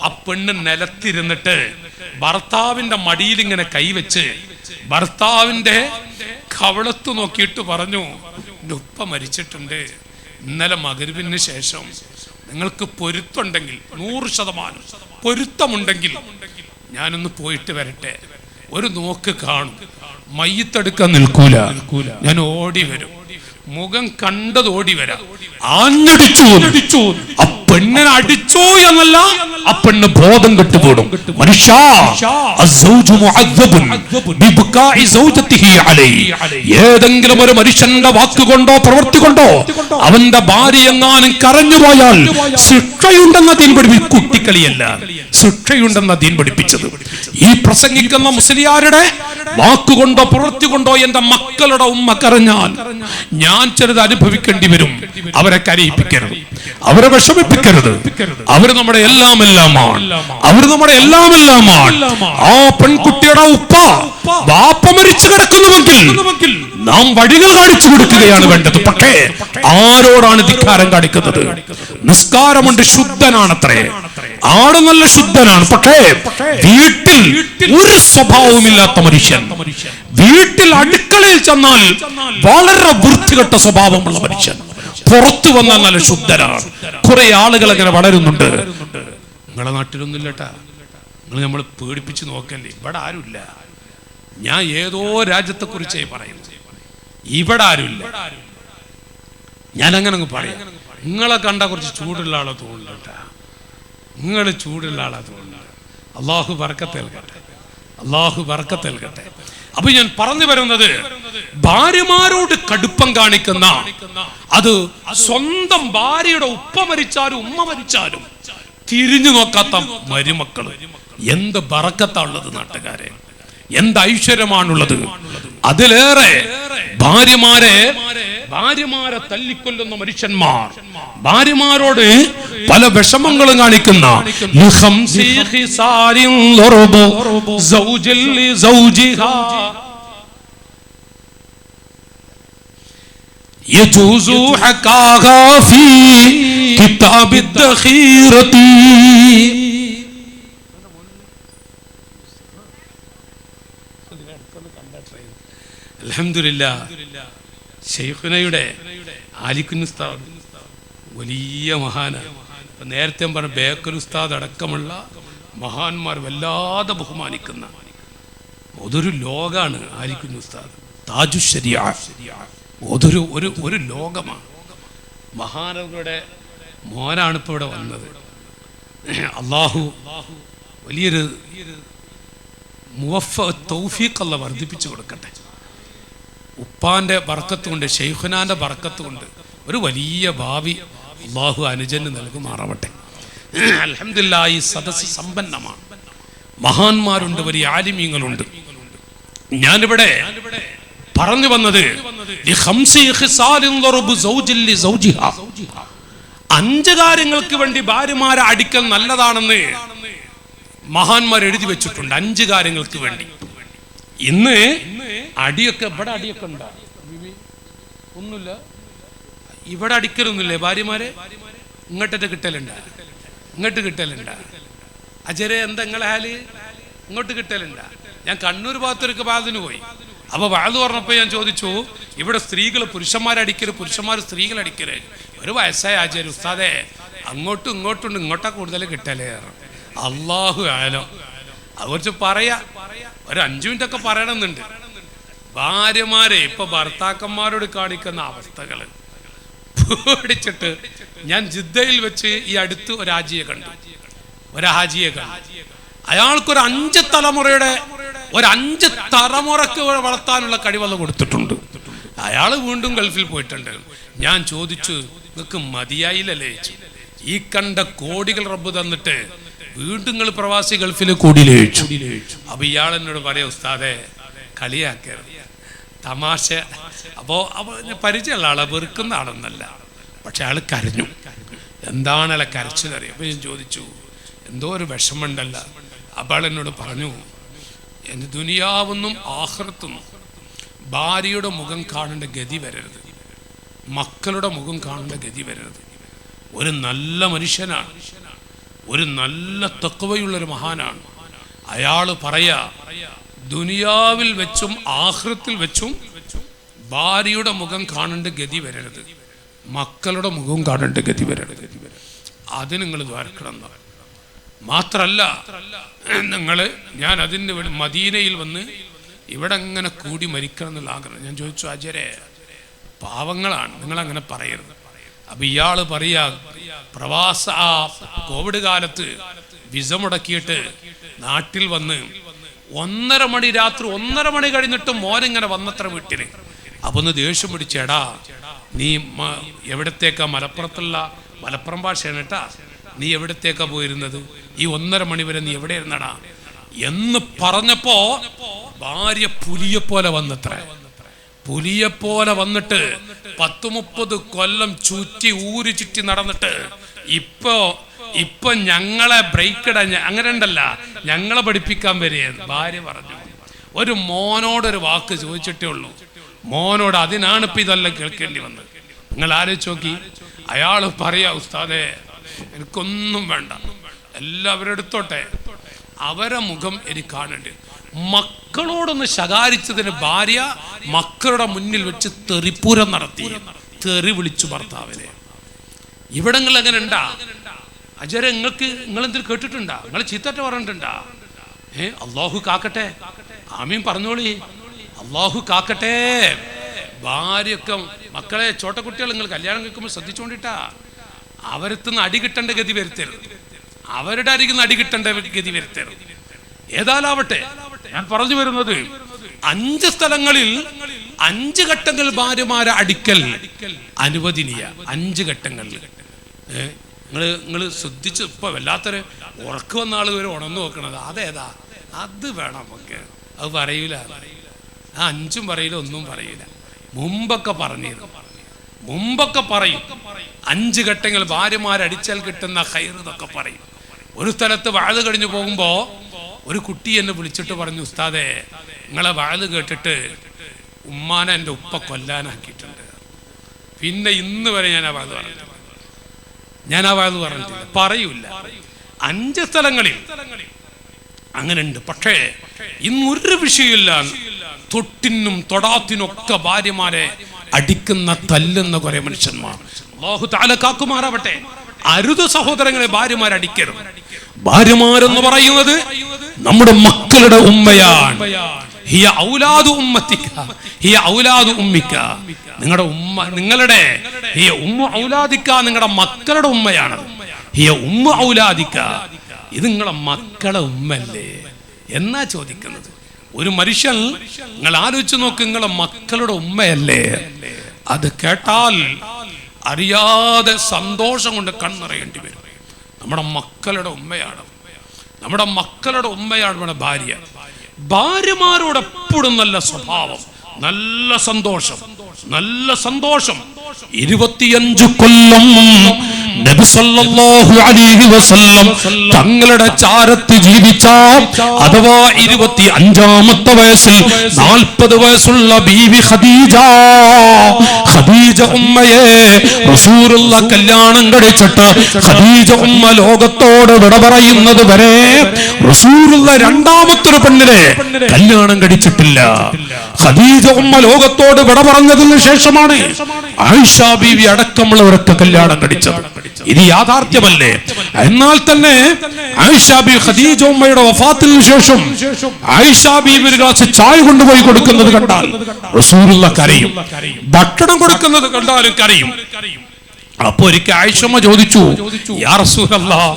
ആ പെണ്ണ് നിലത്തിരുന്നിട്ട് ഭർത്താവിന്റെ മടിയിൽ ഇങ്ങനെ കൈവച്ച് ഭർത്താവിന്റെ കവളത്ത് നോക്കിയിട്ട് പറഞ്ഞു, ഉപ്പ മരിച്ചിട്ടുണ്ട്. ഇന്നലെ മഗ്‌രിബിന് ശേഷം നിങ്ങൾക്ക് പൊരുത്തമുണ്ടെങ്കിൽ, 100% പൊരുത്തമുണ്ടെങ്കിൽ ഞാനൊന്ന് പോയിട്ട് വരട്ടെ, ഒരു നോക്ക് കാണും. മയ്യിത്തെടുക്കാൻ നിൽക്കൂല, ഞാൻ ഓടി വരും. മുഖം കണ്ടത് ഓടി വരാം. ആഞ്ഞടിച്ചു. ആ പെണ്ണിനെ അടിച്ചോ എന്നല്ല, ആ പെണ്ണ് ബോധം കെട്ടുപോടും. ഏതെങ്കിലും ഒരു മനുഷ്യന്റെ വാക്കുകൊണ്ടോ പ്രവൃത്തി കൊണ്ടോ അവന്റെ ഭാര്യ എങ്ങാനും കരഞ്ഞുപോയാൽ ശിക്ഷയുണ്ടെന്ന ദീൻ പഠിപ്പിച്ചു. കുട്ടിക്കളിയല്ല, ശിക്ഷയുണ്ടെന്ന ദീൻ പഠിപ്പിച്ചത്. ഈ പ്രസംഗിക്കുന്ന മുസ്ലിയാരുടെ വാക്കുകൊണ്ടോ പ്രവൃത്തി കൊണ്ടോ എന്റെ മക്കളുടെ ഉമ്മ കരഞ്ഞാൽ ഞാൻ ചിലത് അനുഭവിക്കേണ്ടി വരും. അവരെ കരയിപ്പിക്കരുത്, അവരെ വിഷമിപ്പിക്കരുത്. അവർ നമ്മുടെ എല്ലാമെല്ലാമാണ്. ആ പെൺകുട്ടിയുടെ ഉപ്പ വാപ്പ മരിച്ചു കിടക്കുന്നുവെങ്കിൽ നാം വഴികൾ കാണിച്ചു കൊടുക്കുകയാണ് വേണ്ടത്. പക്ഷേ ആരോടാണ് ധിക്കാരം കാണിക്കുന്നത്? നിസ്കാരമുണ്ട്, ശുദ്ധനാണത്രേ, ആട് നല്ല ശുദ്ധനാണ്. പക്ഷേ വീട്ടിൽ ഒരു സ്വഭാവമില്ലാത്ത മനുഷ്യൻ, വീട്ടിൽ അടുക്കളയിൽ ചെന്നാൽ വളരെ വൃത്തികെട്ട സ്വഭാവമുള്ള മനുഷ്യൻ, പുറത്തു വന്നാൽ നല്ല ശുദ്ധനാണ്. കുറെ ആളുകൾ അങ്ങനെ വളരുന്നുണ്ട്. നിങ്ങളെ നാട്ടിലൊന്നുമില്ല കേട്ടാ, നിങ്ങൾ നമ്മൾ പേടിപ്പിച്ച് നോക്കല്ലേ. ഇവിടെ ആരുമില്ല. ഞാൻ ഏതോ രാജ്യത്തെ കുറിച്ചേ പറയുന്നു. ഇവിടെ ആരുമില്ല. ഞാൻ അങ്ങനെ അങ്ങ് പറയാം. നിങ്ങളെ കണ്ട കുറച്ച് ചൂടുള്ള ആളെ തോന്നില്ല കേട്ടാ. നിങ്ങൾ ചൂടുള്ള ആളെ തോന്നില്ല. അള്ളാഹു ബർക്കത്ത് നൽകട്ടെ, അള്ളാഹു ബർക്കത്ത് നൽകട്ടെ. അപ്പൊ ഞാൻ പറഞ്ഞു വരുന്നത്, ഭാര്യമാരോട് കടുപ്പം കാണിക്കുന്ന, അത് സ്വന്തം ഭാര്യയുടെ ഉപ്പ മരിച്ചാലും ഉമ്മ മരിച്ചാലും തിരിഞ്ഞു നോക്കാത്ത മരുമക്കള്, എന്ത് ബറക്കത്താണുള്ളത് നാട്ടുകാരെ, എന്ത് ഐശ്വര്യമാണുള്ളത്. അതിലേറെ ഭാര്യമാരെ തല്ലിക്കൊല്ലുന്ന മനുഷ്യന്മാർ, ഭാര്യമാരോട് പല വിഷമങ്ങളും കാണിക്കുന്ന, അൽഹംദുലില്ലാഹ്, ശൈഖുനയുടെ ആലിക്കുഞ്ഞ് ഉസ്താദ് വലിയ മഹാനാണ്. നേരത്തെ പറഞ്ഞ ബേക്കൽ ഉസ്താദ് അടക്കമുള്ള മഹാന്മാർ വല്ലാതെ ബഹുമാനിക്കുന്ന അതൊരു ലോകാണ് ആലിക്കുഞ്ഞ് ഉസ്താദ്. താജു ശരിയ ഒരു ലോകമാണ്. മഹാനവരുടെ മോനാണ് ഇപ്പോൾ ഇവിടെ വന്നത്. അള്ളാഹു വലിയൊരു തൗഫീഖ് അല്ലാഹ് വർദ്ധിപ്പിച്ചു കൊടുക്കട്ടെ. ഉപ്പാന്റെ ബർക്കത്ത് കൊണ്ട്, ശൈഖുനാന്റെ ബർക്കത്ത് കൊണ്ട് ഒരു വലിയ ഭാവി അള്ളാഹു അനുജന് നൽകുമാറാവട്ടെ. അൽഹംദുലില്ലാഹ്, ഈ സദസ്സ് സമ്പന്നമാണ്. മഹാന്മാരുണ്ട്, വലിയ ആലിമീങ്ങളുണ്ട്. ഞാനിവിടെ പറഞ്ഞു വന്നത് 5 കാര്യങ്ങൾക്ക് വേണ്ടി ഭാര്യമാരെ അടിക്കൽ നല്ലതാണെന്ന് മഹാന്മാർ എഴുതി വെച്ചിട്ടുണ്ട്. 5 കാര്യങ്ങൾക്ക് വേണ്ടി. ഇന്ന് അടിയൊക്കെ, ഇവിടെ അടിയൊക്കെ ഉണ്ടാ? ഒന്നുമില്ല, ഇവിടെ അടിക്കലൊന്നുമില്ലേ ഭാര്യമാരെ? ഇങ്ങോട്ടൊക്കെ കിട്ടലുണ്ടാ? ഇങ്ങോട്ട് കിട്ടലുണ്ടാ? അജരെ എന്താ നിങ്ങളെ ഹാല്? ഇങ്ങോട്ട് കിട്ടലുണ്ടാ? ഞാൻ കണ്ണൂർ ഭാഗത്തൊരു വാതിന് പോയി. അപ്പൊ വാത് പറഞ്ഞപ്പോ ഞാൻ ചോദിച്ചു, ഇവിടെ സ്ത്രീകൾ പുരുഷന്മാരടിക്കരുത്, പുരുഷന്മാർ സ്ത്രീകളടിക്കരുത്. ഒരു വയസ്സായ ആചാര്യ ഉസ്താദേ അങ്ങോട്ടും ഇങ്ങോട്ടും ഇങ്ങോട്ടാ കൂടുതൽ കിട്ടലേ. അള്ളാഹു ആലം അത് കുറിച്ച് പറയാ, ഒരു 5 മിനിറ്റൊക്കെ പറയണമെന്നുണ്ട്. ഭാര്യമാരെ ഇപ്പൊ ഭർത്താക്കന്മാരോട് കാണിക്കുന്ന അവസ്ഥകള് പേടിച്ചിട്ട് ഞാൻ ജിദ്ദയിൽ വെച്ച് ഈ അടുത്ത് ഒരു ഹാജിയെ കണ്ടു. അയാൾക്കൊരു 5 തലമുറയുടെ 5 തലമുറക്ക് വളർത്താനുള്ള കഴിവെല്ലാം കൊടുത്തിട്ടുണ്ട്. അയാൾ വീണ്ടും ഗൾഫിൽ പോയിട്ടുണ്ട്. ഞാൻ ചോദിച്ചു, നിങ്ങൾക്ക് മതിയായില്ലല്ലേ? ഈ കണ്ട കോടികൾ റബ്ബ് തന്നിട്ട് വീണ്ടും നിങ്ങൾ പ്രവാസി ഗൾഫിൽ കൂടിയില്ലേ? അപ്പൊ ഇയാൾ എന്നോട് പറയാ, ഉസ്താദെ കളിയാക്കരുത്, തമാശ. അപ്പോ പരിചയമുള്ള ആളെ വെറുക്കുന്ന ആളൊന്നല്ല. പക്ഷെ അയാൾ കരഞ്ഞു. എന്താണ് അയാളെ കരച്ചതറിയാം? അപ്പൊ ഞാൻ ചോദിച്ചു, എന്തോ ഒരു വിഷമമുണ്ടല്ല. അപ്പോൾ എന്നോട് പറഞ്ഞു, എൻ്റെ ദുനിയാവെന്നും ആഖിറത്തെന്നും ഭാര്യയുടെ മുഖം കാണേണ്ട ഗതി വരരുത്, മക്കളുടെ മുഖം കാണേണ്ട ഗതി വരരുത്. ഒരു നല്ല മനുഷ്യനാണ്, ഒരു നല്ല തഖ്വയുള്ളൊരു മഹാനാണ്. അയാൾ പറയാ, ദുനിയാവിൽ വെച്ചും ആഖിറത്തിൽ വെച്ചും ഭാര്യയുടെ മുഖം കാണേണ്ട ഗതി വരരുത്, മക്കളുടെ മുഖവും കാണേണ്ട ഗതി വരരുത്. അത് നിങ്ങൾ ദ്വാരക്കണം. മാത്രല്ല ഞാൻ അതിന് വേണ്ടി മദീനയിൽ വന്ന് ഇവിടെ അങ്ങനെ കൂടി മരിക്കണം എന്നുള്ള ആഗ്രഹം. ഞാൻ ചോദിച്ചു, ആചാര്യ പാവങ്ങളാണ്, നിങ്ങളങ്ങനെ പറയരുത്. അപ്പൊ ഇയാള് പറയാ, കോവിഡ് കാലത്ത് വിസ മുടക്കിയിട്ട് നാട്ടിൽ വന്ന് 1:30 മണി രാത്രി 1:30 മണി കഴിഞ്ഞിട്ട് മോനിങ്ങനെ വന്നത്ര വീട്ടില്. അപ്പൊ ഒന്ന് ദേഷ്യം പിടിച്ചേടാ, നീ എവിടത്തേക്കാ? മലപ്പുറം ഭാഷയാണ് കേട്ടാ. നീ എവിടത്തേക്കാ പോയിരുന്നത്? ഈ 1:30 മണി വരെ നീ എവിടെ ഇരുന്നടാ എന്ന് പറഞ്ഞപ്പോ ഭാര്യ പുലിയെപ്പോലെ വന്നിട്ട് 10-30 കൊല്ലം ഊരി ചുറ്റി നടന്നിട്ട് ഇപ്പൊ ഞങ്ങളെ ബ്രേക്ക് ഇടാൻ അങ്ങനെ ഉണ്ടല്ല, ഞങ്ങളെ പഠിപ്പിക്കാൻ വരികയാണ്. ഭാര്യ പറഞ്ഞു, ഒരു മോനോടൊരു വാക്ക് ചോദിച്ചിട്ടേ ഉള്ളൂ, മോനോട്. അതിനാണ് ഇപ്പൊ ഇതെല്ലാം കേൾക്കേണ്ടി വന്നത്. നിങ്ങൾ ആലോചിച്ച് നോക്കി. അയാൾ പറയാ, ഉസ്താദേ എനിക്കൊന്നും വേണ്ട, എല്ലാവരും എടുത്തോട്ടെ, അവരെ മുഖം എനിക്ക് കാണേണ്ടി. മക്കളോടൊന്ന് ശകാരിച്ചതിന് ഭാര്യ മക്കളുടെ മുന്നിൽ വെച്ച് തെറിപ്പൂരം നടത്തി, തെറി വിളിച്ചു ഭർത്താവിനെ. ഇവിടങ്ങളിൽ അങ്ങനെ ഉണ്ടാ? അജര നിങ്ങളെന്തിൽ കേട്ടിട്ടുണ്ടാ? നിങ്ങൾ ചീത്തറ്റ പറഞ്ഞിട്ടുണ്ടാ? അള്ളാഹു കാക്കട്ടെ, ആമീൻ പറഞ്ഞോളി, അള്ളാഹു കാക്കട്ടെ. ഭാര്യയൊക്കെ മക്കളെ, ചോട്ടക്കുട്ടികൾ നിങ്ങൾ കല്യാണം കേൾക്കുമ്പോൾ ശ്രദ്ധിച്ചുകൊണ്ടിട്ടാ, അവരത്തുനിന്ന് അടി കിട്ടേണ്ട ഗതി വരുത്തരുത്, അവരുടെ അരികുന്ന അടി കിട്ടേണ്ട ഗതി വരുത്തരുത്. ഏതാലാവട്ടെ, ഞാൻ പറഞ്ഞു വരുന്നത് 5 സ്ഥലങ്ങളിൽ 5 ഘട്ടങ്ങൾ ഭാര്യമാരെ അടിക്കൽ അനുവദനീയ. 5 ഘട്ടങ്ങളിൽ നിങ്ങൾ ശ്രദ്ധിച്ച്. ഇപ്പൊ വല്ലാത്തൊരു ഉറക്ക് വന്ന ആൾ വരെ ഉണർന്നു നോക്കണത് അതേതാ? അത് വേണം നമുക്ക്. അത് പറയൂല, 5ഉം പറയില്ല, ഒന്നും പറയൂല. മുമ്പൊക്കെ പറയും 5 ഘട്ടങ്ങൾ ഭാര്യമാരടിച്ചാൽ കിട്ടുന്ന ഖൈർ എന്നൊക്കെ പറയും. ഒരു സ്ഥലത്ത് വാഴ കഴിഞ്ഞു പോകുമ്പോ ഒരു കുട്ടി എന്നെ വിളിച്ചിട്ട് പറഞ്ഞു, ഉസ്താദേ നിങ്ങളെ വാഴ കേട്ടിട്ട് ഉമ്മാനെ എൻ്റെ ഉപ്പ കൊല്ലാനാക്കിയിട്ടുണ്ട്. പിന്നെ ഇന്ന് വരെ ഞാൻ ആ വാഴ പറഞ്ഞിട്ടില്ല, പറയൂല. 5 സ്ഥലങ്ങളിൽ അങ്ങനെ ഉണ്ട്. പക്ഷേ ഇന്നൊരു വിഷയമില്ല, തൊട്ടിനും തൊടാത്തിനൊക്കെ ഭാര്യമാരെ അടിക്കുന്ന തല്ലുന്ന കുറെ മനുഷ്യന്മാർ. അല്ലാഹു തആല കാക്കുമാറാവട്ടെ. അരുത് സഹോദരങ്ങളെ, ഭാര്യമാരടിക്കരുത്. ഭാര്യമാരെന്ന് പറയുന്നത് നമ്മുടെ മക്കളുടെ ഉമ്മയാണ്. ഹിയ ഔലാദു ഉമ്മത്തിക, ഹിയ ഔലാദു ഉമ്മിക. നിങ്ങളുടെ ഉമ്മ, നിങ്ങളുടെ ഹിയ ഉമ്മു ഔലാദിക, നിങ്ങളുടെ മക്കളുടെ ഉമ്മയാണ്. ഹിയ ഉമ്മു ഔലാദിക, ഇത് നിങ്ങളുടെ മക്കളുടെ ഉമ്മല്ലേ എന്നാ ചോദിക്കുന്നത്. ഒരു മനുഷ്യൻ, നിങ്ങൾ ആലോചിച്ച് നോക്ക്, നിങ്ങളെ മക്കളുടെ ഉമ്മയല്ലേ? അത് കേട്ടാൽ അറിയാതെ സന്തോഷം കൊണ്ട് കണ്ണിറയേണ്ടി വരും. നമ്മുടെ മക്കളുടെ ഉമ്മയാണ്, നമ്മുടെ ഭാര്യ. ഭാര്യമാരോട് എപ്പോഴും നല്ല സ്വഭാവം, നല്ല സന്തോഷം. 25 കൊല്ലം നബി സല്ലല്ലാഹു അലൈഹി വസല്ലം തങ്ങളുടെ ചാരത്ത് ജീവിച്ച, അഥവാ 25ാമത്തെ വയസ്സിൽ 40 വയസ്സുള്ള ബീവി ഖദീജ ഉമ്മയെ റസൂലുള്ള കല്യാണം കഴിച്ചിട്ട് ഖദീജ ഉമ്മ ലോകത്തോട് വിട പറയുന്നത് വരെ റസൂലുള്ള 2ാമത്തൊരു പെണ്ണിനെ കല്യാണം കഴിച്ചിട്ടില്ല. ഖദീജ ഉമ്മ ലോകത്തോട് വിട പറഞ്ഞതിന് ശേഷമാണ് ആയിഷ ബീവി അടക്കമുള്ളവരൊക്കെ കല്യാണം കഴിച്ചത്. ഇത് യാഥാർത്ഥ്യമല്ലേ? എന്നാൽ തന്നെ ആയിഷ ബീവി ഖദീജ ഉമ്മയുടെ വഫാത്തിന് ശേഷം ആയിഷ ബീവി ഒരു ഗ്ലാസ് ചായ കൊണ്ടുപോയി കൊടുക്കുന്നത് കണ്ടാൽ റസൂലുള്ള കരയും, ഭക്ഷണം കൊടുക്കുന്നത് കണ്ടാലും കരയും. അപ്പൊ ഒരിക്കൽ ആയിഷമ്മ ചോദിച്ചു, യാ റസൂലല്ലാഹ്,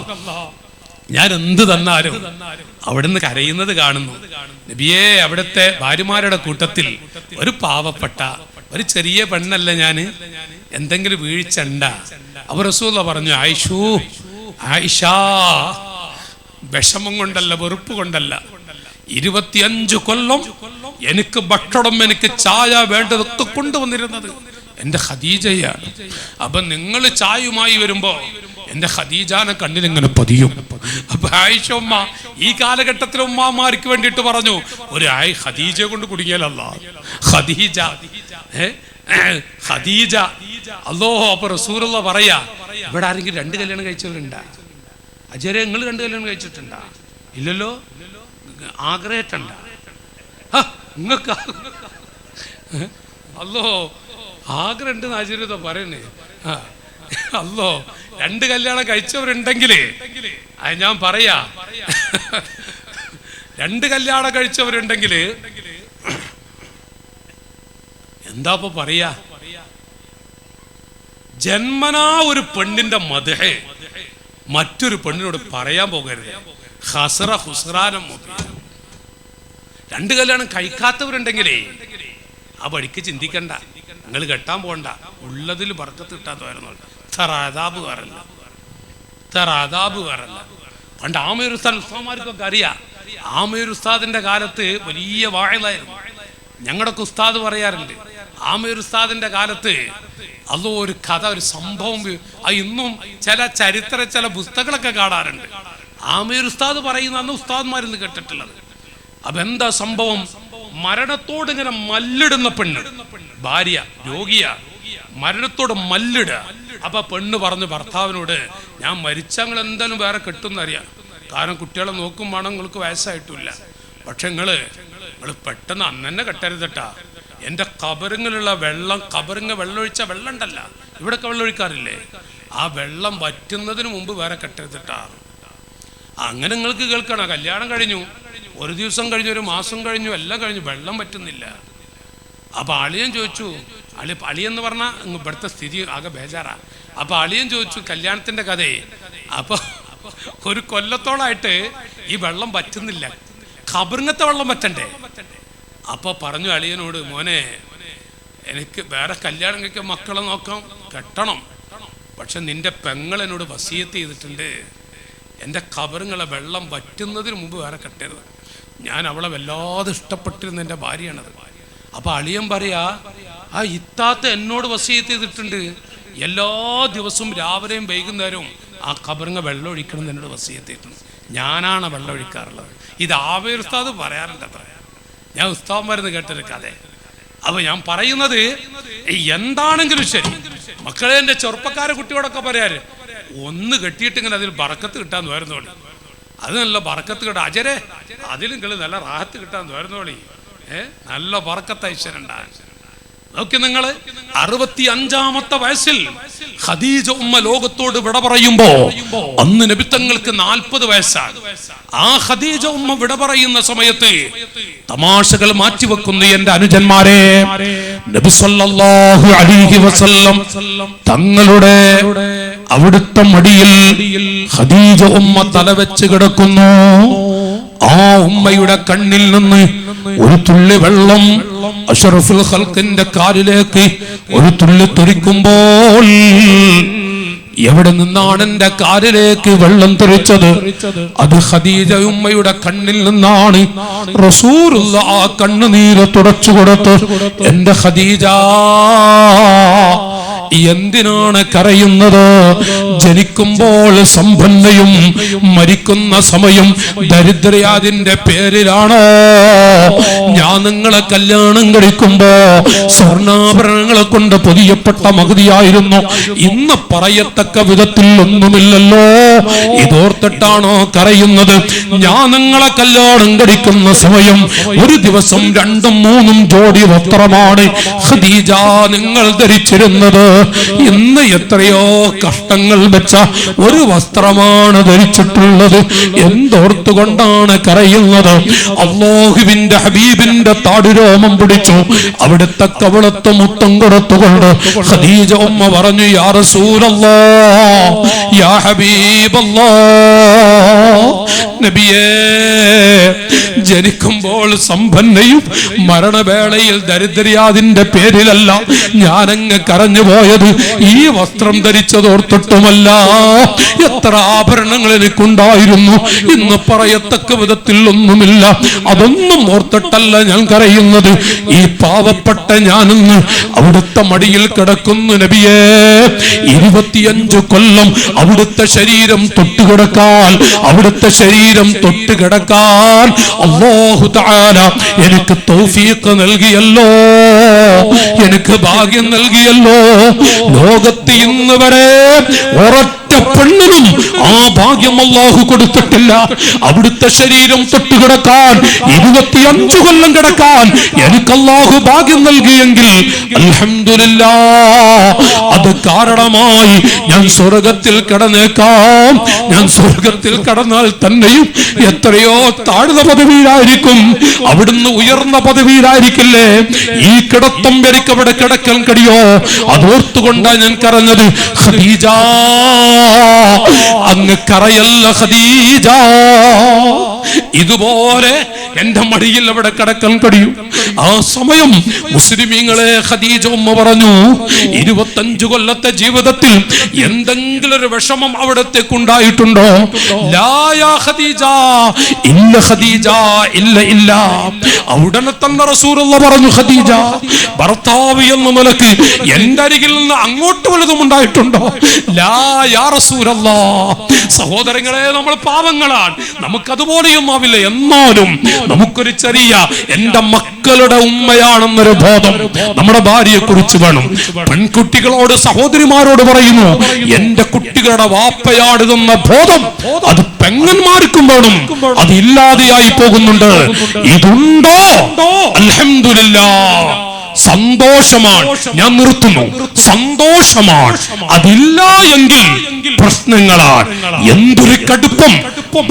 ഞാൻ എന്ത് തന്നാലും അവിടുന്ന് കരയുന്നത് കാണുന്നു. നബിയേ, അവിടുത്തെ ഭാര്യമാരുടെ കൂട്ടത്തിൽ ഒരു പാവപ്പെട്ട ഒരു ചെറിയ പെണ്ണല്ല ഞാന്, എന്തെങ്കിലും വീഴ്ചണ്ട. അപ്പൊ റസൂലുള്ള പറഞ്ഞു, ആയിഷ, വിഷമം കൊണ്ടല്ല, വെറുപ്പ് കൊണ്ടല്ല, 25 കൊല്ലം എനിക്ക് ഭക്ഷണം, എനിക്ക് ചായ വേണ്ടതൊക്കെ കൊണ്ടുവന്നിരുന്നത് എന്റെ ഖദീജയാണ്. അപ്പൊ നിങ്ങൾ ചായയുമായി വരുമ്പോ എന്റെ ഖദീജാനെ കണ്ണിലിങ്ങനെ പതിയും. അപ്പൊ ആയിഷ ഉമ്മ ഈ കാലഘട്ടത്തിലെ ഉമ്മമാർക്ക് വേണ്ടിയിട്ട് പറഞ്ഞു, ഒരു ഖദീജയെ കൊണ്ട് കുടുങ്ങിയാലല്ല, ഖദീജ അല്ലോ. അപ്പൊ റസൂലുള്ള പറയാ, ഇവിടെ ആരെങ്കിലും 2 കല്യാണം കഴിച്ചവരുണ്ടാ? അജരെ, നിങ്ങൾ 2 കല്യാണം കഴിച്ചിട്ടുണ്ടാ? ഇല്ലല്ലോ. ആഗ്രഹിട്ടുണ്ട? നിങ്ങൾക്ക് അല്ലോ ആഗ്രഹം ഉണ്ടെന്ന് അജരത പറയണേ. അല്ലോ 2 കല്യാണം കഴിച്ചവരുണ്ടെങ്കിലേ ഞാൻ പറയാ, 2 കല്യാണം കഴിച്ചവരുണ്ടെങ്കില് എന്താപ്പോ പറയാ, ജന്മനാ ഒരു പെണ്ണിന്റെ മദ്ഹ് മറ്റൊരു പെണ്ണിനോട് പറയാൻ പോകരുത്. ഖസ്റ ഹുസ്റാനം. 2 കല്യാണം കഴിക്കാത്തവരുണ്ടെങ്കിലേ ആ വഴിക്ക് ചിന്തിക്കണ്ട, നിങ്ങൾ കെട്ടാൻ പോകണ്ട, ഉള്ളതിൽ ബർക്കത്ത് കിട്ടാൻ തോന്നുന്നു. തറാദാബ് വേറല്ല. പണ്ട് ആമയൂർ ഉസ്താദ് ഉസ്താദ്മാർക്കൊക്കെ അറിയാം. ആമയൂർ ഉസ്താദിന്റെ കാലത്ത് വലിയ വാഴലായിരുന്നു. ഞങ്ങളുടെ ഉസ്താദ് പറയാറുണ്ട്, ആമയൂർ ഉസ്താദിന്റെ കാലത്ത് അതോ ഒരു കഥ, ഒരു സംഭവം ഇന്നും ചില പുസ്തകങ്ങളൊക്കെ കാണാറുണ്ട്. ആമയൂർ ഉസ്താദ് പറയുന്ന അന്ന് ഉസ്താദ്മാരിന്ന് കേട്ടിട്ടുള്ളത്. അപ്പൊ എന്താ സംഭവം? മരണത്തോട് ഇങ്ങനെ മല്ലിടുന്ന പെണ്ണ്, ഭാര്യ രോഗിയ, മരണത്തോട് മല്ലിടുക. അപ്പൊ പെണ്ണ് പറഞ്ഞു ഭർത്താവിനോട്, ഞാൻ മരിച്ചങ്ങൾ എന്തായാലും വേറെ കെട്ടുന്നറിയാം, കാരണം കുട്ടികളെ നോക്കും വേണം, നിങ്ങൾക്ക് വയസ്സായിട്ടില്ല, പക്ഷെ നിങ്ങള് പെട്ടെന്ന് അന്ന് തന്നെ കെട്ടരുതട്ടാ. എന്റെ കബറിങ്ങിലുള്ള വെള്ളം, വെള്ളമൊഴിച്ച വെള്ളം ഉണ്ടല്ല, ഇവിടൊക്കെ വെള്ളമൊഴിക്കാറില്ലേ, ആ വെള്ളം വറ്റുന്നതിന് മുമ്പ് വേറെ കെട്ടരുതട്ടാ. അങ്ങനെ നിങ്ങൾക്ക് കേൾക്കണം, കല്യാണം കഴിഞ്ഞു, 1 ദിവസം കഴിഞ്ഞു, 1 മാസം കഴിഞ്ഞു, എല്ലാം കഴിഞ്ഞു, വെള്ളം പറ്റുന്നില്ല. അപ്പൊ അളിയൻ ചോദിച്ചു, അളിയെന്ന് പറഞ്ഞാൽ ഇവിടുത്തെ സ്ഥിതി ആകെ ബേജാറാ. അപ്പൊ അളിയൻ ചോദിച്ചു കല്യാണത്തിന്റെ കഥയെ. അപ്പൊ 1 കൊല്ലത്തോളായിട്ട് ഈ വെള്ളം പറ്റുന്നില്ല, ഖബറിങ്ങത്തെ വെള്ളം പറ്റണ്ടേ. അപ്പൊ പറഞ്ഞു അളിയനോട്, മോനെ, എനിക്ക് വേറെ കല്യാണം കഴിക്കാൻ മക്കളെ നോക്കാം, കെട്ടണം, പക്ഷെ നിന്റെ പെങ്ങൾ എന്നോട് വസിയത്ത് ചെയ്തിട്ടുണ്ട്, എൻ്റെ ഖബറിങ്ങളെ വെള്ളം വറ്റുന്നതിന് മുമ്പ് വേറെ കെട്ടരുത്. ഞാൻ അവളെ വല്ലാതെ ഇഷ്ടപ്പെട്ടിരുന്ന എൻ്റെ ഭാര്യയാണത്. അപ്പൊ അളിയൻ പറയാ, ആ ഇത്താത്ത എന്നോട് വസിയത്ത് ചെയ്തിട്ടുണ്ട്, എല്ലാ ദിവസവും രാവിലെയും വൈകുന്നേരവും ആ ഖബറിങ്ങ വെള്ളം ഒഴിക്കണം എന്ന് എന്നോട് വസിയത്ത് ചെയ്തിട്ടുണ്ട്, ഞാനാണ് വെള്ളം ഒഴിക്കാറുള്ളത്. ഇത് ആവേർ ഉസ്താദ് പറയാറുണ്ട് അത്ര, ഞാൻ ഉസ്താദ്മാരെന്ന് കേട്ടൊരു കഥ. അപ്പൊ ഞാൻ പറയുന്നത്, എന്താണെങ്കിലും ശരി മക്കളെ, എൻ്റെ ചെറുപ്പക്കാരെ കുട്ടിയോടൊക്കെ പറയാറ്, ഒന്ന് കെട്ടിയിട്ടിങ്ങനെ അതിൽ ബറക്കത്ത് കിട്ടാൻ തോരുന്നോളി, അത് നല്ല ബറക്കത്ത് കിട്ടാം. അജരെ, അതിലും നിങ്ങൾ നല്ല റാഹത്ത് കിട്ടാൻ തോരുന്നോളി, നല്ല ബറക്കത്ത് ഐശ്വര്യണ്ടാൻ. നോക്കി നിങ്ങൾ, 65-ാമത്തെ വയസ്സിൽ ഖദീജ ഉമ്മ ലോകത്തോട് വിട പറയുമ്പോ അന്ന് നബിത്തങ്ങൾക്ക് 40 വയസ്സാണ്. ആ ഖദീജ ഉമ്മ വിട പറയുന്ന സമയത്ത് തമാശകൾ മാറ്റിവെക്കുന്ന എന്റെ അനുജന്മാരെ, നബി സല്ലല്ലാഹു അലൈഹി വസല്ലം തങ്ങളുടെ അവിടുത്തെ മടിയിൽ ഖദീജ ഉമ്മ തലവെച്ച് കിടക്കുന്നു. ആ ഉമ്മയുടെ കണ്ണിൽ നിന്ന് ഒരു തുള്ളി വെള്ളം അഷ്റഫുൽ ഖൽഖിന്റെ കാലിലേക്ക് ഒരു തുള്ളി തെറിക്കുമ്പോൾ, എവിടെ നിന്നാണ് എന്റെ കാലിലേക്ക് വെള്ളം തെറിച്ചത്? അത് ഖദീജ ഉമ്മയുടെ കണ്ണിൽ നിന്നാണ്. റസൂലുള്ള ആ കണ്ണുനീര് തുടച്ചു കൊടുത്ത്, എന്റെ ഖദീജ, എന്തിനാണ് കരയുന്നത്? ജനിക്കുമ്പോൾ സമ്പന്നയും മരിക്കുന്ന സമയം ദരിദ്രയാതിന്റെ പേരിലാണോ? ഞാൻ നിങ്ങളെ കല്യാണം കഴിക്കുമ്പോ സ്വർണ്ണാഭരണങ്ങളെ കൊണ്ട് പൊതിയപ്പെട്ട മഹതിയായിരുന്നു. ഇന്ന് പറയത്തക്ക വിധത്തിൽ ഒന്നുമില്ലല്ലോ. ഇതോർത്തിട്ടാണോ കരയുന്നത്? ഞാൻ നിങ്ങളെ കല്യാണം കഴിക്കുന്ന സമയം ഒരു ദിവസം 2-3 ജോഡി വസ്ത്രമാണ് ഖദീജ നിങ്ങൾ ധരിച്ചിരുന്നത്. ഇന്ന് എത്രയോ കഷ്ടങ്ങൾ വെച്ച ഒരു വസ്ത്രമാണ് ധരിച്ചിട്ടുള്ളത്. എന്തോർത്തുകൊണ്ടാണ് കരയുന്നത്? അല്ലാഹുവിന്റെ ഹബീബിന്റെ താടിരോമം പിടിച്ചു അവിടുത്തെ കവളത്ത് മുത്തം കൊടുത്തുകൊണ്ട് ഖദീജ ഉമ്മ പറഞ്ഞു, യാ റസൂലല്ലാഹ്, യാ ഹബീബല്ലാഹ്, നബിയേ, ജനിക്കുമ്പോൾ സമ്പന്നയും മരണവേളയിൽ ദരിദ്രയാതിന്റെ പേരിലല്ല ഞാനങ്ങ് കരഞ്ഞു പോയത്. ഈ വസ്ത്രം ധരിച്ചതോർത്തിട്ടുമല്ല. എത്ര ആഭരണങ്ങൾ എനിക്കുണ്ടായിരുന്നു, ഇന്ന് പറയത്തക്ക വിധത്തിൽ ഒന്നുമില്ല. അതൊന്നും ഓർത്തിട്ടല്ല ഞാൻ കരയുന്നത്. ഈ പാവപ്പെട്ട ഞാനിന്ന് അവിടുത്തെ മടിയിൽ കിടക്കുന്നു നബിയേ. 25 കൊല്ലം അവിടുത്തെ ശരീരം തൊട്ടുകിടക്കാൻ, അവിടുത്തെ ശരീരം തൊട്ടുകിടക്കാൻ അല്ലാഹു തആല എനിക്ക് തൗഫീഖ് നൽകിയല്ലോ, എനിക്ക് ഭാഗ്യം നൽകിയല്ലോ. ലോകത്ത് ഇന്ന് വരെ ഒരൊറ്റ പെണ്ണിനും ആ ഭാഗ്യം അല്ലാഹു കൊടുത്തിട്ടില്ല. അവിടുത്തെ ശരീരം തൊട്ടുകിടക്കാൻ 25 കൊല്ലം കിടക്കാൻ എനിക്ക് അല്ലാഹു ഭാഗ്യം നൽകിയെങ്കിൽ അൽഹംദുലില്ലാഹ്, അത് കാരണമായി ഞാൻ സ്വർഗത്തിൽ കടന്നേക്കാം. ഞാൻ സ്വർഗത്തിൽ കടന്നാൽ തന്നെയും എത്രയോ താഴ്ന്ന പദവിയിലായിരിക്കും, അവിടുന്ന് ഉയർന്ന പദവിയിലായിരിക്കില്ലേ. ഈ കിടത്തം എനിക്ക് അവിടെ കിടക്കാൻ കഴിയോ? അതോർത്തുകൊണ്ടാണ് ഞാൻ കരഞ്ഞത്. ഖദീജ, അങ്ങ് കരയല്ല ഖദീജ. ഇതുപോലെ എന്റെ മടിയിൽ അവിടെ കിടക്കാൻ കഴിയും. ആ സമയം മുസ്ലിമീങ്ങളെ ഖദീജ ഉമ്മ പറഞ്ഞു, 25 കൊല്ലത്തെ ജീവിതത്തിൽ എന്തെങ്കിലും ഒരു വിഷമം അവിടത്തേക്ക് ഉണ്ടായിട്ടുണ്ടോ? ലാ യാ ഖദീജ, ഇല്ല ഖദീജ, ഇല്ല ഇല്ല. ഉടനെ തന്നെ റസൂലുള്ളാഹി പറഞ്ഞു, ഖദീജ, ഭർത്താവ് എന്ന നിലക്ക് എന്റെ അരികിൽ നിന്ന് അങ്ങോട്ട് വല്ലതും ഉണ്ടായിട്ടുണ്ടോ? ലാ യാ റസൂലല്ലാഹ്. സഹോദരങ്ങളെ, നമ്മൾ പാവങ്ങളാണ്, നമുക്കതുപോലെയും ആവില്ല. എന്നാലും നമുക്കൊരു ചെറിയ എന്റെ മക്കളുടെ ഉമ്മയാണെന്നൊരു ബോധം നമ്മുടെ ഭാര്യയെ കുറിച്ച് വേണം. പെൺകുട്ടികളോട്, സഹോദരിമാരോട് പറയുന്നു, എന്റെ കുട്ടികളുടെ വാപ്പയാടുന്ന ബോധം അത് പെങ്ങന്മാർക്കും വേണം. അത് ഇല്ലാതെയായി പോകുന്നുണ്ട്. ഇതുണ്ടോ? അൽഹംദുലില്ലാഹ്, സന്തോഷമാണ്. ഞാൻ നിർത്തുന്നു. സന്തോഷമാണ്. അതില്ല എങ്കിൽ പ്രശ്നങ്ങളാണ്. എന്തൊരു കടുപ്പം!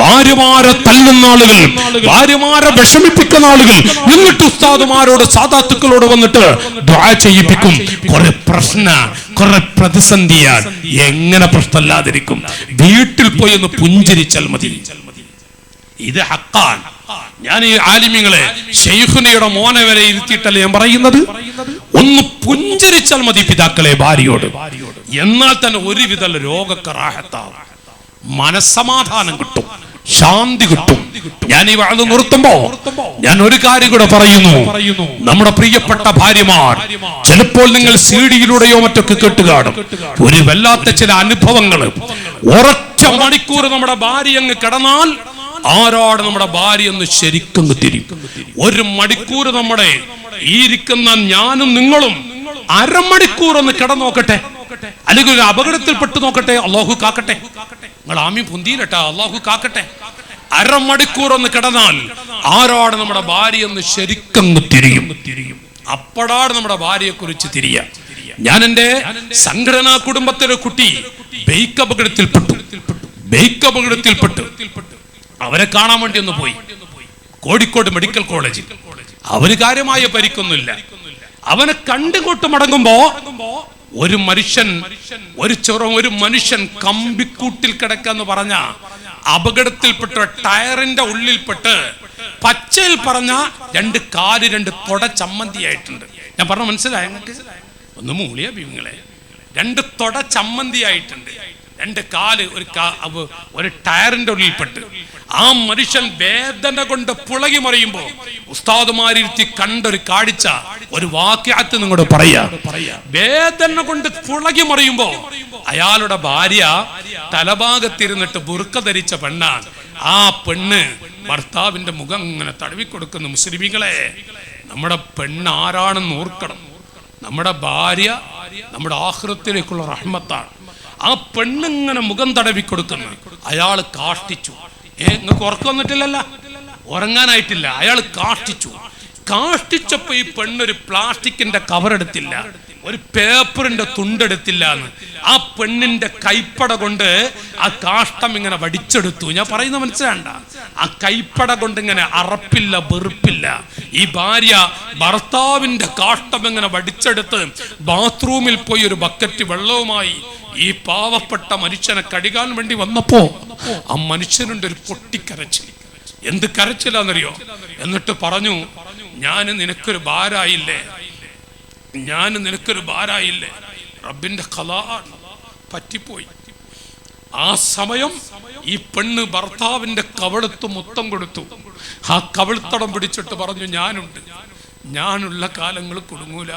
ഭാര്യമാരെ തല്ലുന്ന ആളുകൾ, ഭാര്യമാരെ വിഷമിപ്പിക്കുന്ന ആളുകൾ എന്നിട്ട് ഉസ്താദുമാരോട്, സാദാത്തുക്കളോട് വന്നിട്ട് ദുആ ചെയ്യിപ്പിക്കും. കുറെ കുറെ പ്രതിസന്ധിയാണ്. എങ്ങനെ പ്രശ്നമില്ലാതിരിക്കും? വീട്ടിൽ പോയി ഒന്ന് പുഞ്ചിരിച്ചാൽ മതി. ഇത് ഹക്കാണ്. ഞാൻ ഈ ആലിമീങ്ങളെ, ശൈഖുനയുടെ മോനെ വരെ ഇരുത്തിയിട്ടല്ലേ ഞാൻ പറയുന്നത്. ഒന്ന് പുഞ്ചരിച്ചാൽ മതി പിതാക്കളെ ഭാര്യയോട്. എന്നാൽ തന്നെ ഒരുവിധ രോഗക്കെ റാഹത്താവും, മനസ്സമാധാനം കിട്ടും, ശാന്തി കിട്ടും. ഞാൻ ഈ വാഴ നിർത്തുമ്പോ ഞാൻ ഒരു കാര്യം കൂടെ പറയുന്നു. നമ്മുടെ പ്രിയപ്പെട്ട ഭാര്യമാർ, ചിലപ്പോൾ നിങ്ങൾ സീഡിയിലൂടെയോ മറ്റൊക്കെ കേട്ടുകാണും ഒരു വല്ലാത്ത ചില അനുഭവങ്ങൾ. ഒരൊറ്റ മണിക്കൂർ നമ്മുടെ ഭാര്യ അങ്ങ് കിടന്നാൽ ആരാണ് നമ്മുടെ ഭാര്യ എന്ന് ശരിക്കും തിരിയും. 1 മണിക്കൂർ നമ്മുടെ ഈ ഇരിക്കുന്ന ഞാനും നിങ്ങളും അരമണിക്കൂർ ഒന്ന് കിടന്നോക്കട്ടെ, അല്ലെങ്കിൽ ഒരു അപകടത്തിൽപ്പെട്ടു നോക്കട്ടെ. അല്ലാഹു കാക്കട്ടെ. നിങ്ങൾ ആമീൻ പൊന്തിയിലട്ടാ, അല്ലാഹു കാക്കട്ടെ. അരമണിക്കൂർ ഒന്ന് കിടന്നാൽ ആരാണ് നമ്മുടെ ഭാര്യ എന്ന് ശരിക്കും തിരിയും. അപ്പോഴാണ് നമ്മുടെ ഭാര്യയെ കുറിച്ച് തിരിയ. ഞാൻ എന്റെ സംഘടനാ കുടുംബത്തിലെ കുട്ടി ബൈക്ക് അപകടത്തിൽപ്പെട്ടു. അവരെ കാണാൻ വേണ്ടി ഒന്ന് പോയി. കോഴിക്കോട് മെഡിക്കൽ കോളേജിൽ. അവന് കാര്യമായ പരിക്കൊന്നുമില്ല. അവനെ കണ്ടുകൊട്ട് മടങ്ങുമ്പോ ഒരു മനുഷ്യൻ കമ്പിക്കൂട്ടിൽ കിടക്കാന്ന് പറഞ്ഞ അപകടത്തിൽപ്പെട്ട ടയറിന്റെ ഉള്ളിൽപ്പെട്ട് പച്ചയിൽ പറഞ്ഞ 2 കാല് 2 തൊട ചമ്മന്തിയായിട്ടുണ്ട്. ഞാൻ പറഞ്ഞ മനസ്സിലായ? ഒന്ന് മൂളിയ ബീങ്ങളെ. 2 തൊട ചമ്മന്തിയായിട്ടുണ്ട്. 2 കാല് ഒരു ടയറിന്റെ ഉള്ളിൽപ്പെട്ട്. ആ മനുഷ്യൻ വേദന കൊണ്ട് പുളകി മറിയുമ്പോ ഉസ്താദുമാരിരുത്തി കണ്ടൊരു കാഴ്ച, ഒരു വാക്യത്ത് നിങ്ങളോട് പറയാ. വേദന കൊണ്ട് പുളകി മറിയുമ്പോ അയാളുടെ ഭാര്യ തലഭാഗത്തിരുന്നിട്ട് ബുർക്ക ധരിച്ച പെണ്ണാണ്. ആ പെണ്ണ് ഭർത്താവിന്റെ മുഖം ഇങ്ങനെ തടവിക്കൊടുക്കുന്നു. മുസ്ലിമീങ്ങളെ, നമ്മുടെ പെണ്ണ് ആരാണെന്ന് ഓർക്കണം. നമ്മുടെ ഭാര്യ നമ്മുടെ ആഖിറത്തിലേക്കുള്ള റഹ്മത്താണ്. ആ പെണ്ണിങ്ങനെ മുഖം തടവിക്കൊടുക്കുന്നു. അയാൾ കാഷ്ടിച്ചു. നിങ്ങൾക്ക് ഉറക്കം വന്നിട്ടില്ലല്ലോ, ഉറങ്ങാനായിട്ടില്ല. അയാൾ കാഷ്ടിച്ചപ്പോ ഈ പെണ്ണൊരു പ്ലാസ്റ്റിക്കിന്റെ കവർ എടുത്തില്ല, ഒരു പേപ്പറിന്റെ തുണ്ടെടുത്തില്ല എന്ന്. ആ പെണ്ണിന്റെ കൈപ്പട കൊണ്ട് ആ കാഷ്ടം ഇങ്ങനെ വടിച്ചെടുത്തു. ഞാൻ പറയുന്നത് മനസ്സിലാണ്ട? ആ കൈപ്പട കൊണ്ട് ഇങ്ങനെ അറപ്പില്ല, വെറുപ്പില്ല. ഈ ഭാര്യ ഭർത്താവിന്റെ കാഷ്ടം ഇങ്ങനെ വടിച്ചെടുത്ത് ബാത്റൂമിൽ പോയി ഒരു ബക്കറ്റ് വെള്ളവുമായി ഈ പാവപ്പെട്ട മനുഷ്യനെ കഴുകാൻ വേണ്ടി വന്നപ്പോ ആ മനുഷ്യനുണ്ട് ഒരു പൊട്ടിക്കരച്ചിൽ. എന്ത് കരച്ചിലാന്നറിയോ? എന്നിട്ട് പറഞ്ഞു, ഞാൻ നിനക്കൊരു ഭാരായില്ലേ, റബ്ബിന്റെ ഖലാ പറ്റിപ്പോയി. ആ സമയം ഈ പെണ്ണ് ഭർത്താവിന്റെ കവിളത്ത് മുത്തം കൊടുത്തു. ആ കവിൾത്തടം പിടിച്ചിട്ട് പറഞ്ഞു, ഞാനുള്ള കാലങ്ങൾ കുടുങ്ങൂല.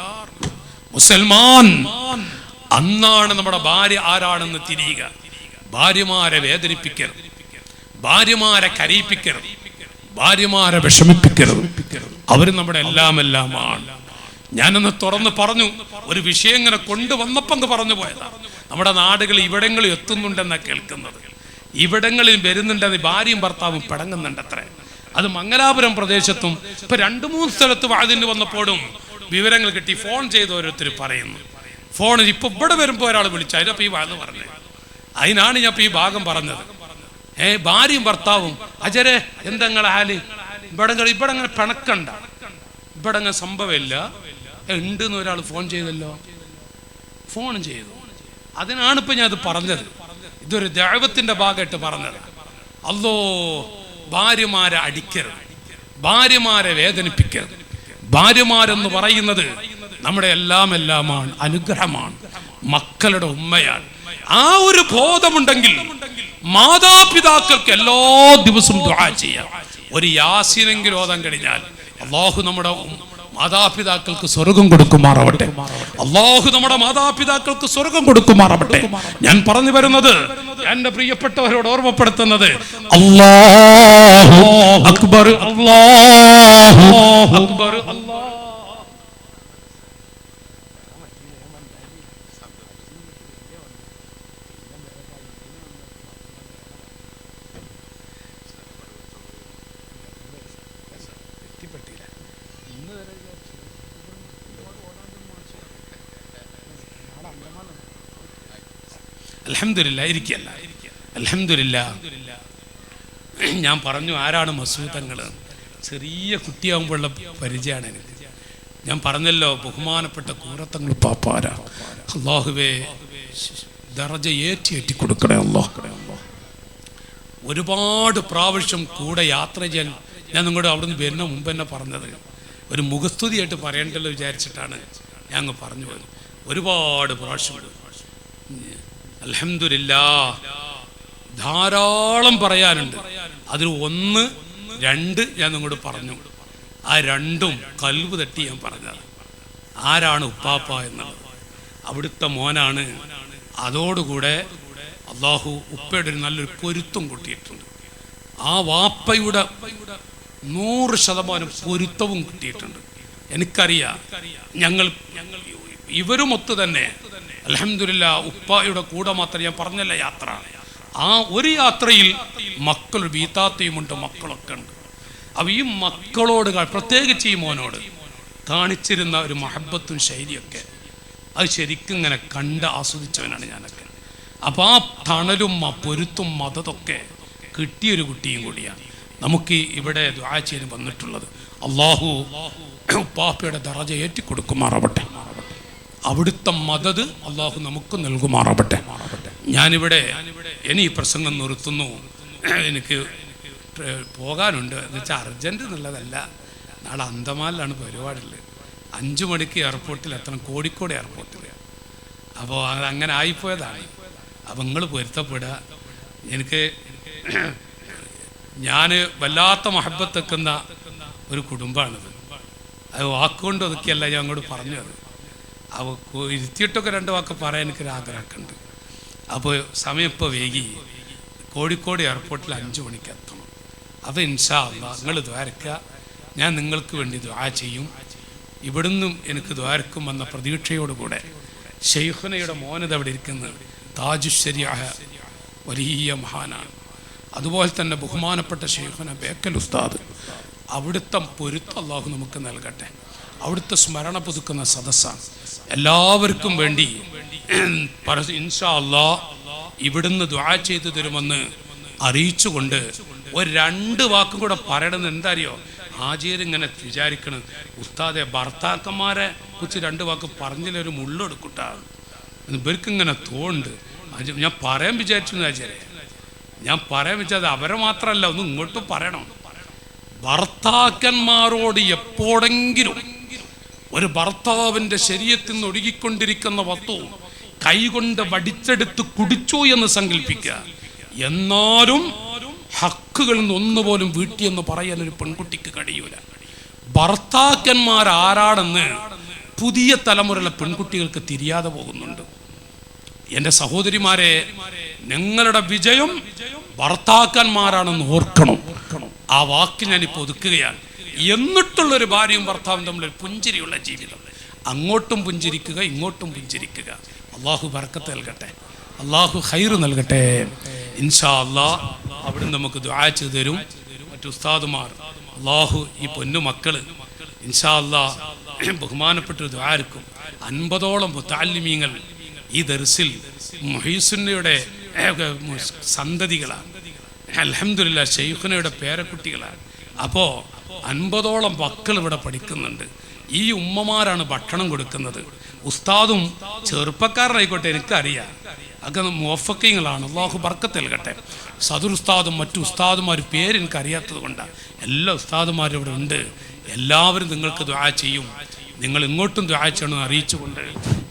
മുസൽമാൻ, അന്നാണ് നമ്മുടെ ഭാര്യ ആരാണെന്ന് തിരിയുക. ഭാര്യമാരെ വേദനിപ്പിക്കരുത്, ഭാര്യമാരെ കരയിപ്പിക്കരുത്, ഭാര്യമാരെ വിഷമിപ്പിക്കരുത്. അവര് നമ്മുടെ എല്ലാമാണ്. ഞാനൊന്ന് തുറന്ന് പറഞ്ഞു, ഒരു വിഷയം ഇങ്ങനെ കൊണ്ടുവന്നപ്പോ പറഞ്ഞു പോയതാണ്. നമ്മുടെ നാടുകൾ ഇവിടങ്ങളിൽ എത്തുന്നുണ്ടെന്നാണ് കേൾക്കുന്നത്. ഇവിടങ്ങളിൽ വരുന്നുണ്ടെന്ന് ഭാര്യയും ഭർത്താവും പിടങ്ങുന്നുണ്ട് അത്ര. അത് മംഗലാപുരം പ്രദേശത്തും ഇപ്പൊ 2-3 സ്ഥലത്ത് വാതിന് വന്നപ്പോഴും വിവരങ്ങൾ കിട്ടി. ഫോൺ ചെയ്ത് ഓരോരുത്തർ പറയുന്നു. ഫോണിൽ ഇപ്പൊ ഇവിടെ വരുമ്പോ ഒരാൾ വിളിച്ചു, അതിനപ്പോ ഈ വാന്ന് പറഞ്ഞത്. അതിനാണ് ഞാൻ ഇപ്പൊ ഈ ഭാഗം പറഞ്ഞത്. ഭാര്യയും ഭർത്താവും, അജരെ എന്തെങ്ങളെ ഹാല്, ഇവിടെ അങ്ങനെ പിണക്കണ്ട, ഇവിടെ അങ്ങനെ സംഭവമില്ല, ഉണ്ടെന്ന് ഒരാൾ ഫോൺ ചെയ്തല്ലോ, ഫോൺ ചെയ്തു. അതിനാണ് ഇപ്പൊ ഞാൻ അത് പറഞ്ഞത്. ഇതൊരു ദഅവത്തിന്റെ ഭാഗമായിട്ട് പറഞ്ഞത്. അല്ലോ, ഭാര്യമാരെ അടിക്കരുത്, ഭാര്യമാരെ വേദനിപ്പിക്കരുത്. ഭാര്യമാരെന്ന് പറയുന്നത് നമ്മുടെ എല്ലാമാണ്, അനുഗ്രഹമാണ്, മക്കളുടെ ഉമ്മയാണ്. ആ ഒരു ബോധമുണ്ടെങ്കിൽ മാതാപിതാക്കൾക്ക് എല്ലാ ദിവസവും ദുആ ചെയ്യാം. ഒരു യാസീനെങ്കിലും ഓതാൻ കഴിഞ്ഞാൽ അല്ലാഹു നമ്മുടെ മാതാപിതാക്കൾക്ക് സ്വർഗം കൊടുക്കുമാറാവട്ടെ. അല്ലാഹു നമ്മുടെ മാതാപിതാക്കൾക്ക് സ്വർഗം കൊടുക്കുമാറാവട്ടെ. ഞാൻ പറഞ്ഞു വരുന്നത്, എന്റെ പ്രിയപ്പെട്ടവരോട് ഓർമ്മപ്പെടുത്തുന്നത്, അല്ലാഹു അക്ബർ, അല്ലാഹു അക്ബർ. അൽഹംദുലില്ലാ, ഇരിക്കല്ല. അൽഹംദുലില്ലാ. ഞാൻ പറഞ്ഞു ആരാണ് മസൂദങ്ങൾ. ചെറിയ കുട്ടിയാകുമ്പോഴുള്ള പരിചയമാണ് എനിക്ക്. ഞാൻ പറഞ്ഞല്ലോ, ബഹുമാനപ്പെട്ട കൂറത്തങ്ങൾ പാപ്പാരാ. അല്ലാഹുവേ, ദറജ ഏറ്റി കൊടുക്കണേ അല്ലാഹ്. ഒരുപാട് പ്രാവശ്യം കൂടെ യാത്ര ചെയ്യാൻ ഞാൻ നിങ്ങളുടെ അവിടുന്ന് വരുന്ന മുമ്പ് തന്നെ പറഞ്ഞത്. ഒരു മുഖസ്തുതിയായിട്ട് പറയണ്ടല്ലോ വിചാരിച്ചിട്ടാണ് ഞാൻ പറഞ്ഞു പോയത്. ഒരുപാട് പ്രാവശ്യം. അൽഹംദുലില്ലാ, ധാരാളം പറയാനുണ്ട്. അതിൽ 1, 2 ഞാൻ നിങ്ങളോട് പറഞ്ഞു. ആ 2ഉം കൽബ് തട്ടി ഞാൻ പറഞ്ഞത്. ആരാണ് ഉപ്പാപ്പ എന്നുള്ളത്? അവിടുത്തെ മോനാണ്. അതോടുകൂടെ അല്ലാഹു ഉപ്പയുടെ ഒരു നല്ലൊരു പൊരുത്തം കൂട്ടിയിട്ടുണ്ട്. ആ വാപ്പയുടെ 100% പൊരുത്തവും കിട്ടിയിട്ടുണ്ട്. എനിക്കറിയാം, ഞങ്ങൾ ഇവരുമൊത്ത് തന്നെ അൽഹംദുലില്ലാ ഉപ്പായുടെ കൂടെ മാത്രം. ഞാൻ പറഞ്ഞല്ല യാത്ര, ആ ഒരു യാത്രയിൽ മക്കൾ വീത്താത്തയുമുണ്ട്, മക്കളൊക്കെ ഉണ്ട്. അപ്പോൾ ഈ മക്കളോട്, പ്രത്യേകിച്ച് ഈ മോനോട് കാണിച്ചിരുന്ന ഒരു മഹബത്തും ശൈലിയൊക്കെ അത് ശരിക്കും ഇങ്ങനെ കണ്ട് ആസ്വദിച്ചവനാണ് ഞാനൊക്കെ. അപ്പോൾ ആ തണലും ആ പൊരുത്തും മതതൊക്കെ കിട്ടിയൊരു കുട്ടിയും കൂടിയാണ് നമുക്ക് ഇവിടെ ദുആ ചെയ്യാൻ വന്നിട്ടുള്ളത്. അല്ലാഹു ഉപ്പാപ്പയുടെ ദറജ ഏറ്റിക്കൊടുക്കുമാറാവട്ടെ. അവിടുത്തെ മദത് അല്ലാഹു നമുക്ക് നൽകുമാറാവട്ടെ. ഞാനിവിടെ ഇനി ഈ പ്രസംഗം നിർത്തുന്നു. എനിക്ക് പോകാനുണ്ട്. എന്നുവെച്ചാൽ അർജൻറ്റ് എന്നുള്ളതല്ല, നാളെ അന്തമാനിലാണ് പരിപാടിയുള്ളത്. 5 മണിക്ക് എയർപോർട്ടിൽ എത്തണം, കോഴിക്കോട് എയർപോർട്ടിൽ. അപ്പോൾ അതങ്ങനെ ആയിപ്പോയതാണ്. അപ്പം നിങ്ങൾ പൊരുത്തപ്പെടുക. എനിക്ക് ഞാൻ വല്ലാത്ത മഹബത്ത് വെക്കുന്ന ഒരു കുടുംബമാണിത്. അത് വാക്കുകൊണ്ട് ഒതുക്കിയല്ല ഞാൻ അങ്ങോട്ട് പറഞ്ഞത്. അവ ഇരുത്തിയിട്ടൊക്കെ 2 വാക്ക് പറയാൻ എനിക്കൊരാഗ്രഹമൊക്കെ ഉണ്ട്. അപ്പോൾ സമയം ഇപ്പോൾ വൈകി. കോഴിക്കോട് എയർപോർട്ടിൽ 5 മണിക്ക് എത്തണം. അപ്പോൾ ഇൻഷാ അല്ലാഹ് നിങ്ങൾ ദ്വാരക്കുക, ഞാൻ നിങ്ങൾക്ക് വേണ്ടി ദുആ ചെയ്യും. ഇവിടുന്നും എനിക്ക് ദ്വാരക്കും വന്ന പ്രതീക്ഷയോടുകൂടെ ശൈഖുനയുടെ മോനത് അവിടെ ഇരിക്കുന്നത് താജുശ്ശരിയായ വലിയ മഹാനാണ്. അതുപോലെ തന്നെ ബഹുമാനപ്പെട്ട ശൈഖുന ബേക്കൽ ഉസ്താദ്, അവിടുത്തെ പൊരുത്തം അല്ലാഹു നമുക്ക് നൽകട്ടെ. അവിടുത്തെ സ്മരണ പുതുക്കുന്ന സദസ്സാണ്. എല്ലാവർക്കും വേണ്ടി ഇൻഷാ അല്ലാഹ് ഇവിടുന്ന് ദുആ ചെയ്തു തരുമെന്ന് അറിയിച്ചുകൊണ്ട് ഒരു 2 വാക്കും കൂടെ പറയണമെന്ന്. എന്താ അറിയോ, ഹാജിയരിങ്ങനെ വിചാരിക്കണം, ഉസ്താദെ ഭർത്താക്കന്മാരെ കുറിച്ച് 2 വാക്ക് പറഞ്ഞില്ലൊരു മുള്ളെടുക്കൂട്ടാണ്. ഇവർക്കിങ്ങനെ തോണ്ട്. ഞാൻ പറയാൻ വിചാരിച്ചു ഹാജിയരെ, ഞാൻ പറയാൻ വിചാരിച്ചത് അവരെ മാത്രമല്ല, ഒന്ന് ഇങ്ങോട്ടും പറയണം. ഭർത്താക്കന്മാരോട് എപ്പോഴെങ്കിലും ഒരു ഭർത്താവിൻ്റെ ശരീരത്തിൽ നിന്ന് ഒഴുകിക്കൊണ്ടിരിക്കുന്ന വസ്തു കൈകൊണ്ട് വടിച്ചെടുത്ത് കുടിച്ചു എന്ന് സങ്കല്പിക്കുക. എന്നാലും ഹക്കുകളിൽ നിന്ന് ഒന്നുപോലും വീട്ടിയെന്ന് പറയാൻ ഒരു പെൺകുട്ടിക്ക് കഴിയൂല. ഭർത്താക്കന്മാരാരാണെന്ന് പുതിയ തലമുറയിലെ പെൺകുട്ടികൾക്ക് തിരിയാതെ പോകുന്നുണ്ട്. എൻ്റെ സഹോദരിമാരെ, നിങ്ങളുടെ വിജയം ഭർത്താക്കന്മാരാണെന്ന് ഓർക്കണം. ആ വാക്ക് ഞാനിപ്പോൾ ഒതുക്കുകയാണ്. എന്നിട്ടുള്ളൊരു ഭാര്യയും ഭർത്താവും തമ്മിലൊരു പുഞ്ചിരിയുള്ള ജീവിതം. അങ്ങോട്ടും പുഞ്ചിരിക്കുക, ഇങ്ങോട്ടും പുഞ്ചിരിക്കുക. അള്ളാഹു ബർക്കത്ത് നൽകട്ടെ, അള്ളാഹു ഖൈർ നൽകട്ടെ. ഇൻഷാ അല്ലാഹ് അവിടുന്ന് നമുക്ക് ദുആ ചെയ്തു തരും മറ്റു ഉസ്താദുമാർ. അള്ളാഹു ഈ പൊന്നു മക്കള് ഇൻഷാ അല്ലാഹ് ബഹുമാനപ്പെട്ടൊരു ദുആർക്കും 50ഓളം മുതഅല്ലിമീങ്ങൾ ഈ ദർസിൽ മുഹീസുന്നയുടെ സന്തതികളാണ്. അൽഹംദുലില്ലാഹ് ശൈഖുനയുടെ പേരക്കുട്ടികളാണ്. അപ്പോൾ 50ഓളം മക്കൾ ഇവിടെ പഠിക്കുന്നുണ്ട്. ഈ ഉമ്മമാരാണ് ഭക്ഷണം കൊടുക്കുന്നത്. ഉസ്താദും ചെറുപ്പക്കാരനായിക്കോട്ടെ, എനിക്കറിയാം ഒക്കെ മുവഫ്ഫഖീങ്ങളാണ്. അല്ലാഹു ബർക്കത്ത് നൽകട്ടെ. സദർ ഉസ്താദും മറ്റു ഉസ്താദുമാർ പേര് എനിക്കറിയാത്തത് കൊണ്ടാണ്. എല്ലാ ഉസ്താദുമാരും ഇവിടെ ഉണ്ട്. എല്ലാവരും നിങ്ങൾക്ക് ദുആ ചെയ്യും. നിങ്ങൾ ഇങ്ങോട്ടും ദുആ ചെയ്യണമെന്ന് അറിയിച്ചുകൊണ്ട്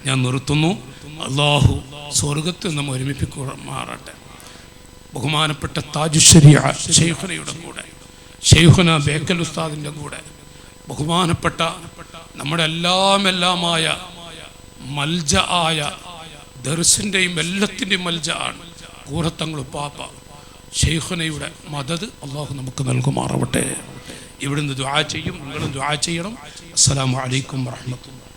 ഞാൻ നിർത്തുന്നു. അല്ലാഹു സ്വർഗത്തിൽ നമ്മൾ ഒരുമിപ്പിക്കുമാറാട്ടെ. ബഹുമാനപ്പെട്ട താജുശ്ശരിയ ശൈഖുനയുടെ കൂടെ, ശൈഖുന ബേക്കൽ ഉസ്താദിൻ്റെ കൂടെ, ബഹുമാനപ്പെട്ട നമ്മുടെ എല്ലാമായ മൽജ ആയ ദർസിൻ്റെയും എല്ലാത്തിൻ്റെയും മൽജ ആണ് കൂറത്തങ്ങൾ പാപ്പ ശൈഖുനയുടെ മദദ് അള്ളാഹു നമുക്ക് നൽകുമാറാവട്ടെ. ഇവിടുന്ന് ദുആ ചെയ്യും, നിങ്ങളും ദുആ ചെയ്യണം. അസ്സലാമു അലൈക്കും വറഹ്മത്തുള്ളാഹി.